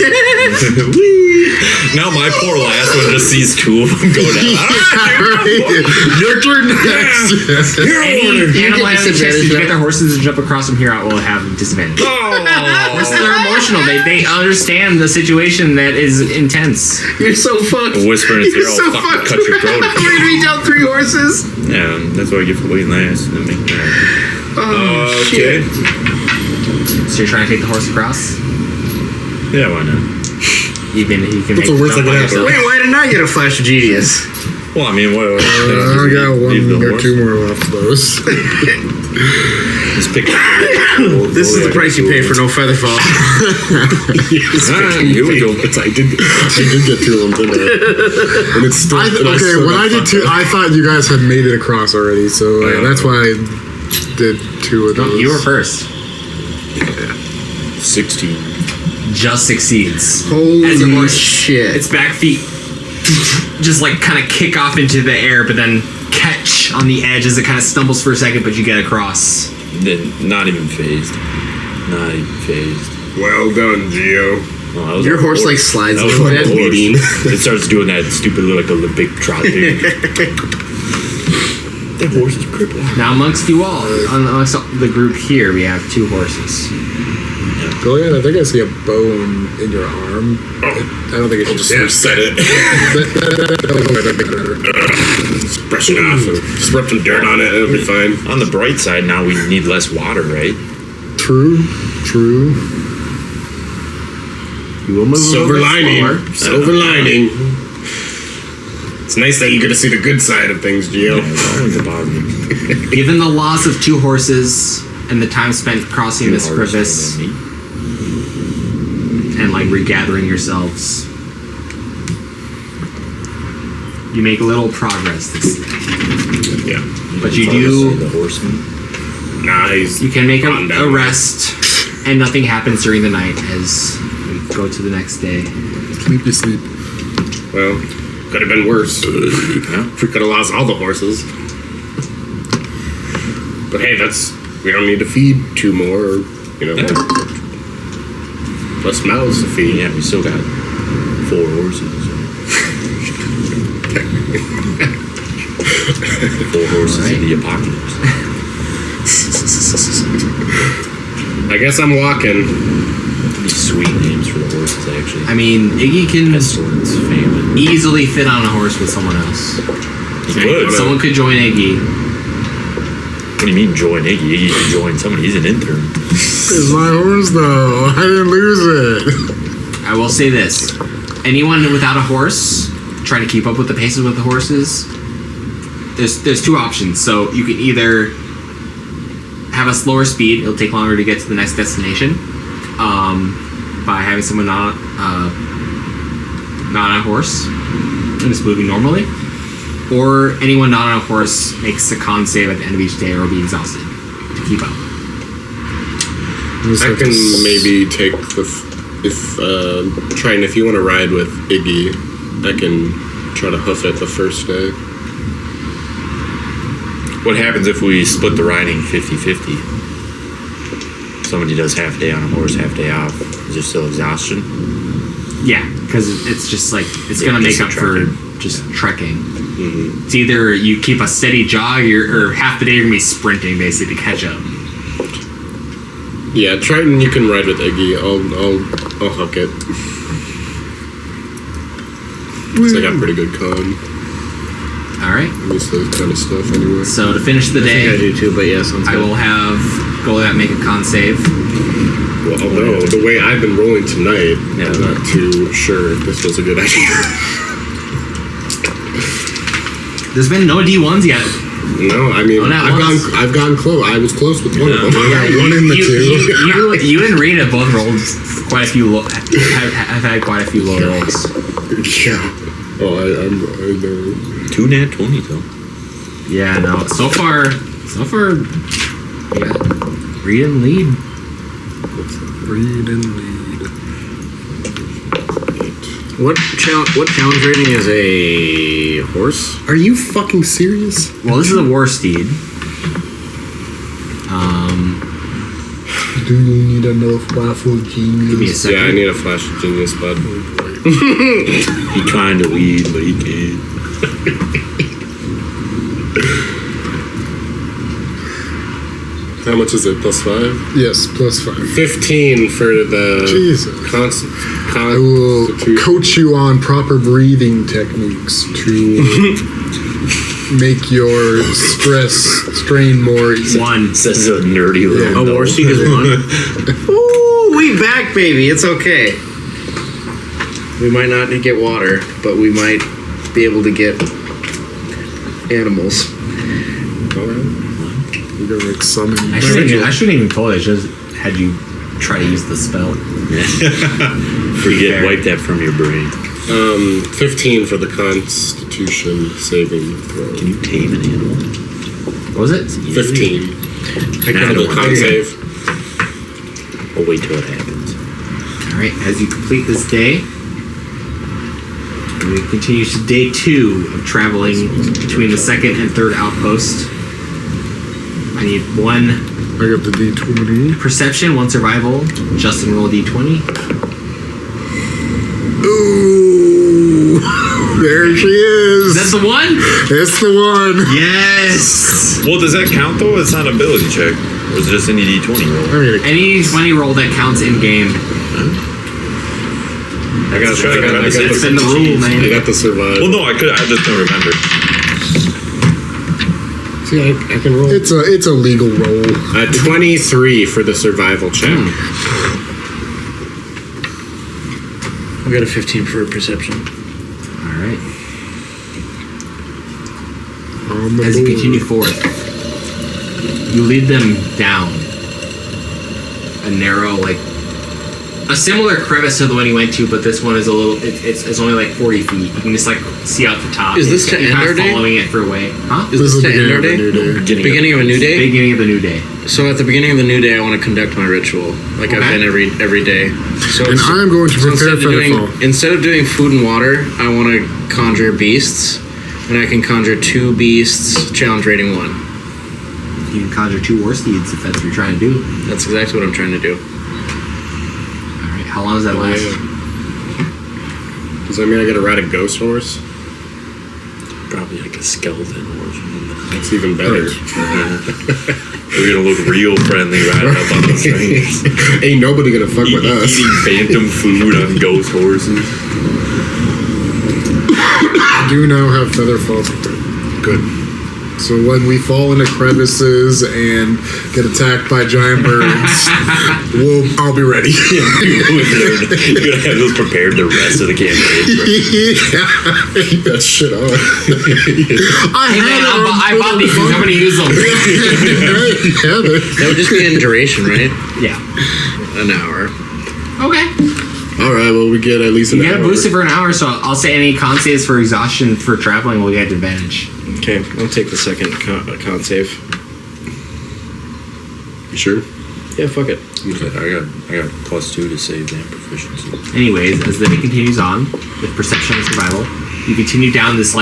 Now my poor last one just sees two of them go down. Your turn next. Any animal has a chance to get their horses and jump across from here out will have disadvantage. Horses are emotional. They understand the situation that is intense. You're so fucked. Whisper in his ear, I'll fucking cut your throat. You made me jump 3 horses. Yeah, that's what I get for waiting last. Okay. So you're trying to take the horse across? Yeah, why not? You can What's make the the worst jump that by can happen? yourself. Wait, why didn't I get a flash of genius? Well, I mean, what? I got one or two more left of those. Just pick This is the price you pay for no feather fall. Here we go. I did get 2 of them, didn't I? And it's still, When I did 2, I thought you guys had made it across already, so that's why I did 2 of those. You were first. 16. Just succeeds. Holy As your horse, shit. its back feet just like kind of kick off into the air, but then catch on the edge as it kind of stumbles for a second, but you get across. Then not even phased. Not even phased. well done, Gio. Oh, that was Your a horse like slides a That was little like bit. a horse. It starts doing that stupid like Olympic trot thing. That horse is crippled. Now amongst you all, amongst the group here, we have 2 horses. Golyat, I think I see a bone in your arm. I don't think it should Just reset it. Just brush it off and just rub some dirt on it. It'll be fine. On the bright side, now we need less water, right? True. You will move Silver a little bit lining. slower. Silver lining. It's nice that you get to see the good side of things, Gio. It's always a positive. Given the loss of 2 horses and the time spent crossing this crevice and like regathering yourselves, you make little progress this day. Yeah. But you The do, horseman. Nice. you can make Gone a down. rest, and nothing happens during the night as we go to the next day. Sleepy sleep. Well, could have been worse. If we could have lost all the horses. But hey, we don't need to feed 2 more, less mouths to feed. Yeah, we still got 4 horses. 4 horses in the apocalypse. I guess I'm walking. These sweet names for the horses, actually. I mean, Iggy can Pestilence, famine. easily fit on a horse with someone else. He would. Someone could join Iggy. What do you mean join Iggy? Iggy can join somebody. He's an intern. It's my horse, though. I didn't lose it. I will say this: anyone without a horse trying to keep up with the paces with the horses, there's 2 options. So you can either have a slower speed; it'll take longer to get to the next destination, by having someone not on a horse and just moving normally, or anyone not on a horse makes a con save at the end of each day or will be exhausted to keep up. I can maybe take if you want to ride with Iggy, I can try to hoof it the first day. What happens if we split the riding 50-50? Somebody does half day on a horse, half day off. Is there still exhaustion? Yeah, because it's just like it's gonna make up for just trekking. Mm-hmm. It's either you keep a steady jog, or half the day you're gonna be sprinting basically to catch up. Yeah, Triton, you can ride with Iggy. I'll hook it. 'Cause I got pretty good con. All right. This kind of stuff anyway. So to finish the I think I day, do too, but yeah, sounds I good. will have Golyat make a con save. Well, although the way I've been rolling tonight, I'm not too sure if this was a good idea. There's been no D1s yet. No, I mean, Oh, not once. I've gone close. I was close with one of them. I got one in the You, 2. you and Reed have both rolled quite a few. Have had quite a few low rolls. Yeah. Oh, I know. 2 nat 20 though. Yeah, no. So far, yeah. Reed and lead. Read and lead. What challenge rating is a horse? Are you fucking serious? Well, this is a war steed. Do you need another flash of genius? Give me a second. Yeah, I need a flash of genius, bud. He trying to lead, but he can't. How much is it? +5? Yes, +5. 15 for the Jesus. I will coach you on proper breathing techniques to make your stress strain more easy. 1. This is a nerdy little. Oh, warsteed is 1. Ooh, we back, baby. It's okay. We might not get water, but we might be able to get animals. You go like summon. I shouldn't even told it. I just had you try to use the spell. Forget, wipe that from your brain. 15 for the Constitution saving throw. Can you tame an animal? What was it? 15. I For the con save. I'll wait till it happens. Alright, as you complete this day, we continue to day 2 of traveling between the 2nd and 3rd outpost. I need 1 I got the D20. perception, 1 survival. Justin, roll a d20. Ooh, there she is. Is that the one? That's the one. Yes! Well, does that count though? It's not an ability check. Or is it just any D20 roll? I mean, Any 20 roll that counts in game. I got It's in the rule, I man. got the survive. Well, no, I just don't remember. See, I can roll. it's a legal roll. 23 for the survival check. I got a 15 for perception. Alright. On the As you board. continue forth, you lead them down a narrow, like a similar crevice to the one you went to, but this one is a little. It's only like 40 feet. You can just like see out the top. Is this to You're end kind our of day? following it for a way, huh? Is This this is to the end our day? beginning of a new day. Beginning of a new day? Beginning of the new day. So at the beginning of the new day, I want to conduct my ritual, like I've Okay. been every day. So And I'm going to prepare for the fall. instead of doing food and water, I want to conjure beasts, and I can conjure 2 beasts, challenge rating 1. You can conjure 2 warsteeds if that's what you're trying to do. That's exactly what I'm trying to do. All right. How long does that last? Does that mean I get to ride a ghost horse? Probably like a skeleton or something. That's even better. We're gonna look real friendly riding up on the strangers. Ain't nobody gonna fuck with us. Eating phantom food on ghost horses. I do now have feather fall prepared. Good. So when we fall into crevices and get attacked by giant birds, I'll be ready. You're gonna have those prepared the rest of the campaign. Keep that shit on. Hey man, I bought these things. I'm gonna use them. That would just be in duration, right? Yeah. An hour. Okay. All right, well, we get at least an You hour. gotta boost it for an hour, so I'll say any con saves for exhaustion for traveling will get advantage. Okay, I'll take the second con save. You sure? Yeah, fuck it. I got +2 to save and proficiency. Anyways, as the day continues on with perception and survival, you continue down this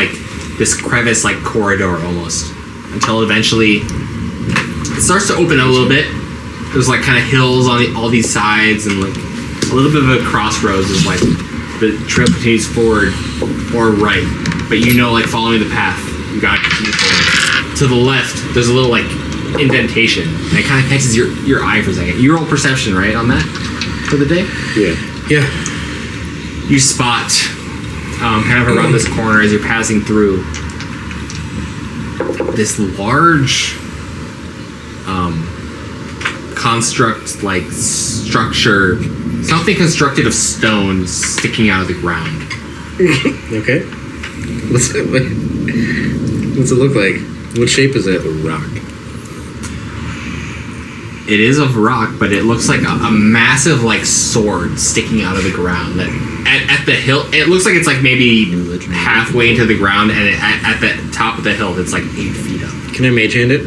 crevice like corridor almost until eventually it starts to open up a little bit. There's like kind of hills on all these sides and like a little bit of a crossroads is like the trail continues forward or right, but you know, like following the path, you gotta continue forward. To the left, there's a little like indentation, and it kind of catches your eye for a second. You roll perception, right, on that for the day? Yeah. Yeah. You spot kind of around this corner as you're passing through this large construct like structure, something constructed of stone sticking out of the ground. Okay. What's it look like? What shape is it? A rock. It is of rock, but it looks like a massive like sword sticking out of the ground. That at the hill, it looks like it's like maybe halfway into the ground, and at the top of the hill, it's like 8 feet up. Can I mage hand it?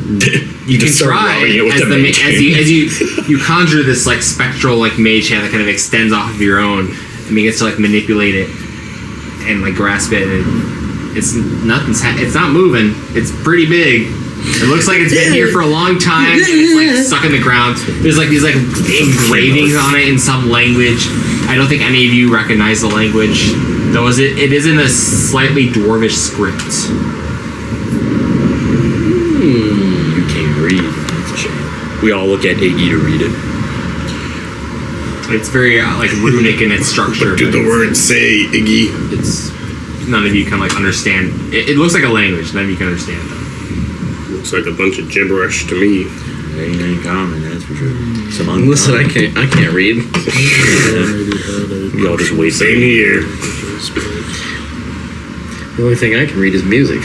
You can Just start try rubbing it with as, the the, mage as you conjure this like spectral like mage hand that kind of extends off of your own and begins to like manipulate it and like grasp it. And it's nothing's. It's not moving. It's pretty big, It looks like it's been here for a long time. It's like stuck in the ground. There's like these like engravings on it in some language. I don't think any of you recognize the language, though. It is in a slightly dwarvish script. You can't read. That's a shame. We all look at Iggy to read it. It's very like runic in its structure. What do the words say, Iggy? It's none of you can like understand. It looks like a language. None of you can understand it. Looks like a bunch of gibberish to me. It ain't uncommon, that's for sure. Some uncommon. Listen, I can't read. We all just wait. Same here. The only thing I can read is music.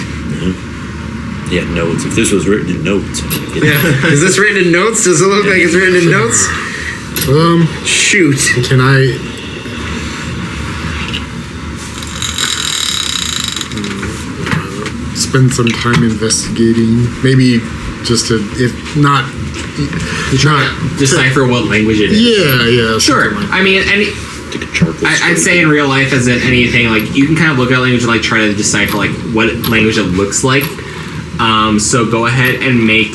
Yeah, notes. If this was written in notes, Yeah. Is this written in notes? Does it look like it's written in notes? Shoot. Can I? Spend some time investigating. Maybe just to, if not, Decipher what language it is. Yeah. Sure. something like I mean, take a charcoal. I'd say in real life, as in anything, like you can kind of look at language and like try to decipher like what language it looks like. So go ahead and make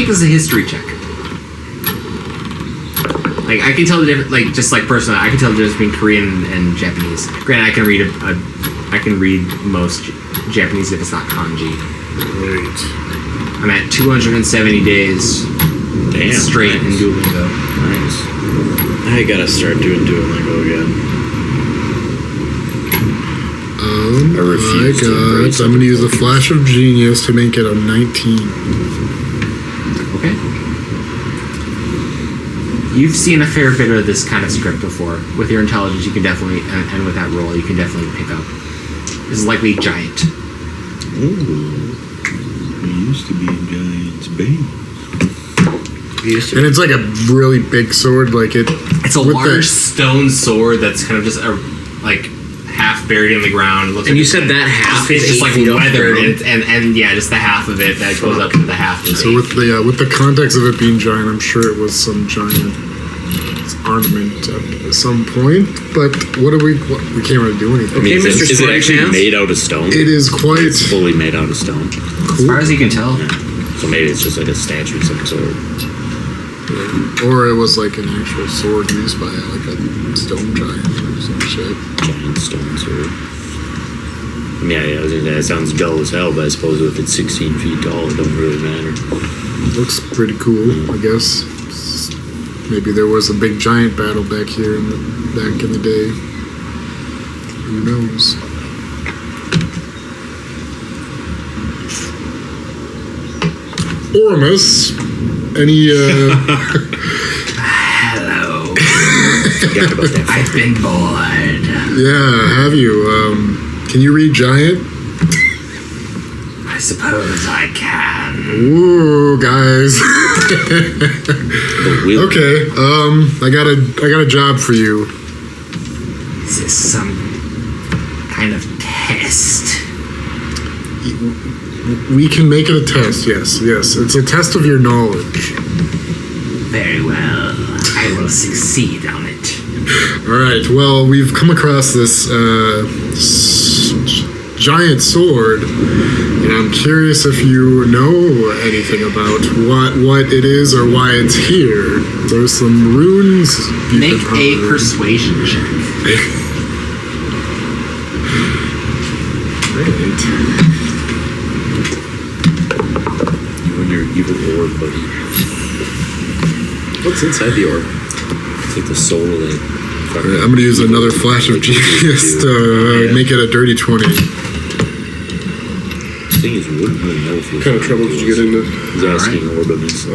this a history check. Like I can tell the difference, like just like personally, I can tell the difference between Korean and Japanese. Granted, I can read most Japanese if it's not kanji. Right. I'm at 270 days straight in Duolingo. Nice. I gotta start doing Duolingo again. I refuse to embrace I'm gonna use a flash of genius to make it a 19. Okay. You've seen a fair bit of this kind of script before. With your intelligence, you can definitely, and with that roll, you can definitely pick up. This is likely giant. Ooh. We used to be in Giant's Bay. And it's like a really big sword, like it. It's a with large stone sword that's kind of just like half buried in the ground. It looks And like you said that half it's is just 8 like feet up weathered, around. and yeah, just the half of it that goes up to the half. Of So with the context of it being giant, I'm sure it was some giant ornament at some point. But we can't really do anything. I mean, Okay, is Mr. it actually Smarty made out of stone? It is quite. It's fully made out of stone. as far as you can tell. So maybe it's just like a statue of some sort. Or it was like an actual sword used by like a stone giant or some shit. Giant stone sword. I mean, yeah, I was gonna say, that sounds dull as hell, but I suppose if it's 16 feet tall, it don't really matter. Looks pretty cool, I guess. Maybe there was a big giant battle back here back in the day. Who knows? Ormus, any Hello. Forgot about that. I've been bored. yeah, have you? Can you read giant? I suppose I can. Ooh, guys. The wheel. Okay, I got a job for you. Is this some kind of test? We can make it a test, yes. It's a test of your knowledge. Very well. I will succeed on it. Alright, well, we've come across this giant sword, and I'm curious if you know anything about what it is or why it's here. There's some runes. you Make could a probably- persuasion check. Great. You and your evil orb, buddy. What's inside the orb? It's like the soul of that. fucking I'm gonna use evil another flash of like genius you to do. make it a dirty 20. The thing is, we wouldn't really know if it was What kind of trouble did you get into? He's asking Orbanus.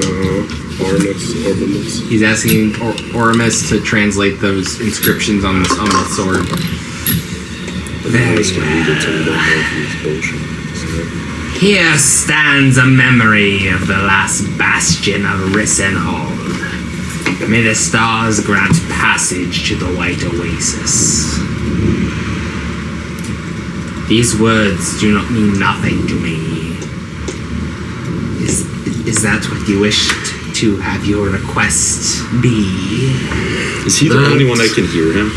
Ormus. He's asking Oramus to translate those inscriptions on the sword. Very can read it, so we don't know if he's bullshit. Here stands a memory of the last bastion of Risen Hall. May the stars grant passage to the White Oasis. These words do not mean nothing to me. Is that what you wished to have your request be? Is he the only one that can hear him?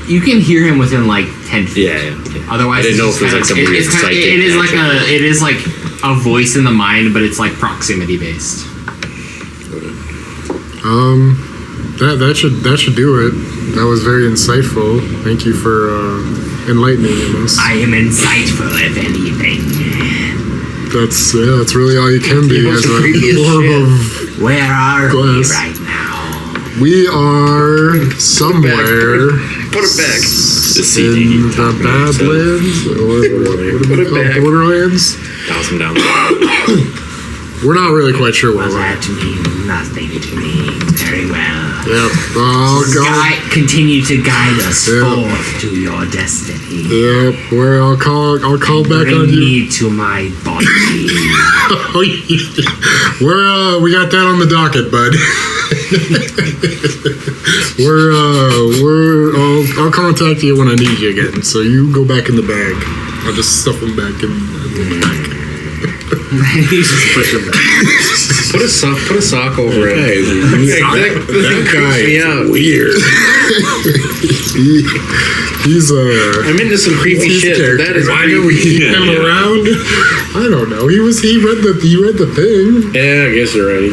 You can hear him within like 10 feet. Yeah. Okay. Otherwise, I didn't know if it was like some weird psychic. It is like a voice in the mind, but it's like proximity based. That should do it. That was very insightful. Thank you for enlightening us. I am insightful, if anything. That's really all you can be as a orb of Where are glass. we right now? We are somewhere Put it back. in the Badlands, or what do we call it? Borderlands. Toss him down. We're not really quite sure where Was we're that at. to mean nothing to me? Very well. Yep. Oh god. Continue to guide us Yeah. forth to your destiny. Yep. Where I'll call back Bring on you. me to my body. We got that on the docket, bud. I'll contact you when I need you again. So you go back in the bag. I'll just stuff them back in the bag. You just push him back. Put a sock over it. Hey, that guy me is out. weird. He's I'm into some creepy shit. But that is Why do we keep him around? I don't know. He read the thing. Yeah, I guess you're right.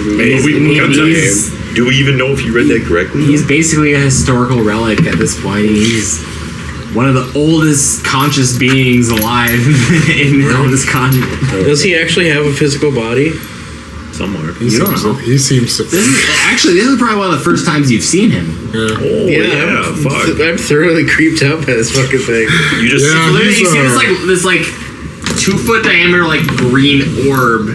Do we even know if you read that correctly? He's basically a historical relic at this point. He's one of the oldest conscious beings alive in on this continent. Does he actually have a physical body? Somewhere. He seems to. This is probably one of the first times you've seen him. Yeah. Oh, yeah, fuck. I'm thoroughly creeped out by this fucking thing. You just Yeah. Literally, you see He's, this 2-foot diameter like green orb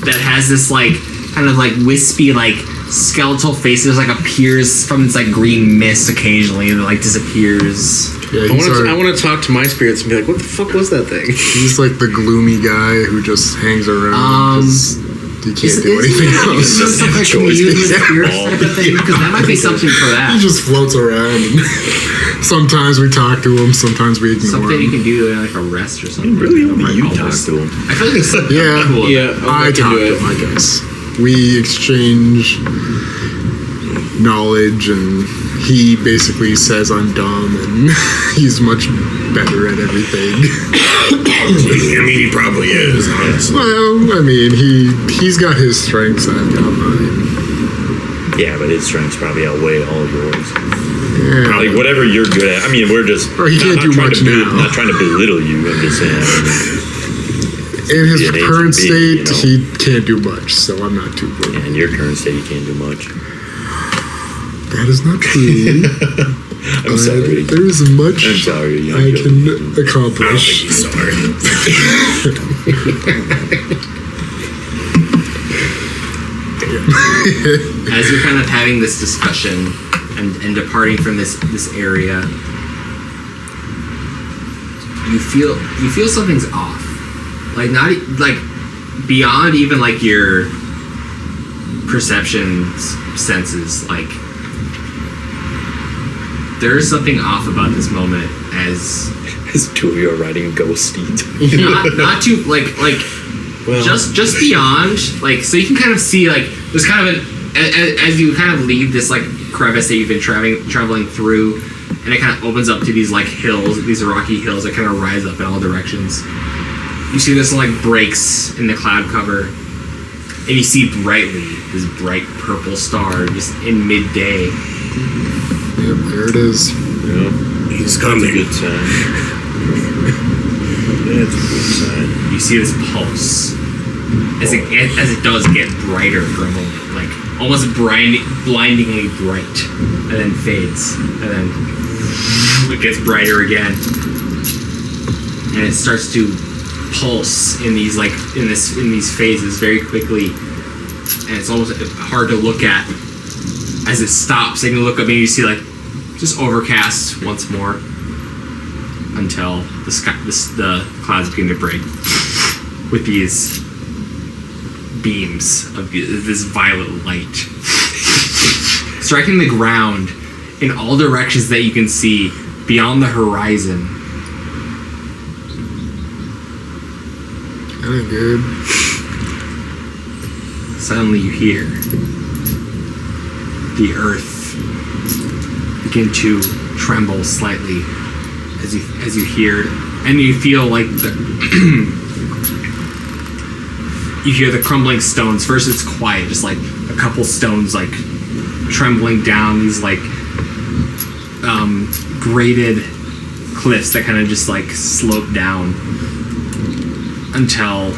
that has this like kind of like wispy like skeletal face that like appears from this like green mist occasionally and it like disappears. Yeah, I want to talk to my spirits and be like, what the fuck was that thing? he's like the gloomy guy who just hangs around. He can't do anything else. Is this some like communion with spirits type of thing? Because that might be something for He that. just floats around. And sometimes we talk to him. Sometimes we ignore Something you him. can do like a rest or something. really I don't only you recall talk this. to him. I feel like it's something Yeah. cool. Yeah, I talk to him, I guess. We exchange knowledge, and he basically says I'm dumb, and he's much better at everything. I mean, he probably is, honestly. Well, I mean, he's got his strengths, I've got mine. Yeah, but his strengths probably outweigh all of yours. Yeah. Like whatever you're good at. I mean, we're just Or he can't do trying much to now. not trying to belittle you. I'm just saying. In his Yeah, an current ancient being, state, you he can't do much, so I'm not too good. Yeah, in your current state, you can't do much. That is not true. I'm sorry. There is much I'm sorry. I can I don't think accomplish. he's sorry. As you're kind of having this discussion and departing from this area, you feel something's off. Like not like beyond even like your perception senses. Like there is something off about this moment. As As two of you are riding ghost steeds. not too like Well, just beyond like so you can kind of see like there's kind of an as you kind of leave this like crevice that you've been traveling through, and it kind of opens up to these like hills, these rocky hills that kind of rise up in all directions. You see this like breaks in the cloud cover, and you see brightly this bright purple star just in midday. Yep, there it is. Yeah. He's That's a coming. good sign. That's a good sign. You see this pulse as it does get brighter for a moment, like almost blindingly bright, and then fades, and then it gets brighter again, and it starts to pulse in these in these phases very quickly, and it's almost hard to look at as it stops. And you look up and you see like just overcast once more until the sky, the clouds begin to break with these beams of this violet light striking the ground in all directions that you can see beyond the horizon. Kinda good. Suddenly you hear the earth begin to tremble slightly as you hear, and you feel like you hear the crumbling stones. First it's quiet, just like a couple stones like trembling down these like graded cliffs that kind of just like slope down until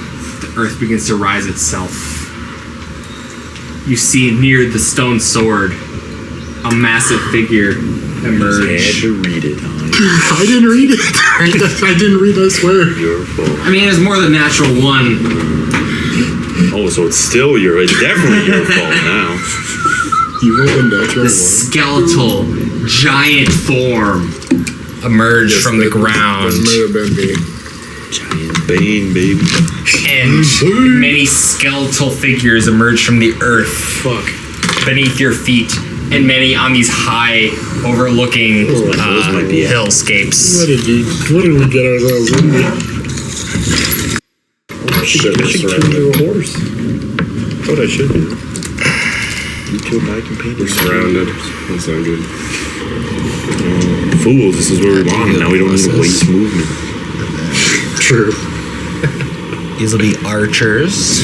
the earth begins to rise itself. You see near the stone sword a massive figure emerge. Had to read it, huh? I didn't read it. I didn't read, I swear. Your fault. I mean, it's more than natural one. Oh, so it's definitely your fault now. You rolled a natural The one. skeletal giant form emerged from the ground, That may have been me. Giant Bane, baby. and many skeletal figures emerged from the earth beneath your feet, and many on these high, overlooking hillscapes. What did we get ourselves into? Oh shit, we're I should kill surrounded. you a horse. That's what I should do. You killed my companion. We're surrounded. That's not good. Fools, this is where we want. Now we don't need to waste movement. True. These will be archers.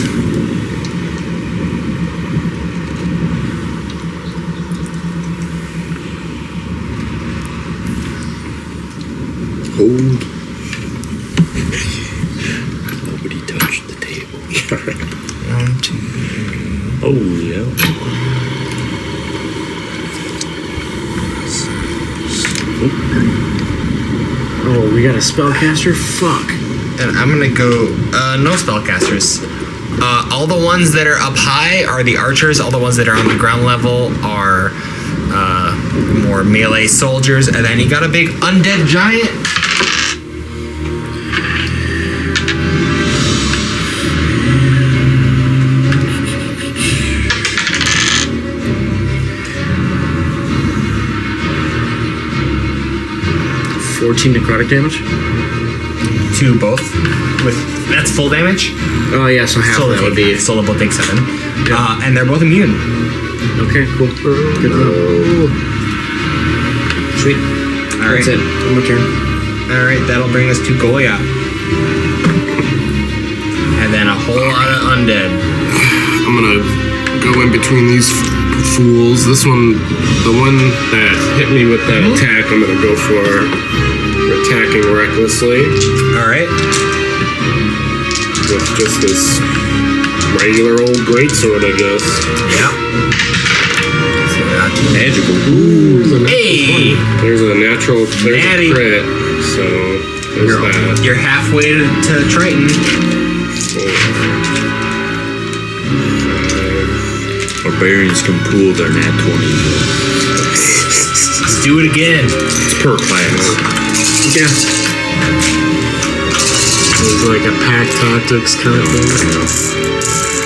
Hold. Nobody touched the table. 1, 2. Oh, yeah. Oh, we got a spellcaster? Fuck. And I'm gonna go, no spellcasters. All the ones that are up high are the archers. All the ones that are on the ground level are more melee soldiers. And then you got a big undead giant. Necrotic damage? 2 both. That's full damage. Oh yeah, so half of that would be. Solo will take 7. And they're both immune. Okay, cool. Good to know. Sweet. All right. That's it. One more turn. All right, that'll bring us to Golyat. And then a whole lot of undead. I'm gonna go in between these fools. This one, the one that hit me with that attack, I'm gonna go for attacking recklessly All right. with just this regular old greatsword, I guess. Yeah. Magical. Ooh, Hey! there's a natural, there's Natty. a crit, so there's that. You're halfway to Triton. 4, 5. Barbarians can pool their nat 20s. Let's do it again. It's per class. Yeah. It's like a pack tactics kind of thing.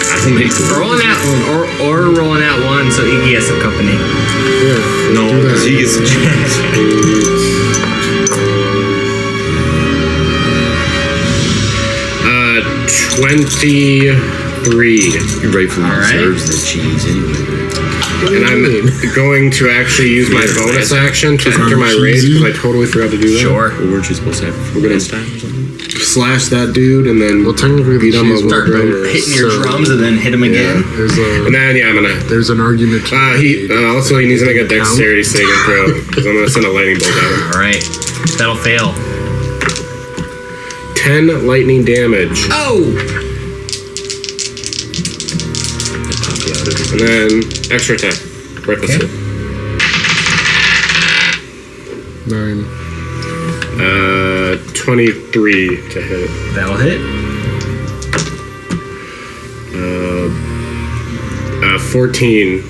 I don't make the Rolling out or rolling out 1 so Iggy has some company. Yeah. No, do that. because he gets to choose. 23. He rightfully All right. deserves the cheese anyway. And I'm going to actually use my bonus action to enter my rage because I totally forgot to do that. Sure. Well, weren't you supposed to have We're gonna last time or something? slash that dude and then Well, technically, beat him she's up. Start hitting your drums and then hit him again. And then I'm gonna. There's an argument. to be made. Also he needs to make a dexterity saving throw because I'm gonna send a lightning bolt at him. All right. That'll fail. 10 lightning damage, Oh! Pop you out of it. and then extra attack, recklessly. 9. 23 to hit. That'll hit. 14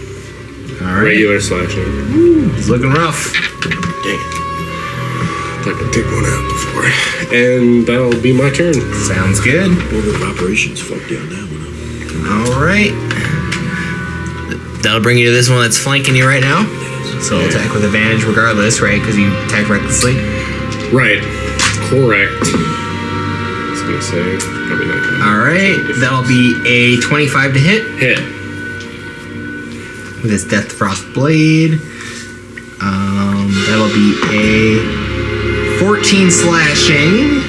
All right. regular slashing. He's looking rough. Dang. Thought I could take one out before. And that'll be my turn. Sounds good. Order of operations fucked you on that one. All right. That'll bring you to this one that's flanking you right now. So attack with advantage regardless, right? Because you attack recklessly. Right. Correct. I was gonna say, probably not that. All right. That'll be a 25 to hit Hit. with his Death Frost Blade. That'll be a 14 slashing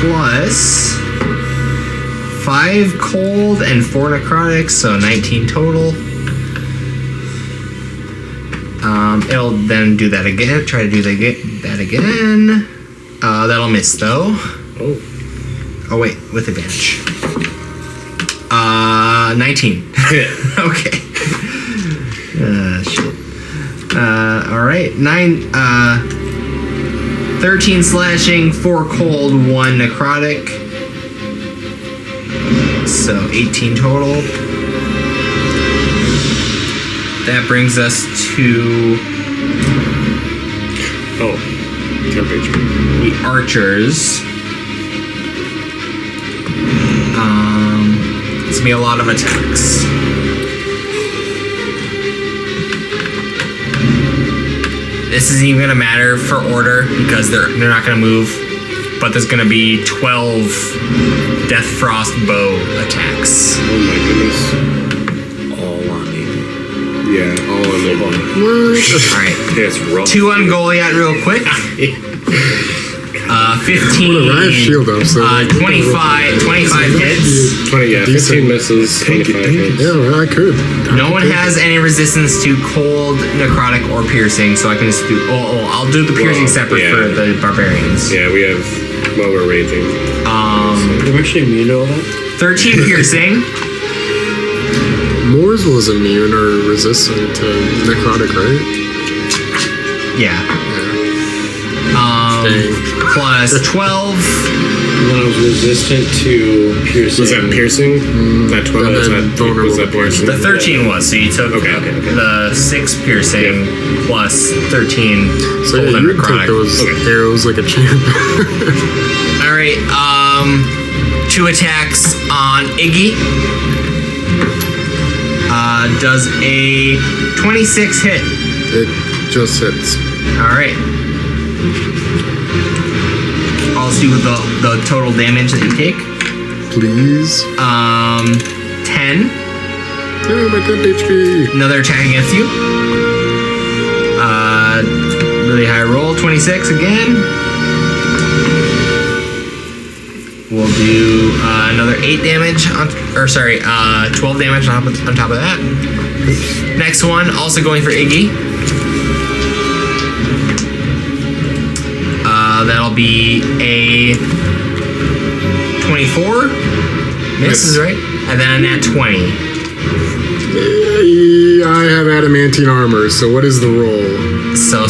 plus 5 cold and 4 necrotic, so 19 total. It'll then do that again. Try to do that again. That'll miss though. Oh wait, with advantage. 19. Okay. Shit. All right. 13 slashing, 4 cold, 1 necrotic. So 18 total. That brings us to the archers. It's gonna be a lot of attacks. This isn't even gonna matter for order because they're not gonna move. But there's gonna be 12 Death Frost bow attacks. Oh my goodness. All on me. Yeah, all on the Alright. That's rough. 2 on Golyat real quick. 15. Riot shield up, so 25 hits. 20, yeah. 15 misses, 25 hits. Yeah, well, I could. No one has any resistance to cold, necrotic, or piercing, so I can just do. I'll do the piercing separate for the barbarians. Yeah, we have. While we're raging. I'm actually immune to all that. 13 piercing. Moors was immune or resistant to necrotic, right? Yeah. Plus 12. When I was resistant to piercing. Was that piercing? That 12 And was then that vulnerable was that piercing? The 13 was, so you took the 6 piercing plus 13 So cold yeah, and you can take necrotic. those arrows like a champ. Alright, 2 attacks on Iggy. Does a 26 hit. It just hits. Alright. I'll see what the total damage that you take. Please. 10. Oh my god, HP. Another attack against you. Really high roll. 26 again. We'll do another 8 damage, 12 damage on top of that. Next one, also going for Iggy. That'll be a 24. Misses, right? And then a nat 20. I have adamantine armor, so what is the roll? So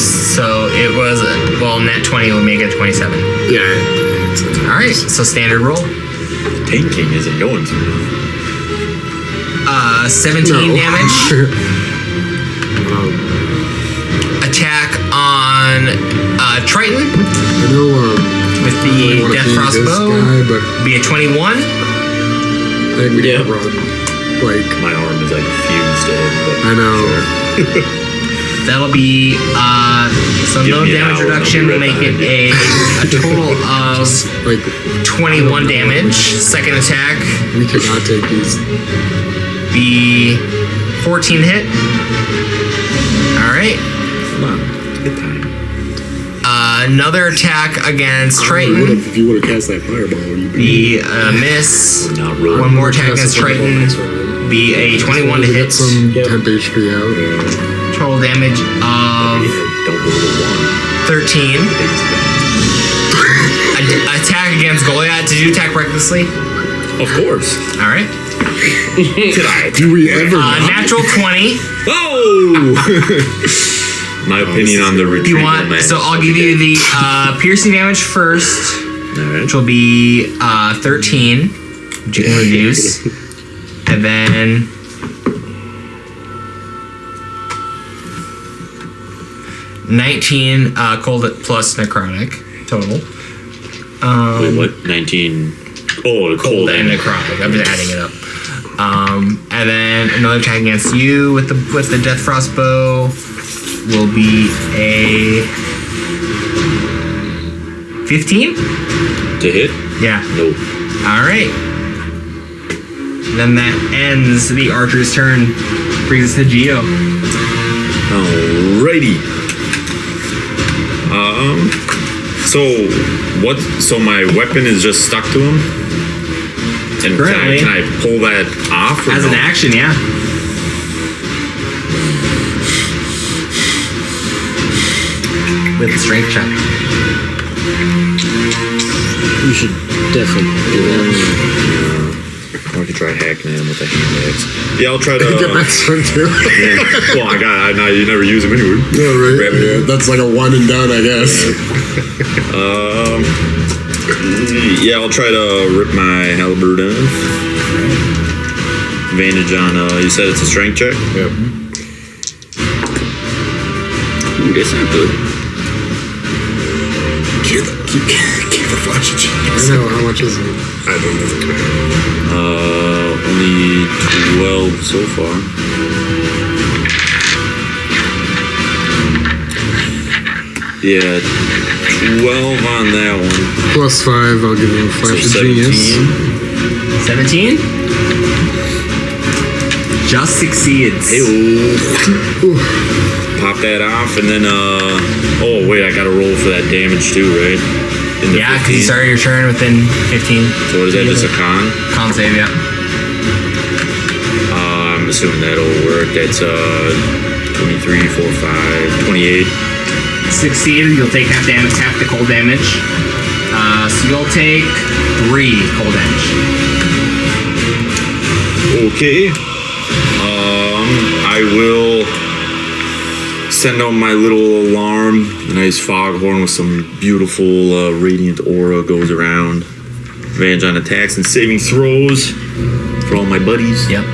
it was, nat 20 will make it 27. Yeah. Alright, so standard roll. Tanking isn't going to. 17 damage. Attack on Triton I know, with the Death Frost bow. But Be a 21. I think we can run. Like, My arm is like fused in. But I know. Sure. That'll be so Give no me an damage hour and I'll reduction be will right make it behind a total of like 21 damage. Second attack we cannot take these. be 14 hit. All right. Come on, it's a good time. Another attack against Triton. If you would have cast that fireball, you'd be. Be a miss. We're not rolling. One more attack against Triton. Be a 21 to hit. Get some temp HP out. Total damage of Don't roll a 13. 1. Attack against Golyat. Did you attack recklessly? Of course. All right. Did I? Do we ever? Natural 20. Oh! My opinion on the retreat. You want? So I'll give you the piercing damage first, which will be 13, which you can reduce, and then 19 cold plus necrotic total. Wait, what? 19. Oh, the Cold and necrotic. I'm just adding it up. And then another attack against you with the Death Frost bow will be a 15. To hit? Yeah. Nope. All right. Then that ends the archer's turn. Brings us to Geo. Alrighty. So what? So my weapon is just stuck to him, and Currently. can I pull that off? Or As an no? action, yeah. With a strength check. You should definitely do that. Or I could try hacking him with a hand axe. Yeah, I'll try to. Get that strength too. Well, you never use them anyway. Yeah, right. Grab it. Yeah, that's like a one and done, I guess. Yeah, I'll try to rip my halberd off. Advantage on, you said it's a strength check? Yep. Ooh, that's not good. Keep the flash of I genius. know, how much is it? I don't know. Only 12 so far. Yeah, 12 on that one. +5, I'll give him a flash So of genius. 17? Just succeeds. Hey-oh. Pop that off, and then, oh, wait, I gotta roll for that damage too, right? In the Yeah, because you 15. started your turn within 15. So what is that, just a con? Con save, yeah. I'm assuming that'll work. That's 23, 4, 5, 28. Succeeded, you'll take half damage, half the cold damage. So you'll take 3 cold damage. Okay. I will send out my little alarm. A nice foghorn with some beautiful radiant aura goes around. Advantage on attacks and saving throws for all my buddies. Yep.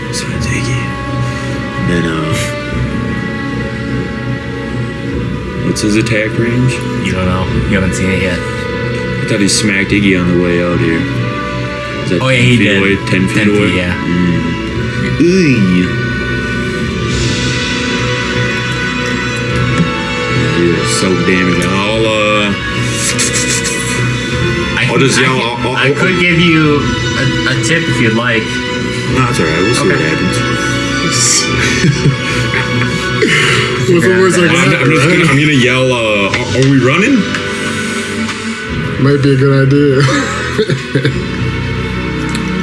Besides Iggy. And then, what's his attack range? You don't know. You haven't seen it yet. I thought he smacked Iggy on the way out here. Is that Oh, yeah, 10 he feet did. away? 10 feet 10 away? feet, yeah. Ooh. Yeah, so damage. I'll just yell. I could give you a tip if you'd like. No, it's alright. We'll see what Okay. happens. With the words like I'm that, just gonna, I'm gonna yell. Are we running? might be a good idea.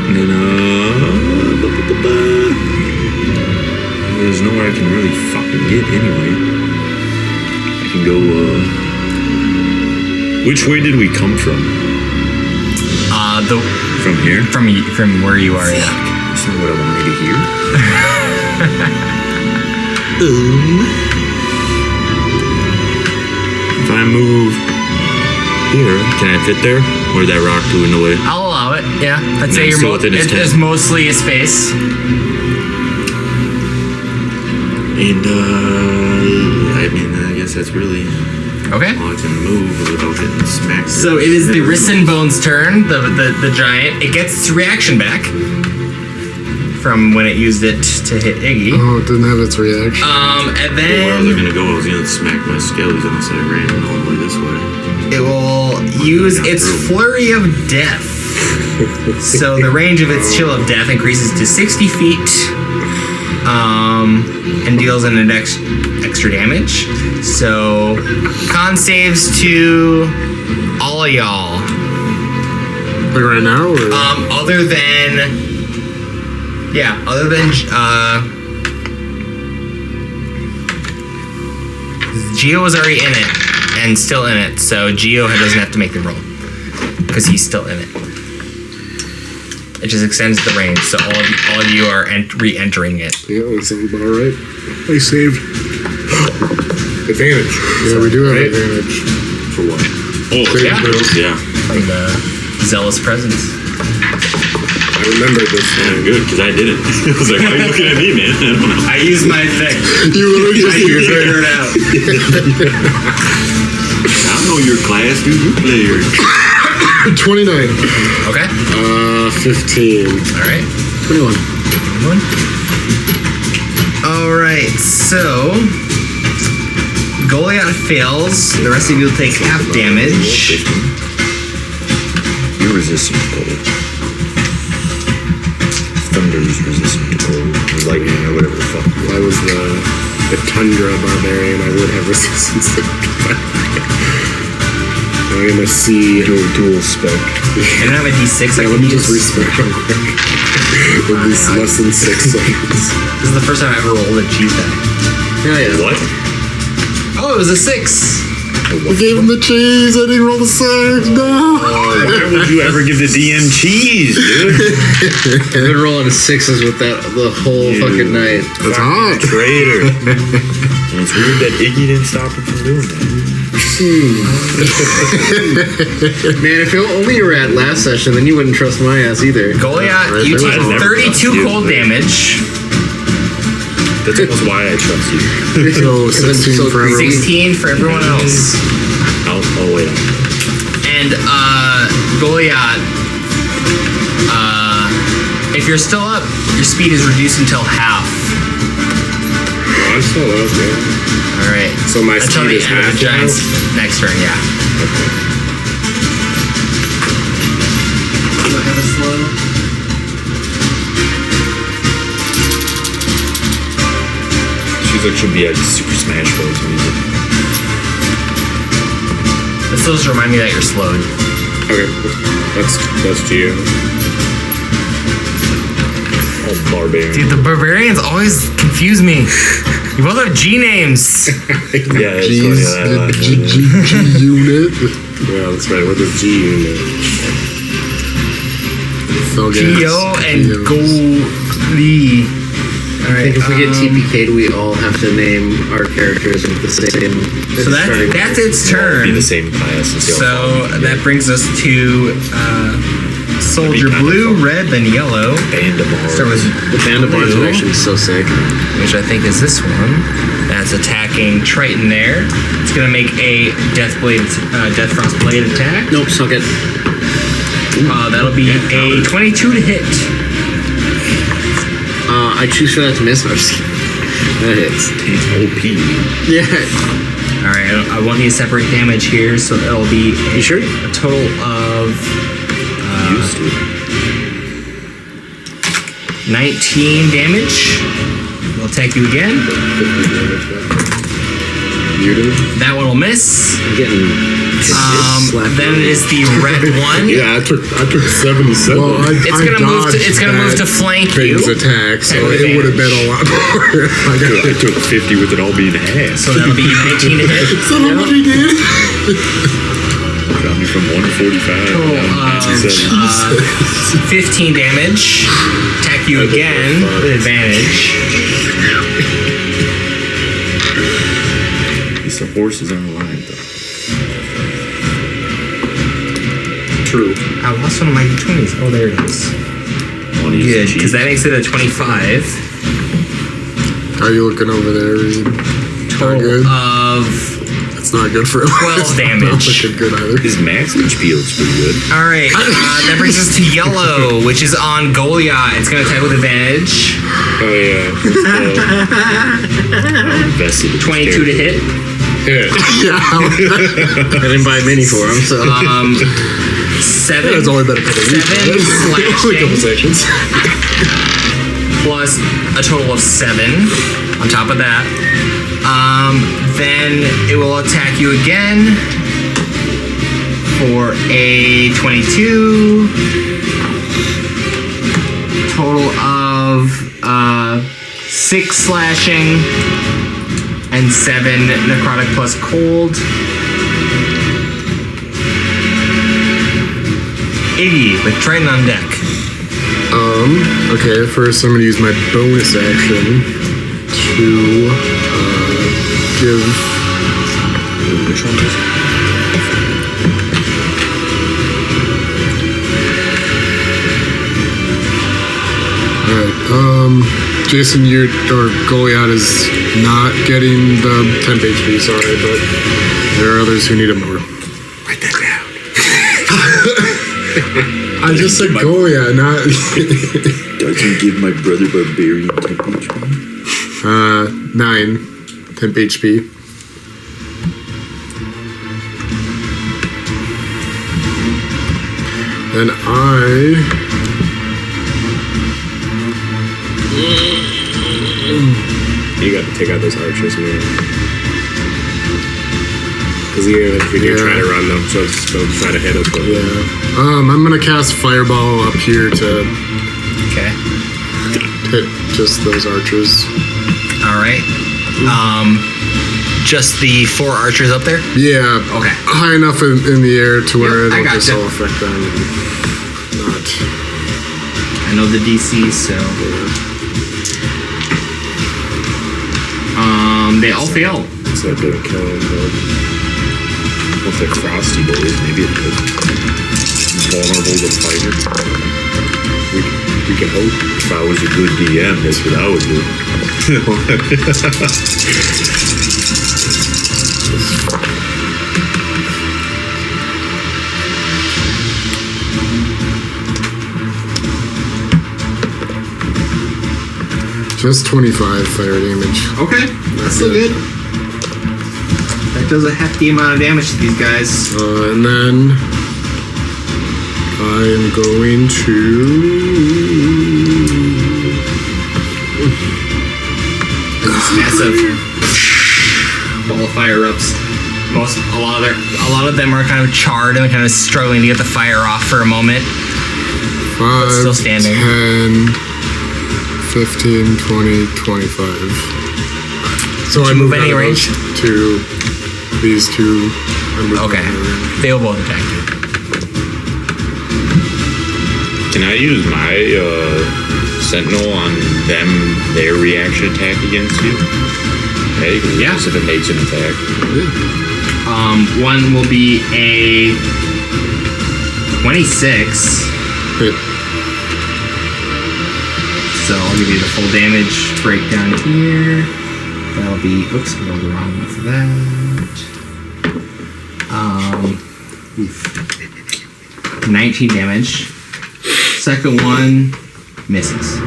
And then there's nowhere I can really fucking get anyway. I can go. Which way did we come from? From here? From where you are, yeah. That's not what I wanted to hear. If I move here, can I fit there? Or is that rock too in the way? I'll allow it. Yeah, I'd say it's still within his it's 10. mostly a space. And I mean, I guess that's really Okay. all I can move without getting smacked. So it is the Rissenbone's turn. The giant. It gets its reaction back from when it used it to hit Iggy. Oh, it didn't have its reaction. And Where was I then gonna go? I was gonna smack my skellies unless I ran all the way this way. it will use its flurry of death. So the range of its chill of death increases to 60 feet. And deals an extra damage. So con saves to all of y'all. Like right now? Or? Other than Geo was already in it and still in it, so Geo doesn't have to make the roll because he's still in it. It just extends the range, so all of you are re-entering it. Yeah, that sounds about right. I saved. Advantage. Yeah, we do have advantage. For what? Oh, Yeah. Yeah. From the zealous presence. I remember this Yeah, one. good, because I didn't. I was like, why are you looking at me, man? I don't know. I used my thing. You literally just used Figure it out. I know your class, dude. You player. 29. Okay. 15. All right. 21. All right. So Golyat fails. The rest of you will take half damage. You're resistant to cold. Thunder is resistant to cold. Or lightning or whatever the fuck. If I was the tundra barbarian, I would have resistance to fire. I am a C. Dual spec. I don't have a D6. I Let can me just use. respec real quick. With these less than 6 seconds. This is the first time I ever rolled a G die. Yeah. What? Oh, it was a 6. I gave him the cheese. I didn't roll the 6. No. Why would you ever give the DM cheese, dude? I've been rolling sixes with that the whole fucking night. That's hot. Traitor. And it's weird that Iggy didn't stop him from doing that. Man, if only you were at last session, then you wouldn't trust my ass either. Golyat, you take I'd never 32 trust you, cold but- damage. That's almost why I trust you. So 16 for everyone. 16 for everyone else. Oh wait. And Golyat, if you're still up, your speed is reduced until half. Oh, I'm still up, man. All right. So my Until speed the is end of half the giant's now? next turn. Yeah. Do I have a slow? She's like should be at Super Smash Bros. Music. This will just remind me that you're slowed. Okay. That's Geo. Oh, barbarian. Dude, the barbarians always confuse me. You both have G names. Yeah, it's G's, funny. G unit. Yeah, that's right. With the G unit. So Geo and Goly. All I right. think if we get TPK'd, we all have to name our characters with the same. So that's its turn. Be the same class as the So that brings us to Soldier That'd be Blue, kinda fun. Red, then Yellow. Band of Start with The band of bars Blue, are actually so sick. which I think is this one. That's attacking Triton there. It's gonna make a Death Frost Blade attack. Nope, suck it. That'll be a 22 to hit. I choose for that to miss. No, I'm just kidding. That hits. He's OP. Yeah. All right, I won't need to separate damage here, so that'll be You sure? a total of Used to. 19 damage. We'll attack you again. Muted? That one will miss. I'm getting slapped. Then it is the red one. Yeah, I took 77. Well, It's gonna move to. It's gonna move to flank you. Things attack, so With it would have been a lot more. I took 50 with it all being half. So that'll be 19 to hit. So how much he did? Got me from 145 down to 97. 15 damage. Attack you again with advantage. At least the horses aren't alive though. True. I lost one of my d20s. Oh, there it is. Good, because that makes it a 25. How are you looking over there, Reed? Total good? of It's not good for 12 damage. Not looking good either. His max HP looks pretty good. All right, that brings us to Yellow, which is on Golyat. It's going to attack with advantage. Oh, yeah. I'm invested in this 22 to character. hit. I didn't buy a mini for him, so. 7. It's only been a couple weeks. 7 Only a couple slashing seconds. plus a total of 7 on top of that. Then it will attack you again for a 22. Total of 6 slashing and 7 necrotic plus cold. Iggy with Triton on deck. Okay, first I'm gonna use my bonus action to give. Which one is it? Alright, Jason, or Golyat is not getting the temp HP, sorry, but there are others who need it more. Write that down. I just said Golyat, not. Doesn't give my brother barbarian temp HP. 9 temp HP. Then You got to take out those archers, man. Because even if we do try to run them, so just don't try to hit us. But Yeah. I'm gonna cast Fireball up here to Okay. hit just those archers. All right. Just the 4 archers up there. Yeah. Okay. High enough in the air to where Yep, I it'll just gotcha. all affect them. And not. I know the DC, so they all fail. it's not gonna kill them. But With the frosty boys, maybe it is vulnerable to fire. we can hope. If I was a good DM, that's what I would do. Just 25 fire damage. Okay, that's still good. That does a hefty amount of damage to these guys. And then I am going to. This massive ball of fire erupts. A lot of them are kind of charred and kind of struggling to get the fire off for a moment. 5, still standing. 10, 15, 20, 25. So I move moved any out of range? those to these two. I moved Okay. out of their range. They will both attack you. Can I use my sentinel on them, their reaction attack against you? Hey, Yeah. if it makes an attack. One will be a 26. Hit. So I'll give you the full damage breakdown here. That'll be, oops, I rolled the wrong one for that. 19 damage. Second one misses.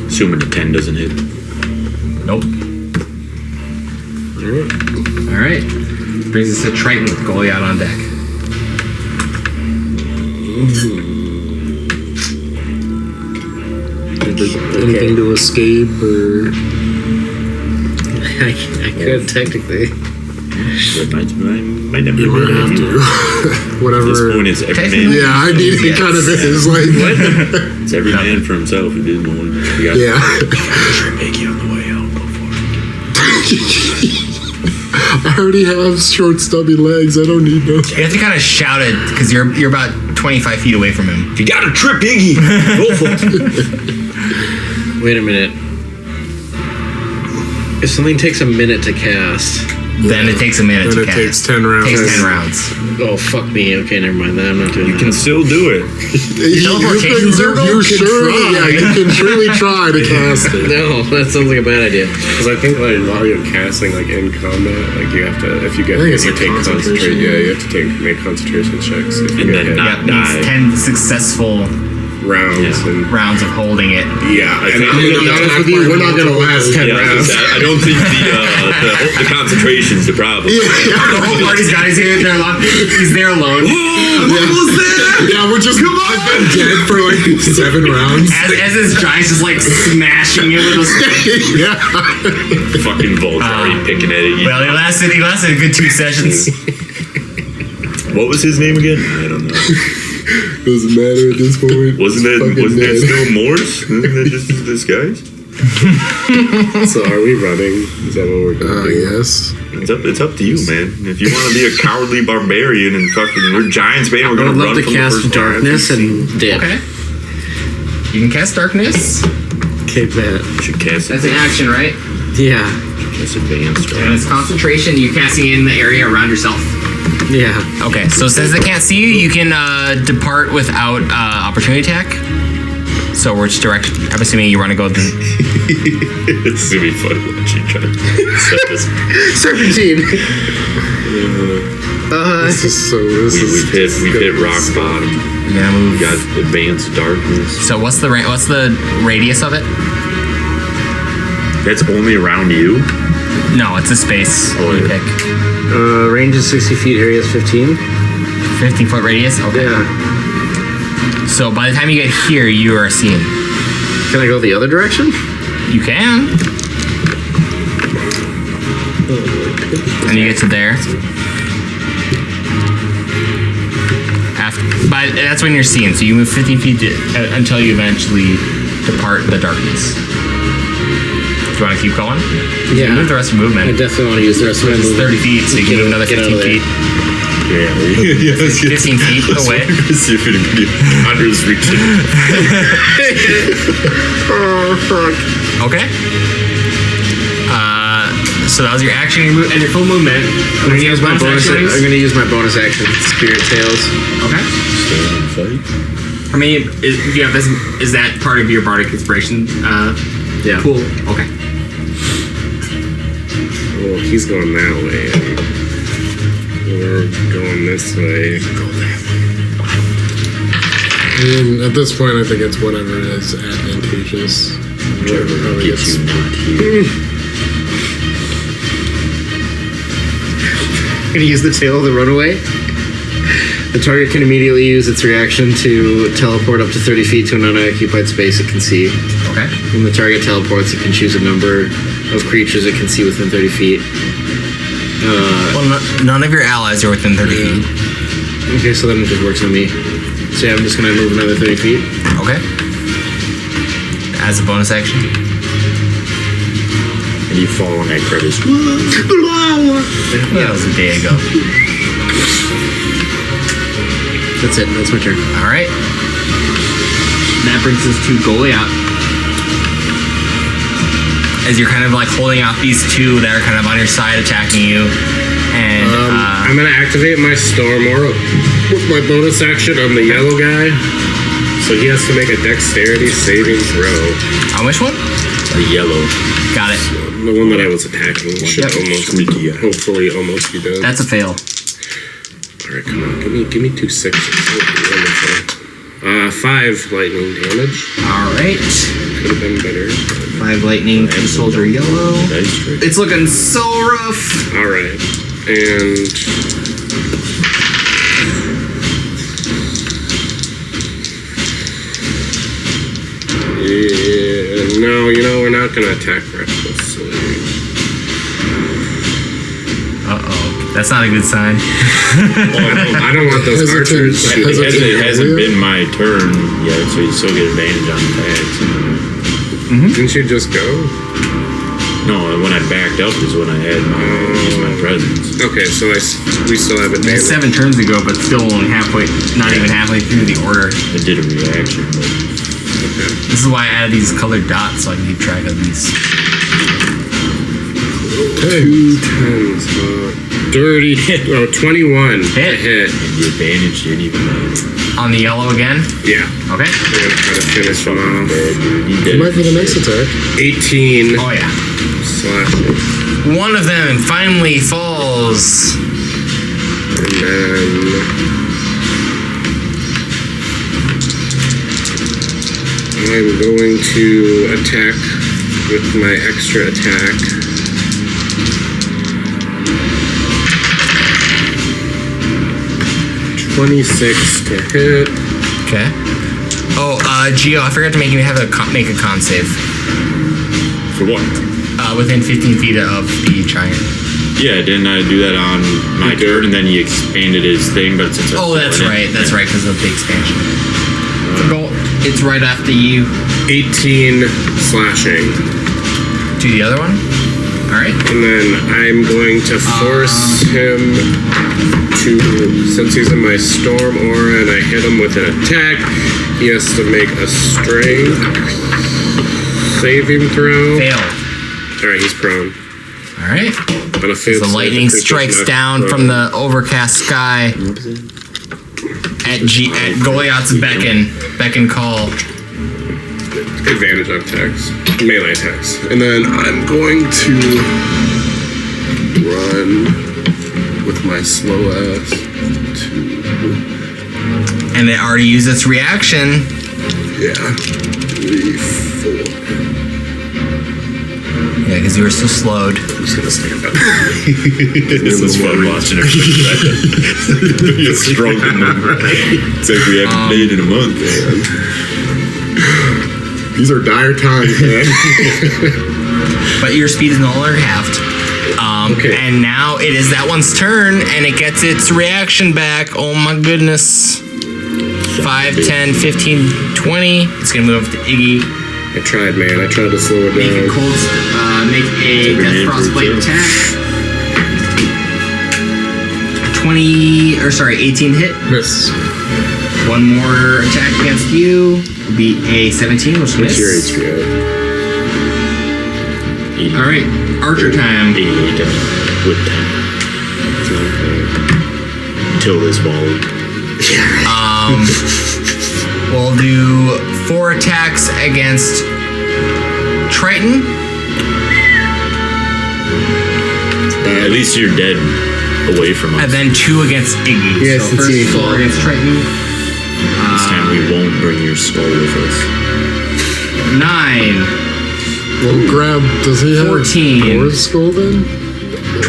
Assuming the 10 doesn't hit. Nope. All right. Brings us to Triton with Golyat on deck. Anything to escape or. I could technically. That might never You might have to. At Whatever. this point, it's every man. Yeah, I need it kind of is like. It's every man for himself. Who didn't want it. We got Yeah. Iggy on the way out. Go for it. I already have short, stubby legs. I don't need no. You have to kind of shout it because you're about 25 feet away from him. You got to trip Iggy. Go for it. Wait a minute. If something takes a minute to cast, Then it takes a minute Then to it cast. takes 10 rounds. Takes 10 rounds. oh fuck me. Okay, never mind that. I'm not doing You that. can still do it. teleportation circle? You Could surely, try. yeah, you can surely try to cast it. No, that sounds like a bad idea. Because I think like while you're casting like in combat, like you have to if you get I think hit, it's you like take concentration. concentration. Yeah, you have to make concentration checks if you And get then hit. not Yeah, it die. needs 10 successful rounds and rounds of holding it. yeah. And think- I'm gonna be honest with you, we're not gonna last 10 Yeah, rounds. I don't think the concentration's the problem. The whole party's got his here. He's there alone. Yeah, we're just. I've been dead for like 7 rounds. As this giant's just like smashing it with those. Yeah. Fucking Volk's already picking at Iggy. Well, he lasted a good 2 sessions. What was his name again? I don't know. Doesn't matter at this point. Wasn't Fucking that dead. still Morse? Isn't that just his disguise? So are we running? Is that what we're gonna do? Yes. It's up to you, man. If you want to be a cowardly barbarian and fucking we're giants, man, we're I gonna would run love to from the cast first darkness and dip. Okay. You can cast darkness. Okay, bet. You should cast That's an action, right? Yeah. Cast advanced. And it's concentration. You're casting in the area around yourself. Yeah. Okay, so since they can't see you, you can depart without opportunity attack. So which direction? I'm assuming you want to go. It's gonna be funny watching try to set this. Serpentine. We've hit rock bottom. You're gonna move. We got advanced darkness. So what's the radius of it? That's only around you. No, it's a space. You pick. Range is 60 feet, area is 15. 15-foot radius. Okay. Yeah. So by the time you get here, you are seen. Can I go the other direction? You can. And you get to there. half. But that's when you're seeing. So you move 15 feet until you eventually depart the darkness. Do you want to keep going? Yeah. You move the rest of your movement. I definitely want to use the rest of my It's movement. 30 feet, so you can move another Get out 15 of there. feet. Yeah. 15 feet away. See if anybody under his reaching. Okay. So that was your action and your full movement. I'm gonna use my bonus. action. I'm gonna use my bonus action, Spirit Tails. Okay. I mean, is that part of your bardic inspiration? Yeah. Cool. Okay. Well, he's going that way. And we're going this way. And at this point, I think it's whatever is advantageous. Whatever probably Get gets. you not here. Gonna use the tail of the runaway. The target can immediately use its reaction to teleport up to 30 feet to an unoccupied space it can see. Okay. When the target teleports, it can choose a number of creatures it can see within 30 feet. Well, none of your allies are within 30 feet. Okay, so then it just works on me. So yeah, I'm just gonna move another 30 feet. Okay. As a bonus action. And you fall on that crevice. That was a day ago. That's it. That's my turn. All right. That brings us to Golyat. As you're kind of like holding out these two that are kind of on your side attacking you. And I'm gonna activate my Storm Aura with my bonus action on the yellow guy. So he has to make a dexterity saving throw. on which one? The yellow. Got it. The one that I was attacking should hopefully almost be done. That's a fail. Alright, come on, give me 2 6s. Wonderful. 5 lightning damage. All right. Could have been better. 5 lightning to soldier yellow. Dice trick. It's looking so rough. Alright. And yeah, no, we're not gonna attack recklessly. Uh-oh. That's not a good sign. I don't want those archers. It hasn't been my turn yet, so you still get advantage on attacks. Didn't you just go? No, when I backed up is when I had used my presence. Okay, so we still have advantage. 7 turns ago, but still only halfway, not even halfway through the order. I did a reaction, but This is why I added these colored dots so I can keep track of these. 2 10s. Dirty hit. Oh, 21 to Hit. hit. and the advantage didn't even matter. On the yellow again? Yeah. Okay. I'm gonna try to finish him off. He did. Might be the next attack. 18 Oh, yeah. slashing. One of them finally falls. And then I'm going to attack with my extra attack. 26 to hit. Okay. Oh, Gio, I forgot to make you make a con save. For what? Within 15 feet of the giant. Yeah, didn't I do that on my turn, and then he expanded his thing, but since I Oh, that's fell in right. it- That's right, because of the expansion. It's right after you 18 slashing. do the other one. All right. And then I'm going to force him to, since he's in my storm aura and I hit him with an attack, he has to make a strength saving throw. Fail. Alright, he's prone. All right. But a failed The save, lightning the creature's strikes not down prone. from the overcast sky at Goliath's beckon call. Advantage on attacks. Melee attacks. And then I'm going to run with my slow ass to, And it already used its reaction. 3, 4. Yeah, because you were so slowed. He's gonna stand up. This is fun watching everybody. Be a stronger number. It's like we haven't played in a month. These are dire times, man. But your speed is no longer halved. Okay. And now it is that one's turn, and it gets its reaction back. Oh my goodness. 5, 10, 15, 20. It's gonna move up to Iggy. I tried, man. I tried to slow it Make a down. cold, make a Death Frostblade attack. 18 hit. Miss. One more attack against you will be a 17, which What's your miss. HP at? All right, Archer time. 88 with 10. Until this ball. We'll do 4 attacks against Triton. At least you're dead away from us. And then 2 against Iggy. You guys so can first see me 4 fall. against Triton. This time we won't bring your skull with us. 9, Well, grab. Does he have 14. Boar's skull then?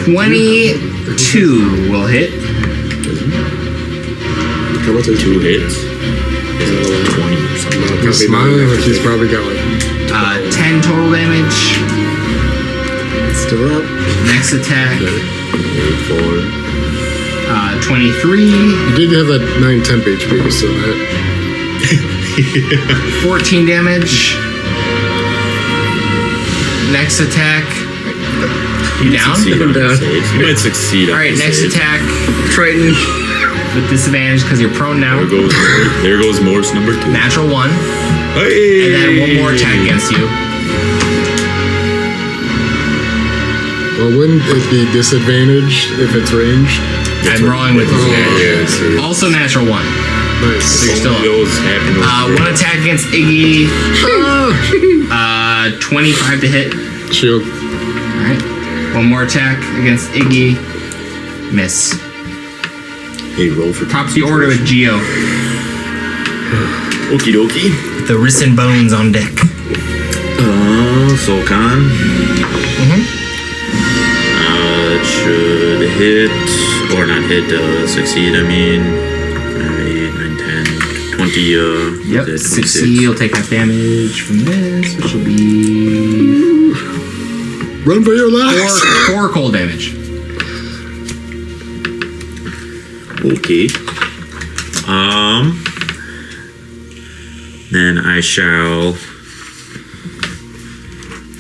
22 will hit. How much is 2 hits. Is it 20 or something? He's smiling like he's probably got like 10 total damage. still up. Next attack, 4. 23, You did have that 9 temp HP, so that 14 damage. Next attack. You down? Succeed on down. saves. You might succeed on Alright, the next saves. attack Triton. with disadvantage because you're prone now. There goes Morse number 2. Natural 1. Hey! And then one more attack against you. well, wouldn't it be disadvantaged if it's ranged? I'm rolling with disadvantage. Yeah, Also natural 1. Nice. You're still up. Those happen One attack against Iggy. 25 to hit. Shield. Alright. One more attack against Iggy. Miss. Hey, roll for Top of the order with Geo. Okie dokie. The Risen Bones on deck. Solcon. It should hit, or not hit, succeed, I mean. 8, 9, 10, 20, Yep. is it 60. You'll take half damage from this, which will be Run for your lives. 4 cold damage. Okay. Then I shall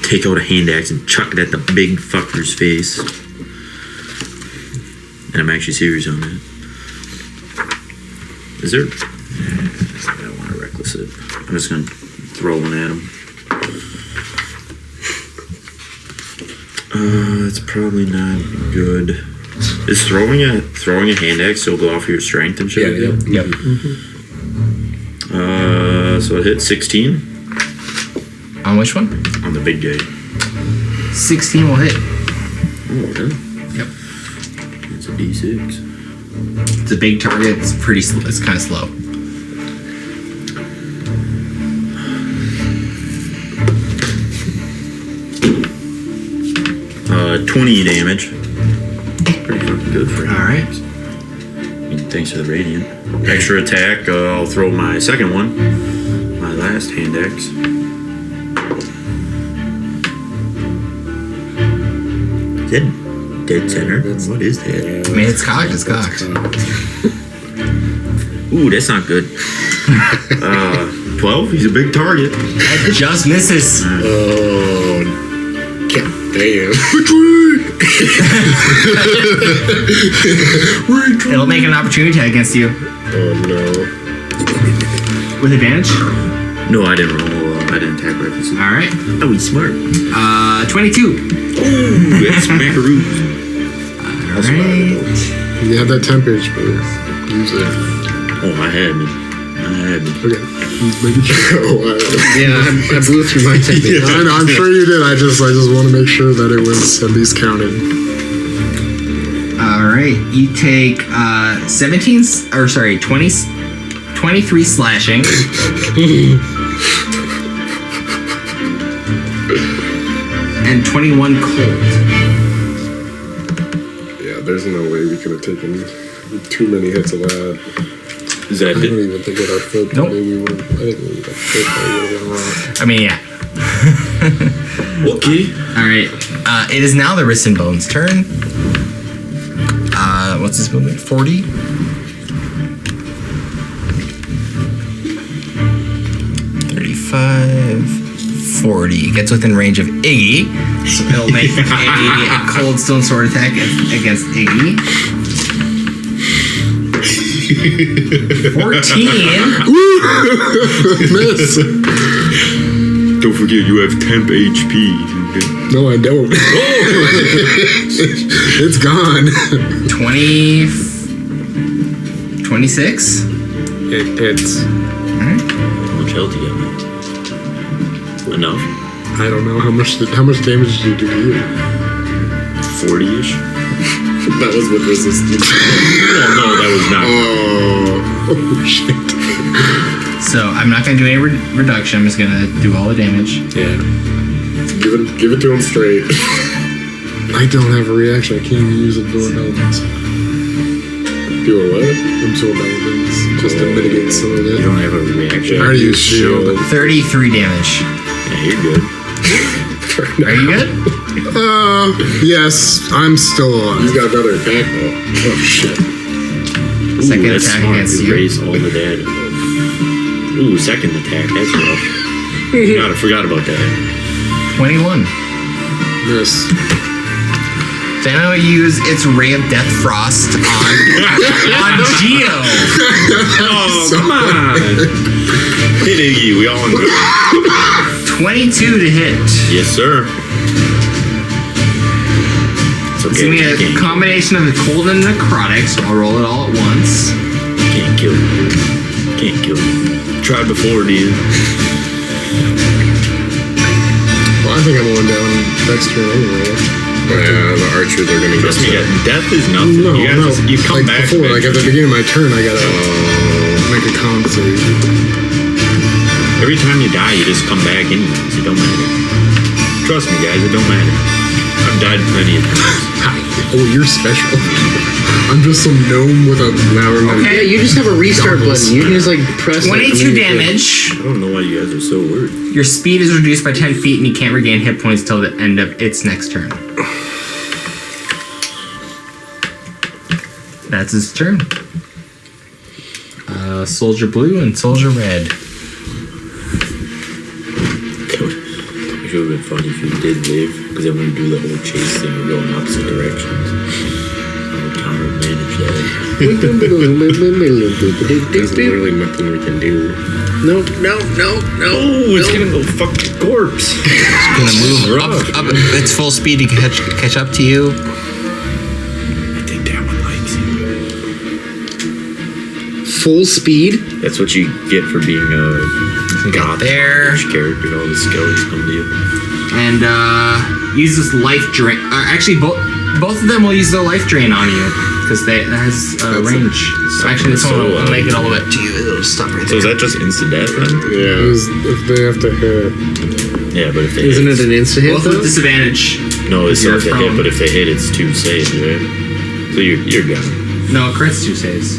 take out a hand axe and chuck it at the big fucker's face. And I'm actually serious on that. Is there? I don't want to reckless it. I'm just gonna throw one at him. It's probably not good. Is throwing a hand axe still go off your strength and shit? Yep. So it hit 16 On which one? on the big guy. 16 will hit. Oh, really? Yep. It's a D6. It's a big target. It's pretty. It's kind of slow. Uh, 20 damage. Pretty fucking good for him. All right. I mean, thanks for the radiant. Extra attack. I'll throw my second one. My last hand axe. Is that dead center? What is that? I mean, it's cocked. It's cocked. Ooh, that's not good. 12. He's a big target. That just misses. Oh, god damn. It'll make an opportunity attack against you Oh no. with advantage. No, I didn't roll. I didn't attack reckless. All right. Oh, he's smart. 22. Ooh, that's macaroon. All right. You have that temp HP. Use it. Oh, I had me. Okay. He's making sure. Yeah, I blew through my technique. I know, I'm sure you did. I just want to make sure that it was at least counted. All right. You take 23 slashing. And 21 cold. Yeah, there's no way we could have taken too many hits of that. Is that I don't it? even think with our foot Nope. we would. I think our foot probably would have gone wrong. I mean, yeah. Okay. All right. It is now the Risen Bones' turn. What's his movement? 40. 35, 40. Gets within range of Iggy. So it'll make a cold stone sword attack against Iggy. 14. Miss. Don't forget you have temp HP. No, I don't. It's gone. 26. It hits. How much health you got, man? Enough? I don't know how much damage did you do to you? 40-ish? That was with resistance. Oh, no, that was not. Oh shit. So I'm not going to do any reduction. I'm just going to do all the damage. Yeah. Give it to him straight. I don't have a reaction. I can't even use absorb elements. Do a what? Absorb elements just to mitigate some of You it. don't have a reaction. I already used shield. 33 damage. Yeah, you're good. Are you good? Yes, I'm still He's alive. got another attack though. Oh shit. Second that's attack smart. against You you. raise all the damage. Ooh, second attack. That's rough. God, I forgot about that. 21. Miss. Then I'll use its Ray of Death Frost on Geo. Oh, come on. Hit Iggy. We all in good. 22 to hit. Yes, sir. It's It's okay. gonna be a Can't- combination of the cold and necrotic, so I'll roll it all at once. Can't kill you. Can't kill you. Tried before, dude. Well, I think I'm going down next turn anyway. Yeah, the archers are gonna Trust me, get guys, death is nothing. No, you guys, no. you come like back. before, like at the beginning of my turn, I gotta make a con save. Every time you die, you just come back anyways. It don't matter. Trust me, guys, it don't matter. I've died plenty of times. Oh, you're special. I'm just some gnome with a Yeah, you just have a restart button. You can just like press it. 22 damage. I don't know why you guys are so worried. Your speed is reduced by 10 feet and you can't regain hit points till the end of its next turn. That's his turn. Soldier blue and soldier red. It would have been funny if you did live, because then when you do the whole chase thing, you go in opposite directions. I would counter manage that. There's literally nothing we can do. No. Oh, it's gonna go fuck the corpse. Gonna move up its full speed to catch up to you. I think that one likes you. Full speed. That's what you get for being a god there. character. All the skeletons come to you. And use this life drain. Actually, both of them will use their life drain on you because that has range. So actually, this one will make it all the way to you. It'll stop right So there. is that just instant death then? Yeah. If they have to hit. Yeah, but if they Isn't hit, it an instant hit Both though? with disadvantage. no, it's You're not the hit. prone. But if they hit, it's 2 saves, right? So you're gone. No, crits 2 saves.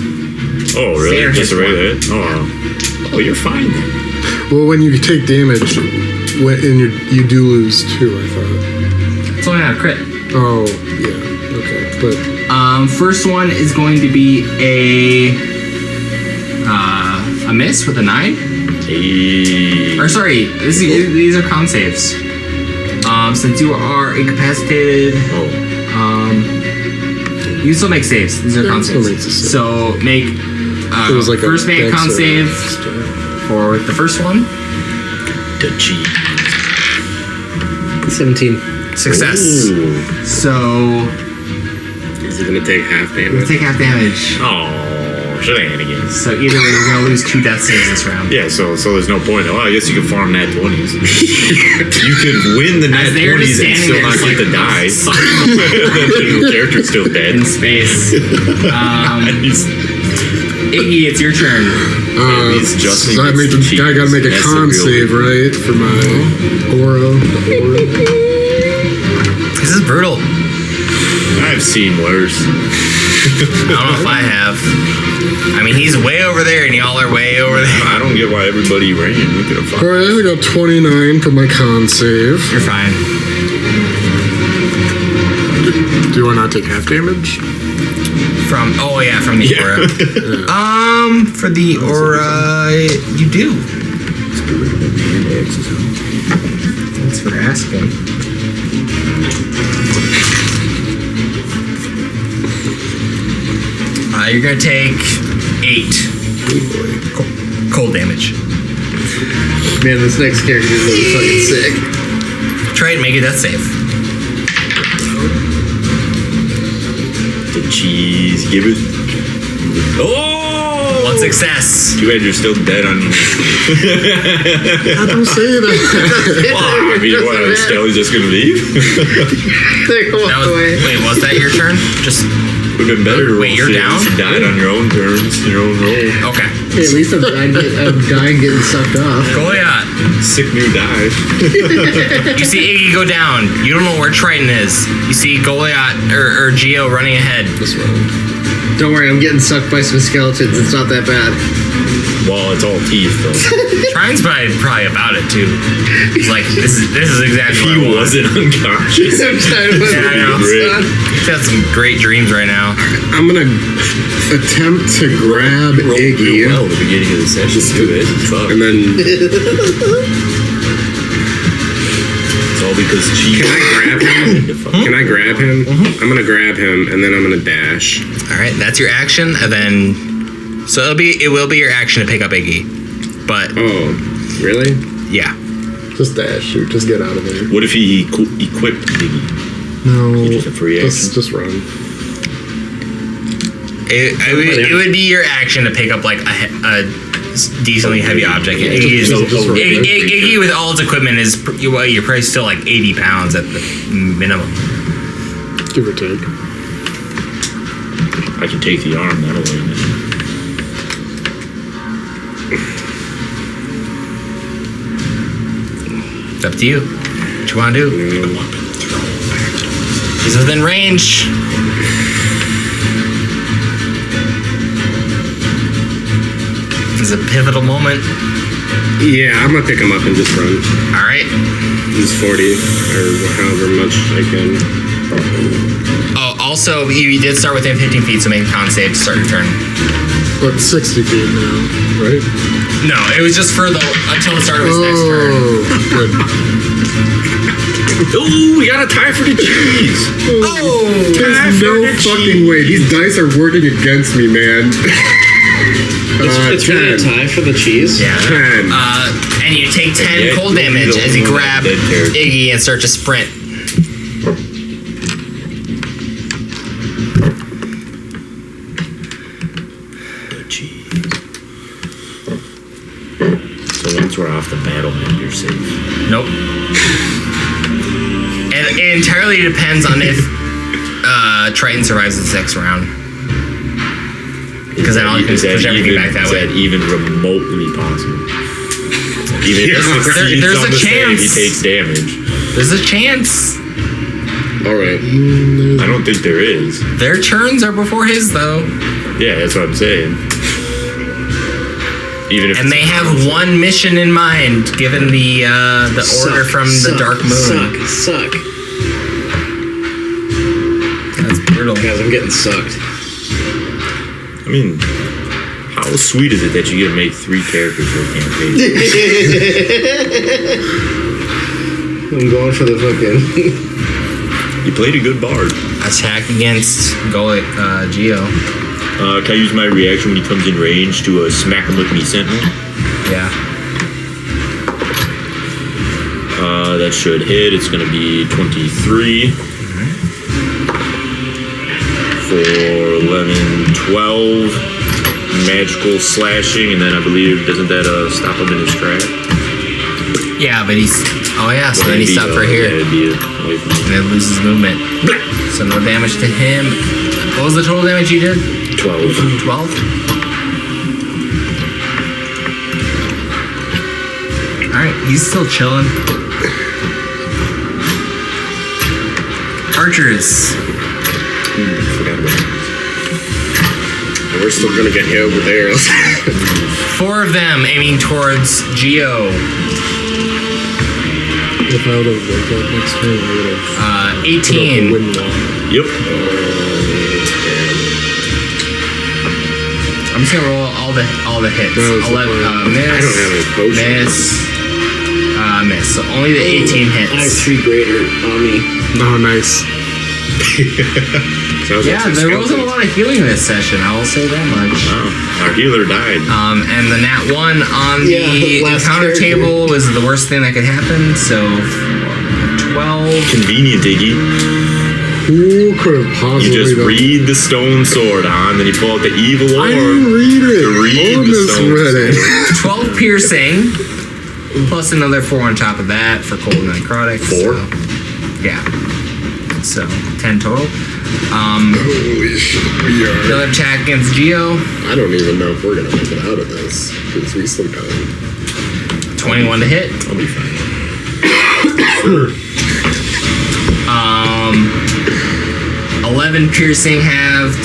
Oh, really? Standard Just a hits regular hit? Oh, you're fine then. Well, when you take damage, you do lose 2, I thought. It's only not a crit. Oh, yeah. Okay. But First one is going to be a miss with a 9. Hey. Or sorry, these are con saves. Since you are incapacitated, Oh, you can still make saves. These are Yeah, con it still saves. makes a save. So make it was like first make a dex con or- save for the first one. the G. 17. Success. Ooh. So Is it gonna take half you damage? take half damage. Oh, shenanigans. So either way, you're gonna lose 2 death saves this round. Yeah, so there's no point. Oh, I guess you can farm nat 20s. You could win the nat As they're just 20s and standing still there, not just get to die. The character's still dead. in space. He's Iggy, it's your turn. he's just so I gotta make a That's con the real save, big- right? For my aura. The aura. This is brutal. I've seen worse. I don't know if I have. I mean, he's way over there, and y'all are way over there. I don't get why everybody ran. We could have fought. Alright, I got 29 for my con save. You're fine. Do I not take half damage? From the aura. For the aura, you do. Thanks for asking. You're gonna take 8 cold damage. Man, this next character is really fucking sick. Try and make a death save. The cheese, give it. Oh! One success. Too bad you're still dead on you. Don't say that. Wow, I mean, what, Stelly's just gonna leave? They walk away. Wait, was that your turn? Just Would have been better to Wait, roll you're shit. down? You died on your own terms, your own roll. okay. Hey, at least I'm dying getting sucked off. Golyat. Sick new die. You see Iggy go down. You don't know where Triton is. You see Golyat or Geo running ahead. This round. Don't worry, I'm getting sucked by some skeletons. It's not that bad. Well, it's all teeth, though. Triton's probably about it too. He's like, this is exactly what I He want. wasn't unconscious. Yeah, I know. Great. He's got some great dreams right now. I'm gonna attempt to grab Rolled real Iggy, well at the beginning of the session, too. Fuck. And then It's all because cheese. can I grab him? Can I grab him? I'm gonna grab him and then I'm gonna dash. All right, that's your action, and then so it will be your action to pick up Iggy, but Oh, really? yeah. just dash, shoot, just get out of there. What if he equipped Iggy? No, Just a free action. just run. It would be your action to pick up like a decently heavy object. Iggy with all its equipment is you're probably still like 80 pounds at the minimum. Give or take. I can take the arm, that'll win it. It's up to you. What you want to do? He's within range. It's a pivotal moment. Yeah, I'm gonna pick him up and just run. All right. He's 40 or however much I can. Oh, also, you did start within 15 feet, so make a con save to start your turn. But 60 feet now, right? No, it was just for until the start of his next turn. Oh, good. Ooh, we got a tie for the cheese. Oh! There's no fucking way. These dice are working against me, man. It's really a 10. tie for the cheese. Yeah. 10. And you take 10 Yeah, cold you'll be damage the as you only one grab dead character. Iggy and start to sprint. The cheese. So once we're off the battle map, you're safe. Nope. And it entirely depends on if Triton survives the next round. Because then I'll just push everything back that way. Is that even remotely possible? Even if succeeds there's on a the save, chance. he takes damage. There's a chance. Alright. I don't think there is. Their turns are before his, though. Yeah, that's what I'm saying. Even if And they have one mission in mind, given the order from the Dark Moon. Suck. That's brutal. Guys, I'm getting sucked. I mean, how sweet is it that you get to make 3 characters for a campaign? I'm going for the fucking. You played a good bard. Attack against Geo. Can I use my reaction when he comes in range to smack him with me sentinel? Yeah. That should hit. It's going to be 23. For 11, 12. Magical slashing, and then I believe, doesn't that stop him in his track? Yeah, but he's. Oh, yeah, so then he stopped right here. Yeah, it'd be away from And then loses movement. So no damage to him. What was the total damage you did? 12. 12? Alright, he's still chilling. Archers. Forgot about that. We're still gonna get hit with arrows. 4 of them aiming towards Geo. If I would have worked out next turn, I would have put up a 18. wind wall. Yep. I'm just gonna roll all the hits. That was the 11, plan. miss. I don't have any potions. Miss. So only the 18 hits. I have 3 greater on me. Oh, nice. Sounds Yeah, like some there wasn't a skeletons. lot of healing this session. I will say that much. Our healer died. And the nat 1 on the last encounter character. table was the worst thing that could happen. So 12. Convenient, Iggy. Who could have You possibly just done read the stone sword on, then you pull out the evil I orb. didn't read it. To read I the just stone read it. 12 piercing, plus another 4 on top of that for cold and necrotic. 4? So, yeah. So 10 total. Holy shit, we are. Another attack against Geo. I don't even know if we're gonna make it out of this because we still got 21 to hit. I'll be fine. 11 piercing halved,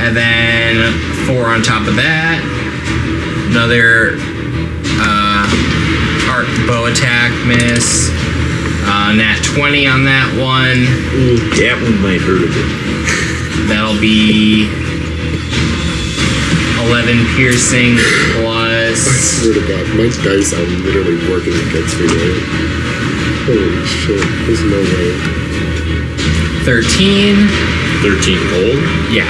and then 4 on top of that. Another arc bow attack miss. Nat 20 on that one. That one might hurt a bit. That'll be 11 piercing I plus. swear to God, my dice are literally working against me, right? Holy shit, there's no way. 13. 13 cold? Yeah.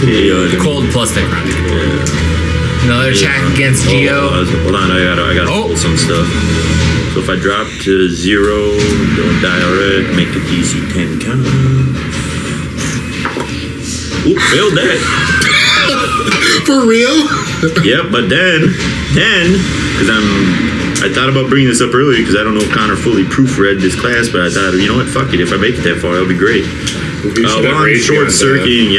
Yeah, Cold plus necrotic. Another attack against Geo. Hold on, I gotta Oh. pull some stuff. So if I drop to 0, don't die already, make the DC 10 count. Oop, failed that. For real? Yep, but then, because I thought about bringing this up earlier because I don't know if Connor fully proofread this class, but I thought, you know what, fuck it, if I make it that far, it'll be great. We should have While I'm raged short on circuiting,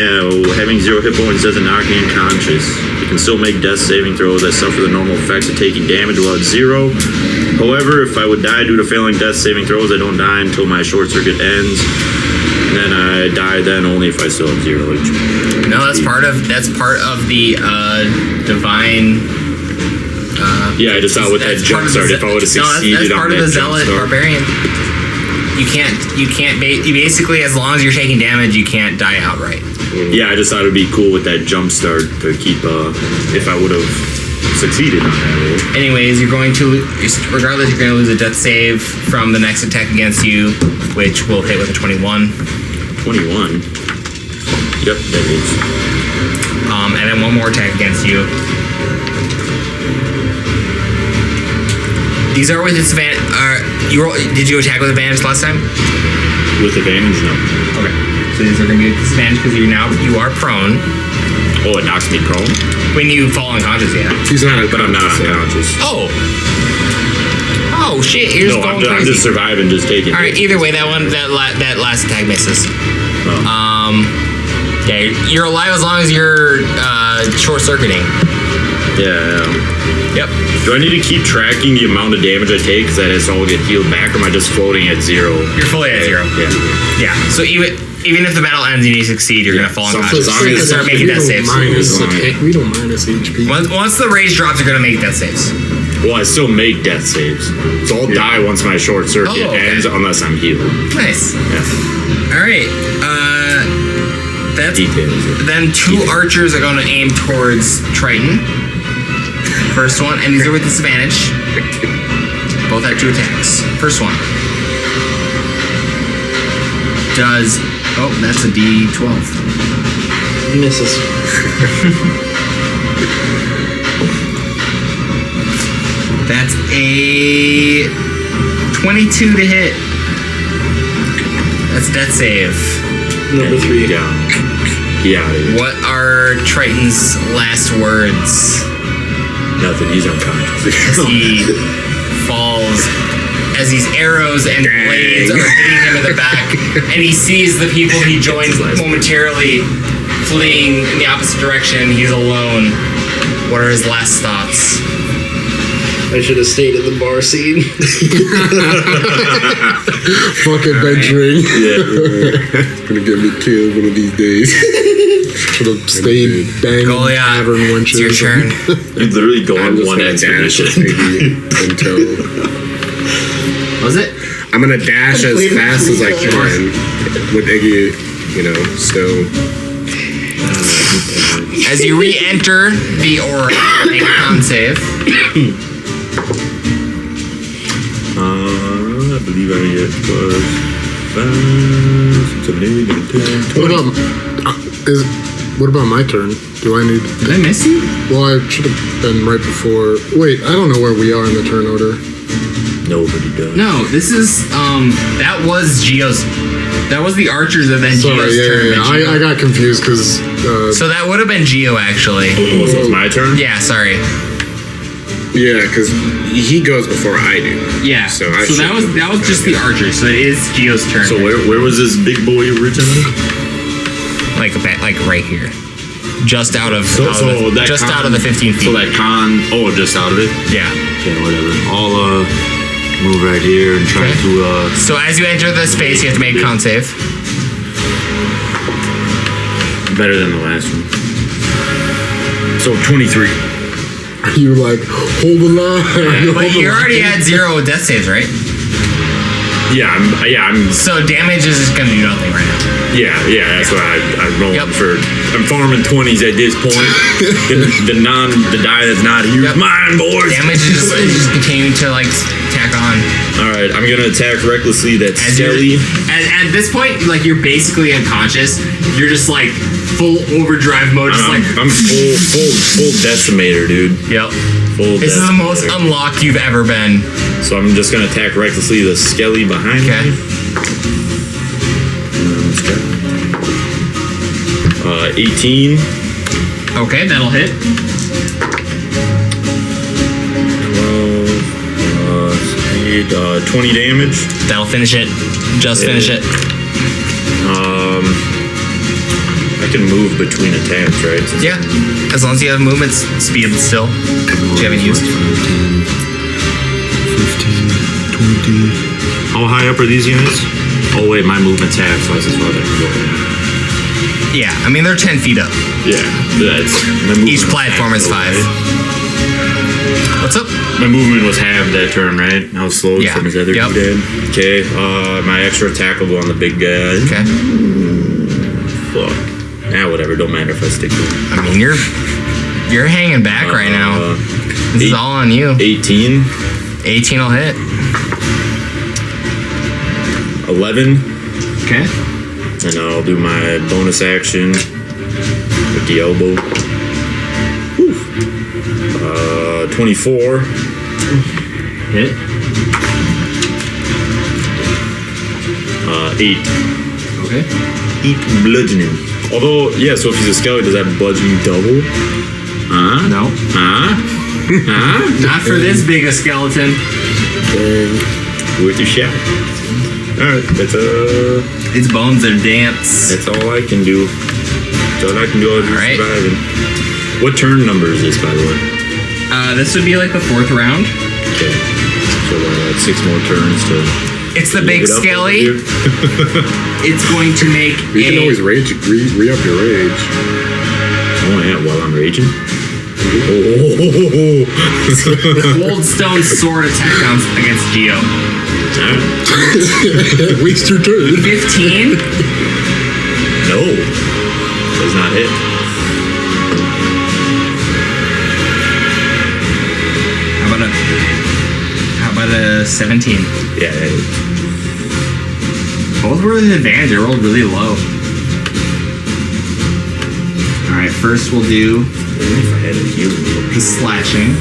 having 0 hit points doesn't knock me unconscious. You can still make death saving throws that suffer the normal effects of taking damage while at 0. However, if I would die due to failing death saving throws, I don't die until my short circuit ends. And then I die then only if I still have 0 HP. No, that's part of the divine. Yeah, I just thought with that That's part of the jumpstart, if I would have succeeded that's on part that of the zealot jumpstart. barbarian. You basically, as long as you're taking damage, you can't die outright. Yeah, I just thought it would be cool with that jumpstart to keep, if I would have succeeded on that roll. Anyways, regardless, you're going to lose a death save from the next attack against you, which will hit with a 21. 21. Yep, that is. And then one more attack against you. These are with disadvantage. Did you attack with advantage last time? With advantage, no. Okay. So these are going to be with disadvantage because you are prone. Oh, it knocks me prone? When you fall unconscious, yeah. He's not, But I'm not unconscious. Oh shit! You're just No, going I'm crazy. just surviving, just taking All right. hits. Either way, that last attack misses. Oh. Yeah, you're alive as long as you're short circuiting. Yeah. Yep. Do I need to keep tracking the amount of damage I take because that has to all get healed back, or am I just floating at 0? You're fully at 0. Yeah. Yeah. So even if the battle ends and you succeed, you're gonna fall unconscious. as long as- Start making death saves. We don't minus HP. Once the rage drops, you're gonna make death saves. Well, I still make death saves. So I'll die once my short circuit Oh, okay. ends unless I'm healed. Nice. Yeah. All right. That's Details. then 2 archers are gonna aim towards Triton. First one, and these are with disadvantage. Both have 2 attacks. First one does. Oh, that's a D12. Misses. That's a 22 to hit. That's death save. Number 3. Down. Yeah. What are Triton's last words Nothing. He's unconscious. as he falls? As these arrows and blades are hitting him in the back, and he sees the people he joined momentarily fleeing in the opposite direction. He's alone. What are his last thoughts? I should have stayed in the bar scene. Fuck adventuring. Yeah. It's gonna get me killed one of these days. Should have stayed banging Golyat, tavern it's your turn. You literally go I'm on just one gonna dash with expedition. Iggy until Was it? I'm gonna dash as fast as I can with Iggy, still. As you re-enter the aura, make a con save. I believe I get What about my turn? Do I need? Did I miss you? Well, I should have been right before. Wait, I don't know where we are in the turn order. Nobody does. No, this is that was Geo's. That was the archers and then Sorry, Geo's turn. yeah. but Geo- I got confused because. So that would have been Geo, actually. Oh, so it's my turn? Yeah, sorry. Yeah, because he goes before I do. Yeah. So that was just the archers. So it is Geo's turn. So where was this big boy originally? Like right here. Just out of So that just con- out of the 15 feet. So that con, just out of it? Yeah. Okay, whatever. I'll move right here and try to So as you enter the space, you have to make a con save. better than the last one. So 23. You like hold the line. But you already had 0 death saves, right? Yeah, I'm So damage is just gonna do nothing right now. yeah, that's why I'm rolling Yep. for. I'm farming 20s at this point. the die that's not here. Yep. Mine, boys. Damage is just continuing to like tack on. All right, I'm gonna attack recklessly. That's As you're- Skelly. at this point, like you're basically unconscious. You're just like full overdrive mode, just like I'm full decimator, dude. Yep. Full. This is the most decimator. unlocked you've ever been. So I'm just gonna attack recklessly the Skelly behind Okay. me. 18. okay, that'll hit. 12 plus 8, 20 damage. That'll finish it. Just finish it. I can move between attacks, right? Since Yeah. As long as you have movement speed still. Which you haven't used. 15, 20. How high up are these units? Oh wait, my movement's half, so that's as far as I can go. Yeah. I mean they're 10 feet up. Yeah, that's my movement. Each platform is 5. What's up? My movement was half that turn, right? I was slowed Yeah. from his other Yep. dude. Okay, my extra attack will go on the big guy. Okay. Fuck. Whatever, don't matter if I stick to it. I mean you're hanging back right now. This is all on you. 18, 18 will hit. 11, Okay. and I'll do my bonus action with the elbow. Whew. 24, Hit. 8. Okay. 8 bludgeoning. Although, yeah, so if he's a skeleton, does that bludgeoning double? Huh? No. Huh? Huh? Not for this big a skeleton. Worth a shot. Alright, Its bones are dance. that's all I can do. That's all I can do. I'll do Alright. surviving. What turn number is this, by the way? This would be like the 4th round. Okay. So 6 more turns to It's the big get up over skelly. here. It's going to make You can always re-up your rage. Oh yeah, while I'm raging. Cold Stone sword attack against Geo. Waste your turn. 15. No, does not hit. How about a 17? Yeah, that hit. Both were with advantage. I rolled really low. All right, first we'll do If I had a healing. the slashing.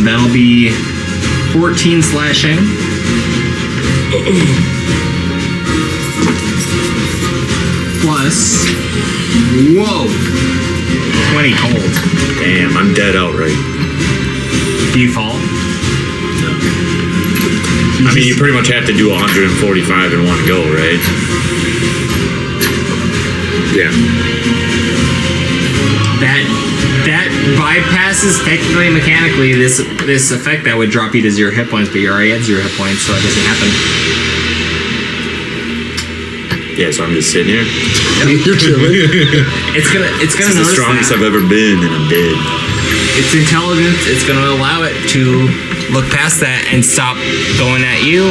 That'll be 14 slashing. Plus, whoa, 20 cold. Damn, I'm dead outright. Do you fall? I mean, you pretty much have to do 145 in one go, right? Yeah. That bypasses technically mechanically this effect that would drop you to 0 hit points, but you already had 0 hit points, so it doesn't happen. Yeah, so I'm just sitting here. You're chilling. It's gonna It's the notice strongest that. I've ever been, and I'm dead. Its intelligence, it's gonna allow it to look past that and stop going at you.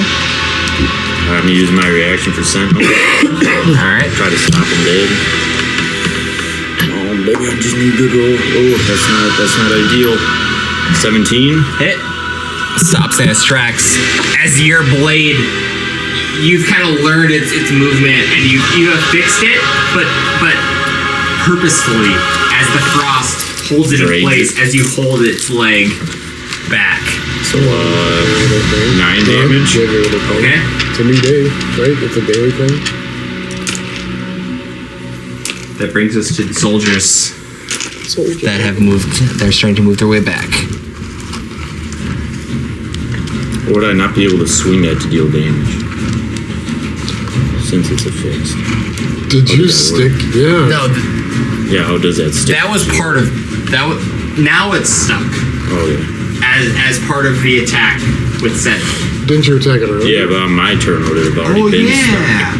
I'm gonna use my reaction for sentinel. Alright. Try to stop him dead. Oh, baby, I just need a good roll. Oh, that's not ideal. 17. Hit. Stops in its tracks. As your blade, you've kind of learned its movement, and you have fixed it, but purposefully, as the frost holds it in Great. place, as you hold its leg back. So, 9 damage. Okay. It's a new day, right? It's a daily thing. That brings us to the soldiers that have moved. They're starting to move their way back. Or would I not be able to swing that to deal damage? Since it's a fixed. Did you does that stick? Yeah. No, Yeah, how does that stick? that was part of that. Now it's stuck Oh, yeah. as part of the attack with Set. Didn't you attack it earlier? Yeah, but on my turn would it have already been stuck.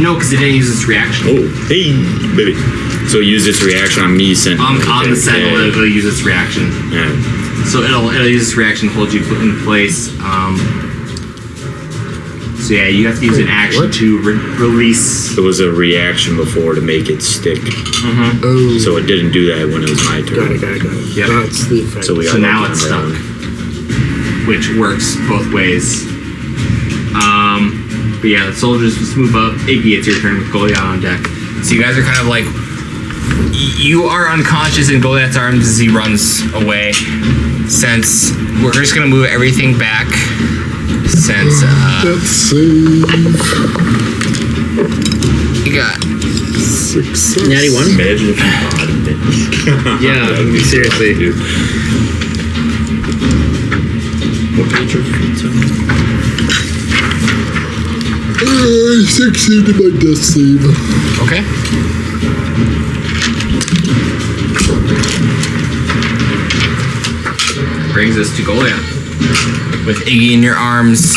No, because it didn't use its reaction. Oh, hey, baby. So use its reaction on me, sentinel. On the Sentinel, it'll use its reaction. Yeah. So it'll use its reaction to hold you in place. So yeah, you have to use an action What? to release. It was a reaction before to make it stick. Oh. So it didn't do that when it was my turn. Got it. Yep. That's the effect. So we got So now lucky it's on stuck, that one. which works both ways. But yeah, the soldiers just move up. Iggy, it's your turn with Golyat on deck. So you guys are kind of like, you are unconscious in Golyat's arms as he runs away. Since we're just gonna move everything back. Since Let's see. you got Success. Natty 1? Imagine if you bottomed it. Yeah, seriously. Dude. What page are feet on? I succeeded my death save. okay. Brings us to Golyat with Iggy in your arms.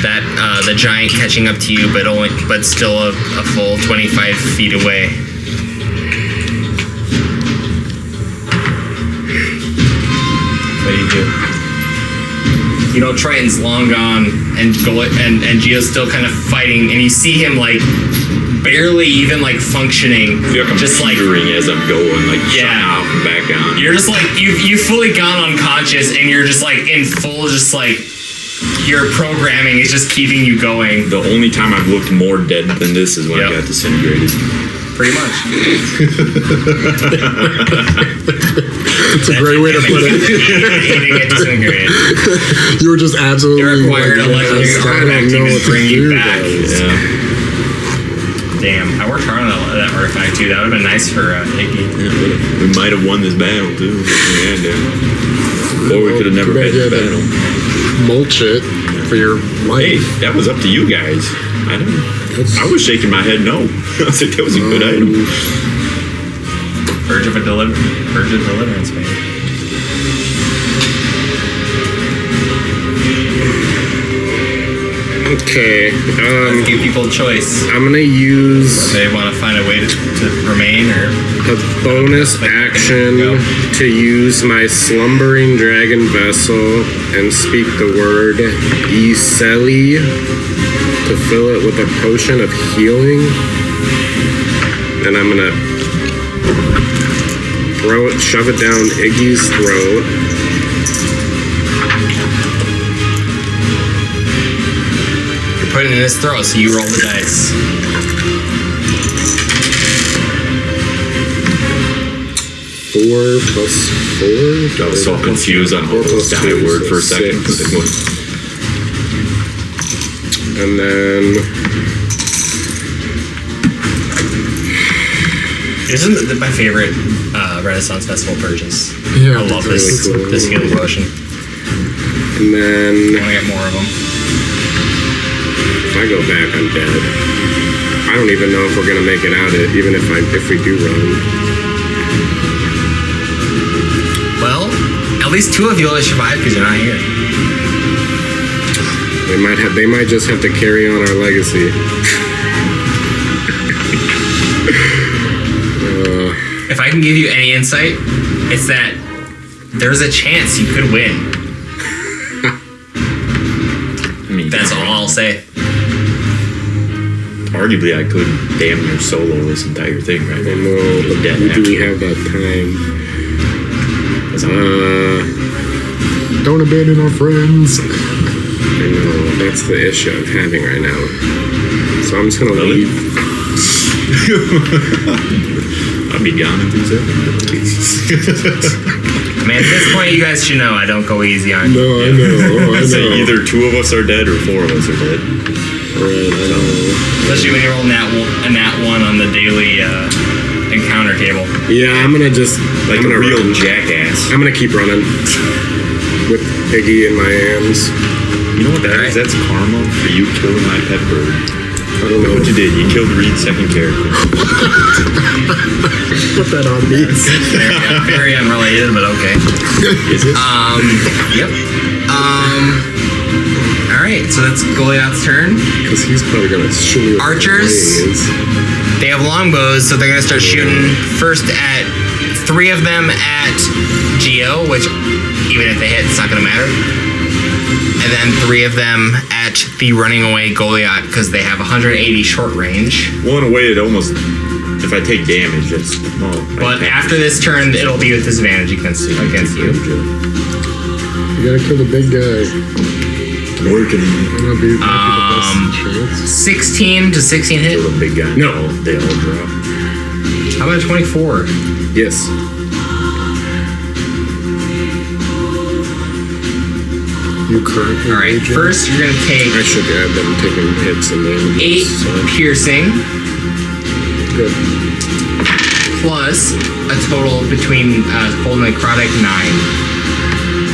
That the giant catching up to you, but still a full 25 feet away. What do you do? You know, Triton's long gone, and Geo's still kind of fighting, and you see him like barely even like functioning, I feel like I'm just like teetering as I'm going, like Yeah. shutting off and back on. you're just like you've fully gone unconscious, and you're just like in full, just like your programming is just keeping you going. The only time I've looked more dead than this is when Yep. I got disintegrated. Pretty much. It's a great way to put it. You didn't get disintegrated. You were just absolutely. You're required to let your artifact know even what to bring you do, back. guys. Yeah. Damn, I worked hard on that artifact too. That would have been nice for Iggy. We might have won this battle too. Yeah, dude. Or we could have never Too bad had you this had to battle. mulch it for your Hey, life. that was up to you guys. I was shaking my head no. I was like, that was a good item. Verge of deliverance, man. Okay. Let's give people a choice. I'm gonna use They want to find a way to remain, or a bonus action to use my slumbering dragon vessel and speak the word Exallian to fill it with a potion of healing. And I'm gonna shove it down Iggy's throat. you're putting it in his throat, so you roll the dice. 4 plus 4. I was so confused on Four what plus was two, that word for a so second. 6. And then Isn't my favorite Renaissance Festival purchase? Yeah, I love really this cool. this healing potion. And then I want to get more of them. if I go back, I'm dead. I don't even know if we're gonna make it out it, even if we do run. Well, at least 2 of you will survive because you're not here. They might just have to carry on our legacy. If I can give you any insight, it's that there's a chance you could win. I mean, That's all I'll say. arguably I could damn near solo this entire thing right now. No, but Dead do we action. have that time? Don't abandon our friends. I know, that's the issue I'm having right now. So I'm just gonna leave. I'll be gone in 3 seconds. I mean, at this point, you guys should know I don't go easy on you. No, I know. I So know. either 2 of us are dead or 4 of us are dead. Right, I know. Especially when you roll a nat 1 on the daily encounter table. Yeah, I'm gonna Like I'm a gonna real run. jackass. I'm gonna keep running with Iggy in my hands. You know what that is? That's karma for you killing my pet bird. I don't know What you did, you killed Reed's second character. Put that on me. Very unrelated, but okay. Is it? Yep. All right, so that's Golyat's turn. because he's probably gonna shoot. Archers? They have longbows, so they're gonna start shooting first at 3 of them at Geo, which even if they hit, it's not gonna matter. And then 3 of them at the running away Golyat because they have 180 short range. Well, in a way, it almost. If I take damage, that's. Well, But after this turn, it'll be with disadvantage against you. You gotta kill the big guy. Working. That'll be the best chance. 16 to 16 hit. Kill the big guy. No. They all drop. How about 24? Yes. You currently. All right, raging. first you're gonna take I should add them taking hits and then 8 piercing Good. plus a total between cold and necrotic 9.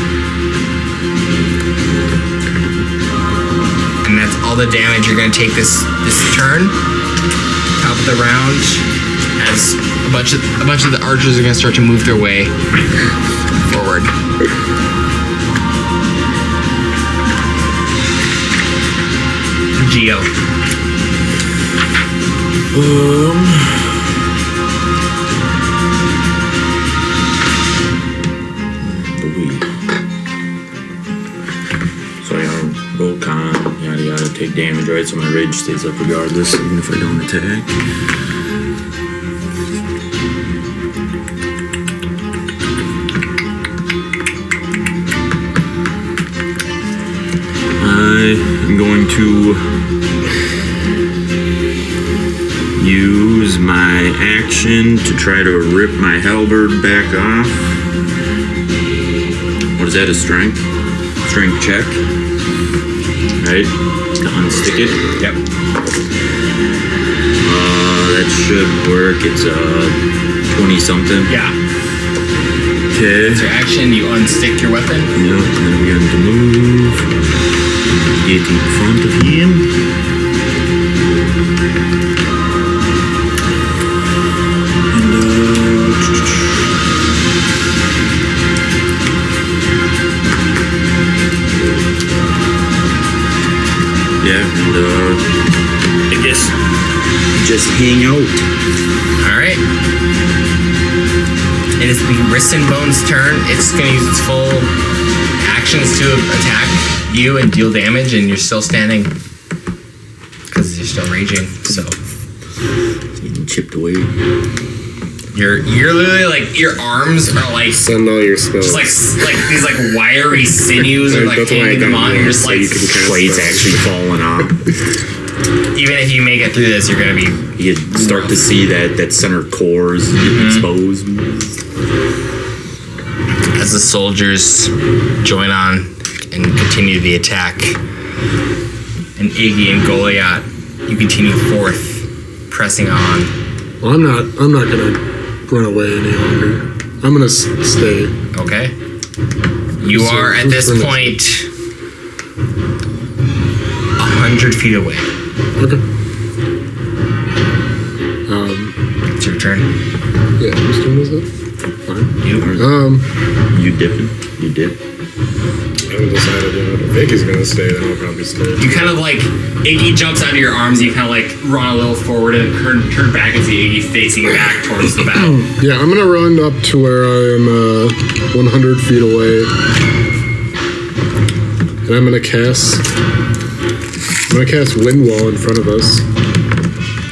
And that's all the damage you're gonna take this turn. Top of the round, as a bunch of the archers are gonna start to move their way forward. Geo. So I roll con, yada yada, take damage, right? So my rage stays up regardless, even if I don't attack. I'm going to use my action to try to rip my halberd back off. What is that, a strength? Strength check. Right? To unstick it. Yep. That should work. It's 20 something. Yeah. Okay. That's your action. You unstick your weapon. Yep, and then we're going to move. Get in front of him. And I guess just hang out. Alright. It is the Wrist and Bones turn. It's going to use its full actions to attack you and deal damage, and you're still standing because you're still raging. So Getting chipped away. you're literally like your arms are like Send all your spells. just like these like wiry sinews are like That's why I hanging them got on. You're one, just so like you can cast Blades spells. actually falling off. even if you make it through this, you're gonna be You start to see that center core is exposed. as the soldiers join on and continue the attack. And Iggy and Golyat, you continue forth, pressing on. Well, I'm not gonna run away any longer. I'm gonna stay. Okay. You So, are at who's this first? point 100 feet away. Okay. It's your turn. Yeah. Whose turn is it? Fine. You. You dipping? You dip? haven't decided yet. If Iggy's gonna stay, then I'll probably stay. You kind of like, Iggy jumps out of your arms, you kind of like run a little forward and turn back and see Iggy facing back towards the battle. Yeah, I'm gonna run up to where I am 100 feet away. And I'm gonna cast Wind Wall in front of us.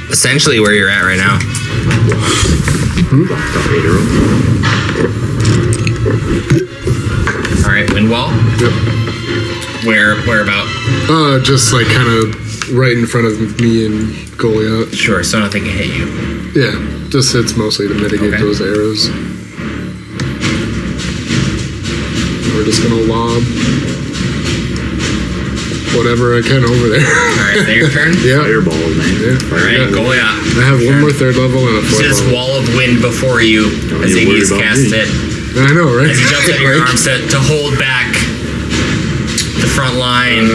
Essentially where you're at right now. Alright, wind wall? Yep. Where about? Just like kind of right in front of me and Golyat. Sure, so nothing can hit you. Yeah, just hits mostly to mitigate Okay. those arrows. We're just gonna lob whatever I can over there. Alright, is that your turn? Yeah. Fireball, man. Yeah. Alright, Golyat. I have one more third level and a See fourth this level. wall of wind before you as you're Iggy's worried about cast me. it. I know, right? As he jumps out of your arms to hold back the front line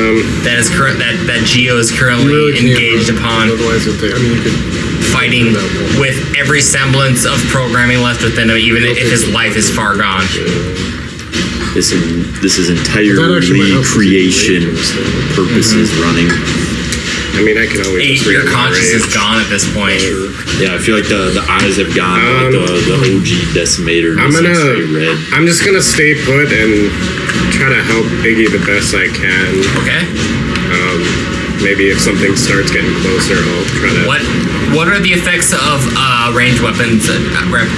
that is that Geo is You currently really can't engaged run, upon, Otherwise, you could. fighting with every semblance of programming left within him, even if his life is far gone. This is That actually entirely might help creation purposes running. I mean, I can always just Your read my conscience is rage. gone at this point. Yeah, I feel like the eyes have gone like the OG Decimator. I'm It's like gonna. straight red. I'm just gonna stay put and try to help Iggy the best I can. Okay. Maybe if something starts getting closer, I'll try to. What are the effects of ranged weapons,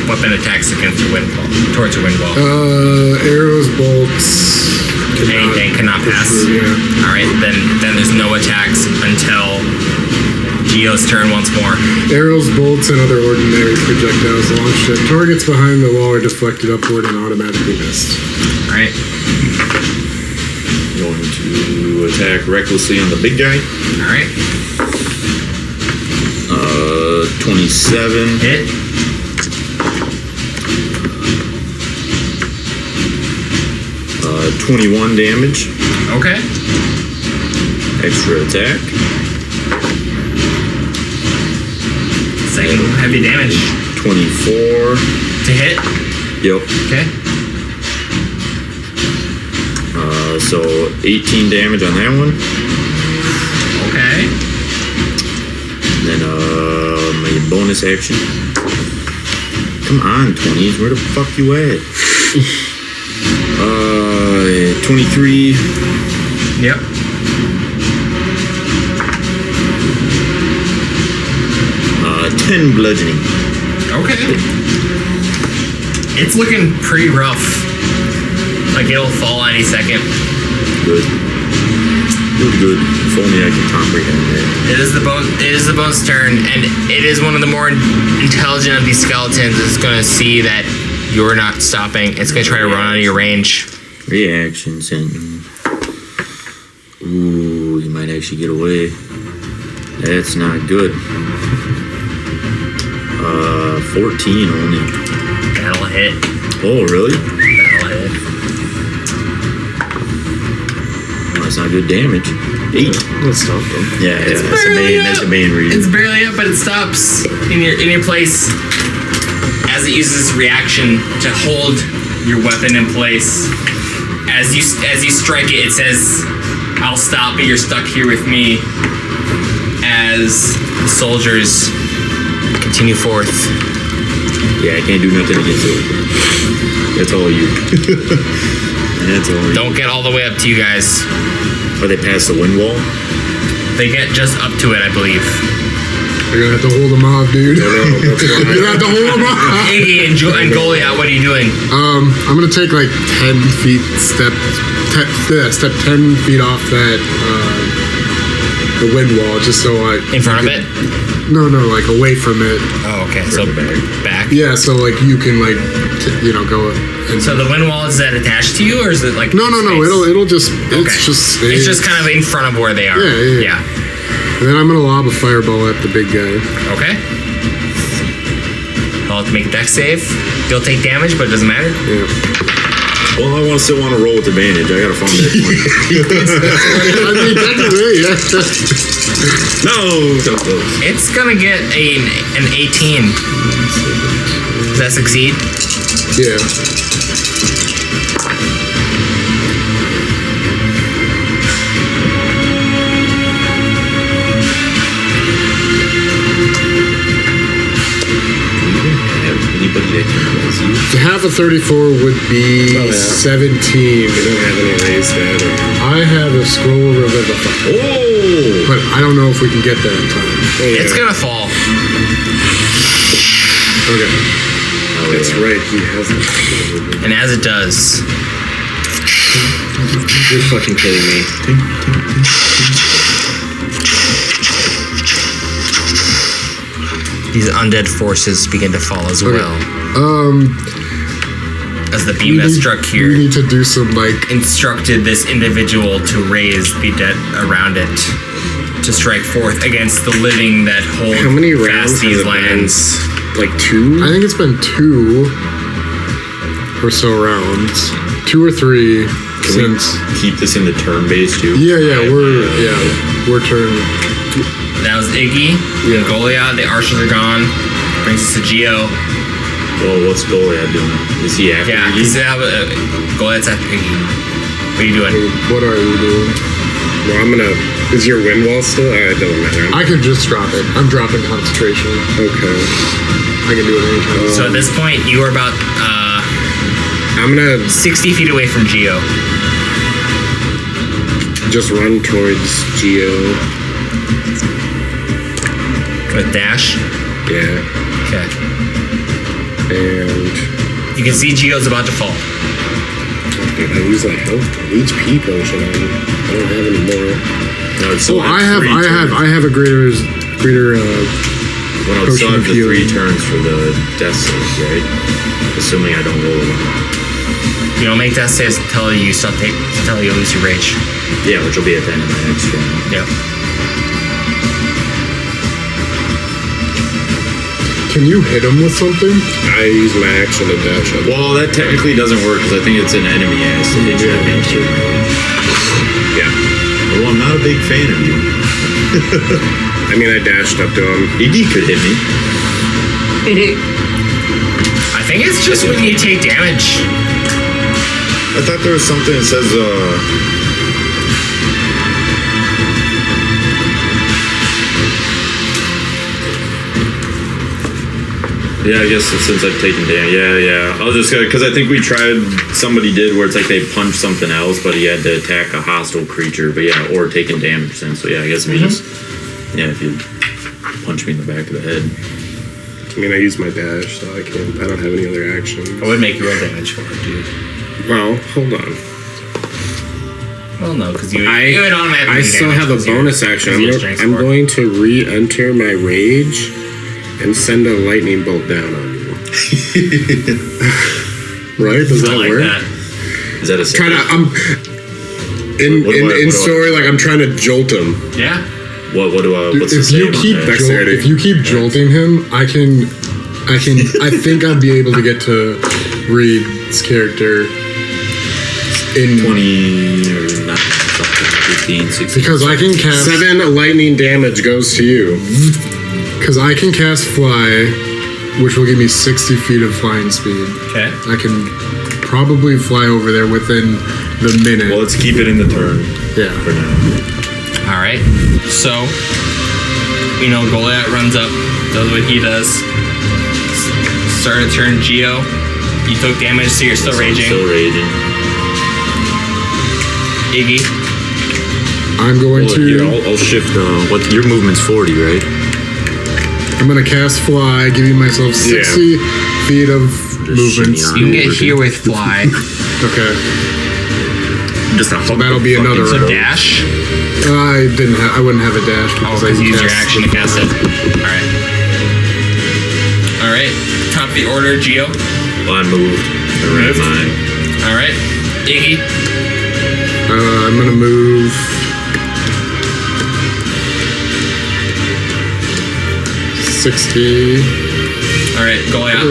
weapon attacks against your wind wall, towards your wind wall? Arrows, bolts. Anything cannot pass. Yeah. All right, then there's no attacks until Geo's turn once more. Arrows, bolts, and other ordinary projectiles launched at targets behind the wall are deflected upward and automatically missed. All right. Going to attack recklessly on the big guy. All right. 27. Hit. 21 damage. Okay. Extra attack. Second heavy damage 24. to hit. Yep. Okay. So 18 damage on that one. Okay. And then my bonus action. Come on, 20s. Where the fuck you at? 23. Yep. Uh, 10 bludgeoning. Okay. It's looking pretty rough. Like it'll fall any second. Good. Really good. If only I could comprehend that. It is the bone's turn, and it is one of the more intelligent of these skeletons. It's gonna see that you're not stopping. It's gonna try to run out of your range. Reaction sentence. Ooh, you might actually get away. That's not good. 14 only. That'll hit. Oh, really? That'll hit. Well, that's not good damage. 8. Let's stop them. Yeah, that's the main reason. It's barely up, but it stops in your place as it uses its reaction to hold your weapon in place. As you strike it, it says, "I'll stop, but you're stuck here with me." As the soldiers continue forth. Yeah, I can't do nothing against it. That's all you. That's all you. Don't get all the way up to you guys. Oh, they passed the wind wall? They get just up to it, I believe. You're gonna have to hold them off, dude. You're gonna have to hold them off. Iggy and Golyat, what are you doing? I'm gonna take like 10 feet step 10 feet off that the wind wall, just so I In front of it? No, like away from it. Oh, okay. So back. Yeah, so like you can like go. And So the wind wall, is that attached to you, or is it like no, space? it'll just Okay. stay. It's just kind of in front of where they are. Yeah. And then I'm gonna lob a fireball at the big guy. Okay. I'll have to make a dex save. You'll take damage, but it doesn't matter. Yeah. Well, I still want to roll with advantage. I gotta find that point. I mean, technically, yeah. No! So close. It's gonna get an 18. Does that succeed? Yeah. half of 34 would be 17. You don't have any raised dead. I have a scroll of revivify. Oh! But I don't know if we can get that in time. It's gonna fall. Okay. That's right, he hasn't. And as it does, You're fucking kidding me. these undead forces begin to fall as well. As the beam that struck We here need to do some, like, instructed this individual to raise the dead around it to strike forth against the living that hold How many rounds fast has these it been? lands. Like 2? I think it's been 2 or so rounds. 2 or 3 since. Keep this in the turn base too. We're turn. That was Iggy, Yeah. Golyat, the archers are gone. Brings us to Geo. Well, what's Golyat doing? Is he after Yeah, Iggy? he's Golyat's after Iggy. What are you doing? What are you doing? Well, I'm gonna. Is your wind wall still? It doesn't matter. I could just drop it. I'm dropping concentration. Okay. I can do it anytime. So at this point, you are about I'm gonna 60 feet away from Geo. just run towards Geo. With dash. Yeah. Okay. And You can see Geo's about to fall. dude, I use like health HP potion on. I don't have any more. No, it's still Oh, I have have a greater. Well, I still have the potion of 3 healing. turns for the death saves, right? Assuming I don't roll a 1. You don't make death saves until you until you lose your rage. Yeah, which will be at the end of my next turn. Yep. Can you hit him with something? I use my action to dash up. Well, that technically doesn't work because I think it's an enemy ass that hits you to maintain range. Yeah. Well, I'm not a big fan of you. I mean, I dashed up to him. Iggy could hit me. I think it's just when you take damage. I thought there was something that says, yeah, I guess since I've taken damage, yeah. I'll just because I think somebody did where it's like they punched something else, but he had to attack a hostile creature, but yeah, or taking damage then. So yeah, I guess if you punch me in the back of the head. I mean, I use my dash, so I don't have any other action. I would make you roll damage for it, dude. Well, hold on. Well, no, because you I would automatically I do still damage have a 'cause you're- bonus action. 'cause you're strength I'm four. going to re-enter my rage and send a lightning bolt down on you. Right? Does I that like work? that. Is that a Trying to, I'm in story like I'm trying to jolt him. Yeah. What do I? What's the If you save on keep that? Dexterity. if you keep jolting him, I think I'd be able to get to Reed's character in 20 or not, 15, 16. because I can cast 7 lightning damage goes to you. fly, which will give me 60 feet of flying speed. Okay. I can probably fly over there within the minute. Well, let's keep it in the turn Yeah. for now. All right. So, Golyat runs up, does what he does. Start a turn, Geo. You took damage, so you're still So I'm raging. Still raging. Iggy. I'm going Well, here, to. I'll shift. What your movement's 40, right? I'm gonna cast fly, giving myself 60 feet of movement. shimmy on. You can get here with fly. Okay. Just a So that'll be another So row. dash. I wouldn't have a dash Oh, because I because you use your cast- action to cast it. All right. Top of the order, Geo. Well, I moved. I ran mine. All right. Iggy. I'm gonna move. $60. All right. Golyat.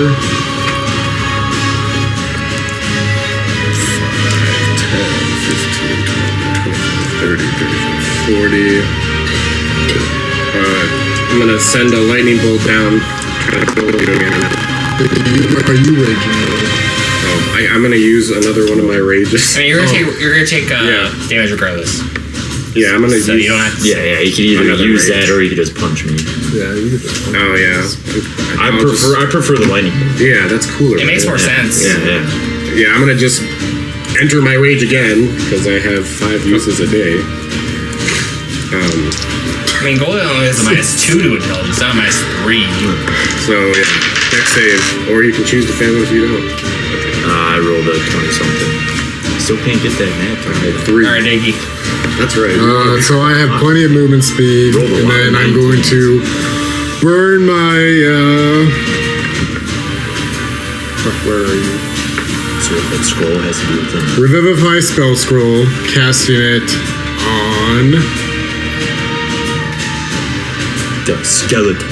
40. I'm gonna send a lightning bolt down. Try to kill you again. Are you raging? I'm gonna use another one of my rages. I mean, you're gonna take Yeah. damage regardless. Yeah, I'm gonna So use. you don't have to. Yeah, he could either Another use rage. that or he could just punch me. Yeah, you could just. Oh yeah. I prefer the lightning. Yeah, that's cooler. It makes more sense. Yeah. Yeah, I'm gonna just enter my rage again because I have 5 uses a day. I mean, Golyat only has a -2 to intelligence, not a -3. So yeah, dex save, or you can choose to fail if you don't. I rolled a 20 something. Still can't get that nat. I had 3. All right, Iggy. That's right. So I have plenty of movement speed, Roll the and then line, I'm going to burn my. Where are you? So that scroll has to do with them. Revivify spell scroll, casting it on. The skeleton.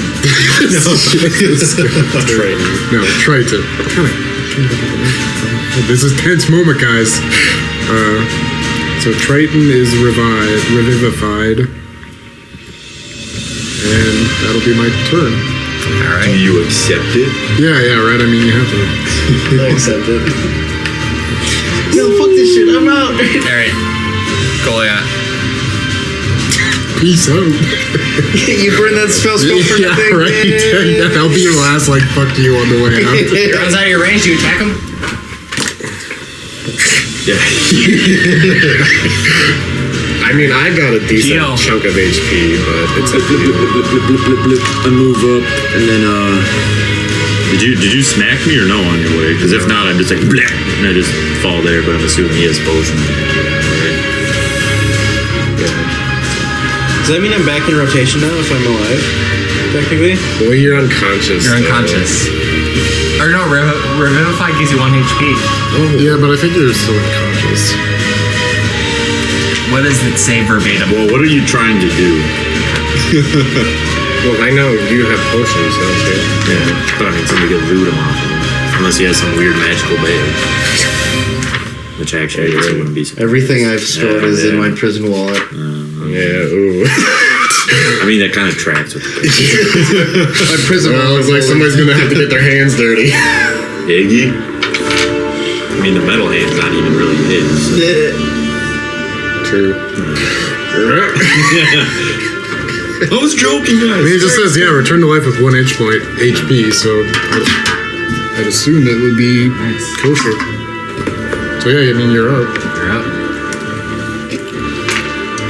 No, Triton. This is tense moment, guys. So Triton is revivified, and that'll be my turn. All Do right. you accept it? Yeah, right. I mean, you have to. I accept it. No, fuck this shit. I'm out. All right. Golyat. Peace out. You burn that spell scroll for Yeah, nothing. right. That'll be your last like fuck you on the way out. He runs out of your range. Do you attack him? Yeah. I mean, I got a decent Gino. chunk of HP, but it's up to you. I move up and then Did you smack me or no on your way? Because if not, I'm just like bleh, and I just fall there. But I'm assuming he has potion. Does that mean I'm back in rotation now if I'm alive? Technically? Well, you're unconscious. You're unconscious. Or no, Revivify gives you 1 HP. Yeah, but I think you're still unconscious. What does it say verbatim? Well, what are you trying to do? Well, I know you have potions, don't you? Yeah, but I mean, somebody could loot him off of him. Unless he has some weird magical bag. Which actually, I guess it wouldn't be so. Everything I've stored is in yeah. my prison wallet. Yeah, ooh. I mean, that kind of tracks with the My prison Well, wallet. it's like somebody's gonna have to get their hands dirty. Iggy. I mean, the metal hand's not even really his. True. I was joking, I mean, guys. it just says, yeah, return to life with 1 HP, so I'd assume it would be kosher. So yeah, I mean, you're up. You're up.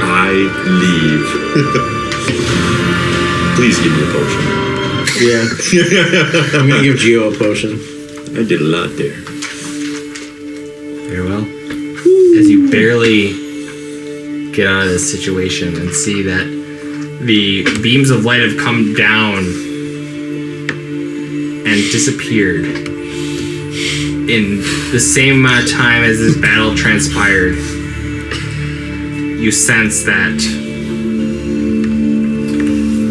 I leave. Please give me a potion. Yeah. I'm gonna give Gio a potion. I did a lot there. Very well. As you barely get out of this situation and see that the beams of light have come down and disappeared in the same amount of time as this battle transpired, you sense that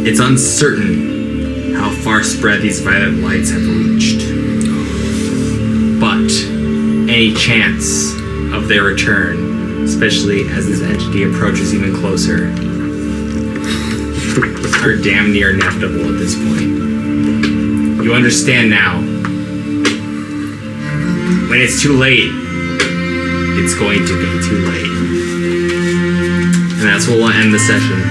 it's uncertain how far spread these violet lights have reached. But any chance of their return, especially as this entity approaches even closer, are damn near inevitable at this point. You understand now. When it's too late, it's going to be too late. And that's where we'll end the session.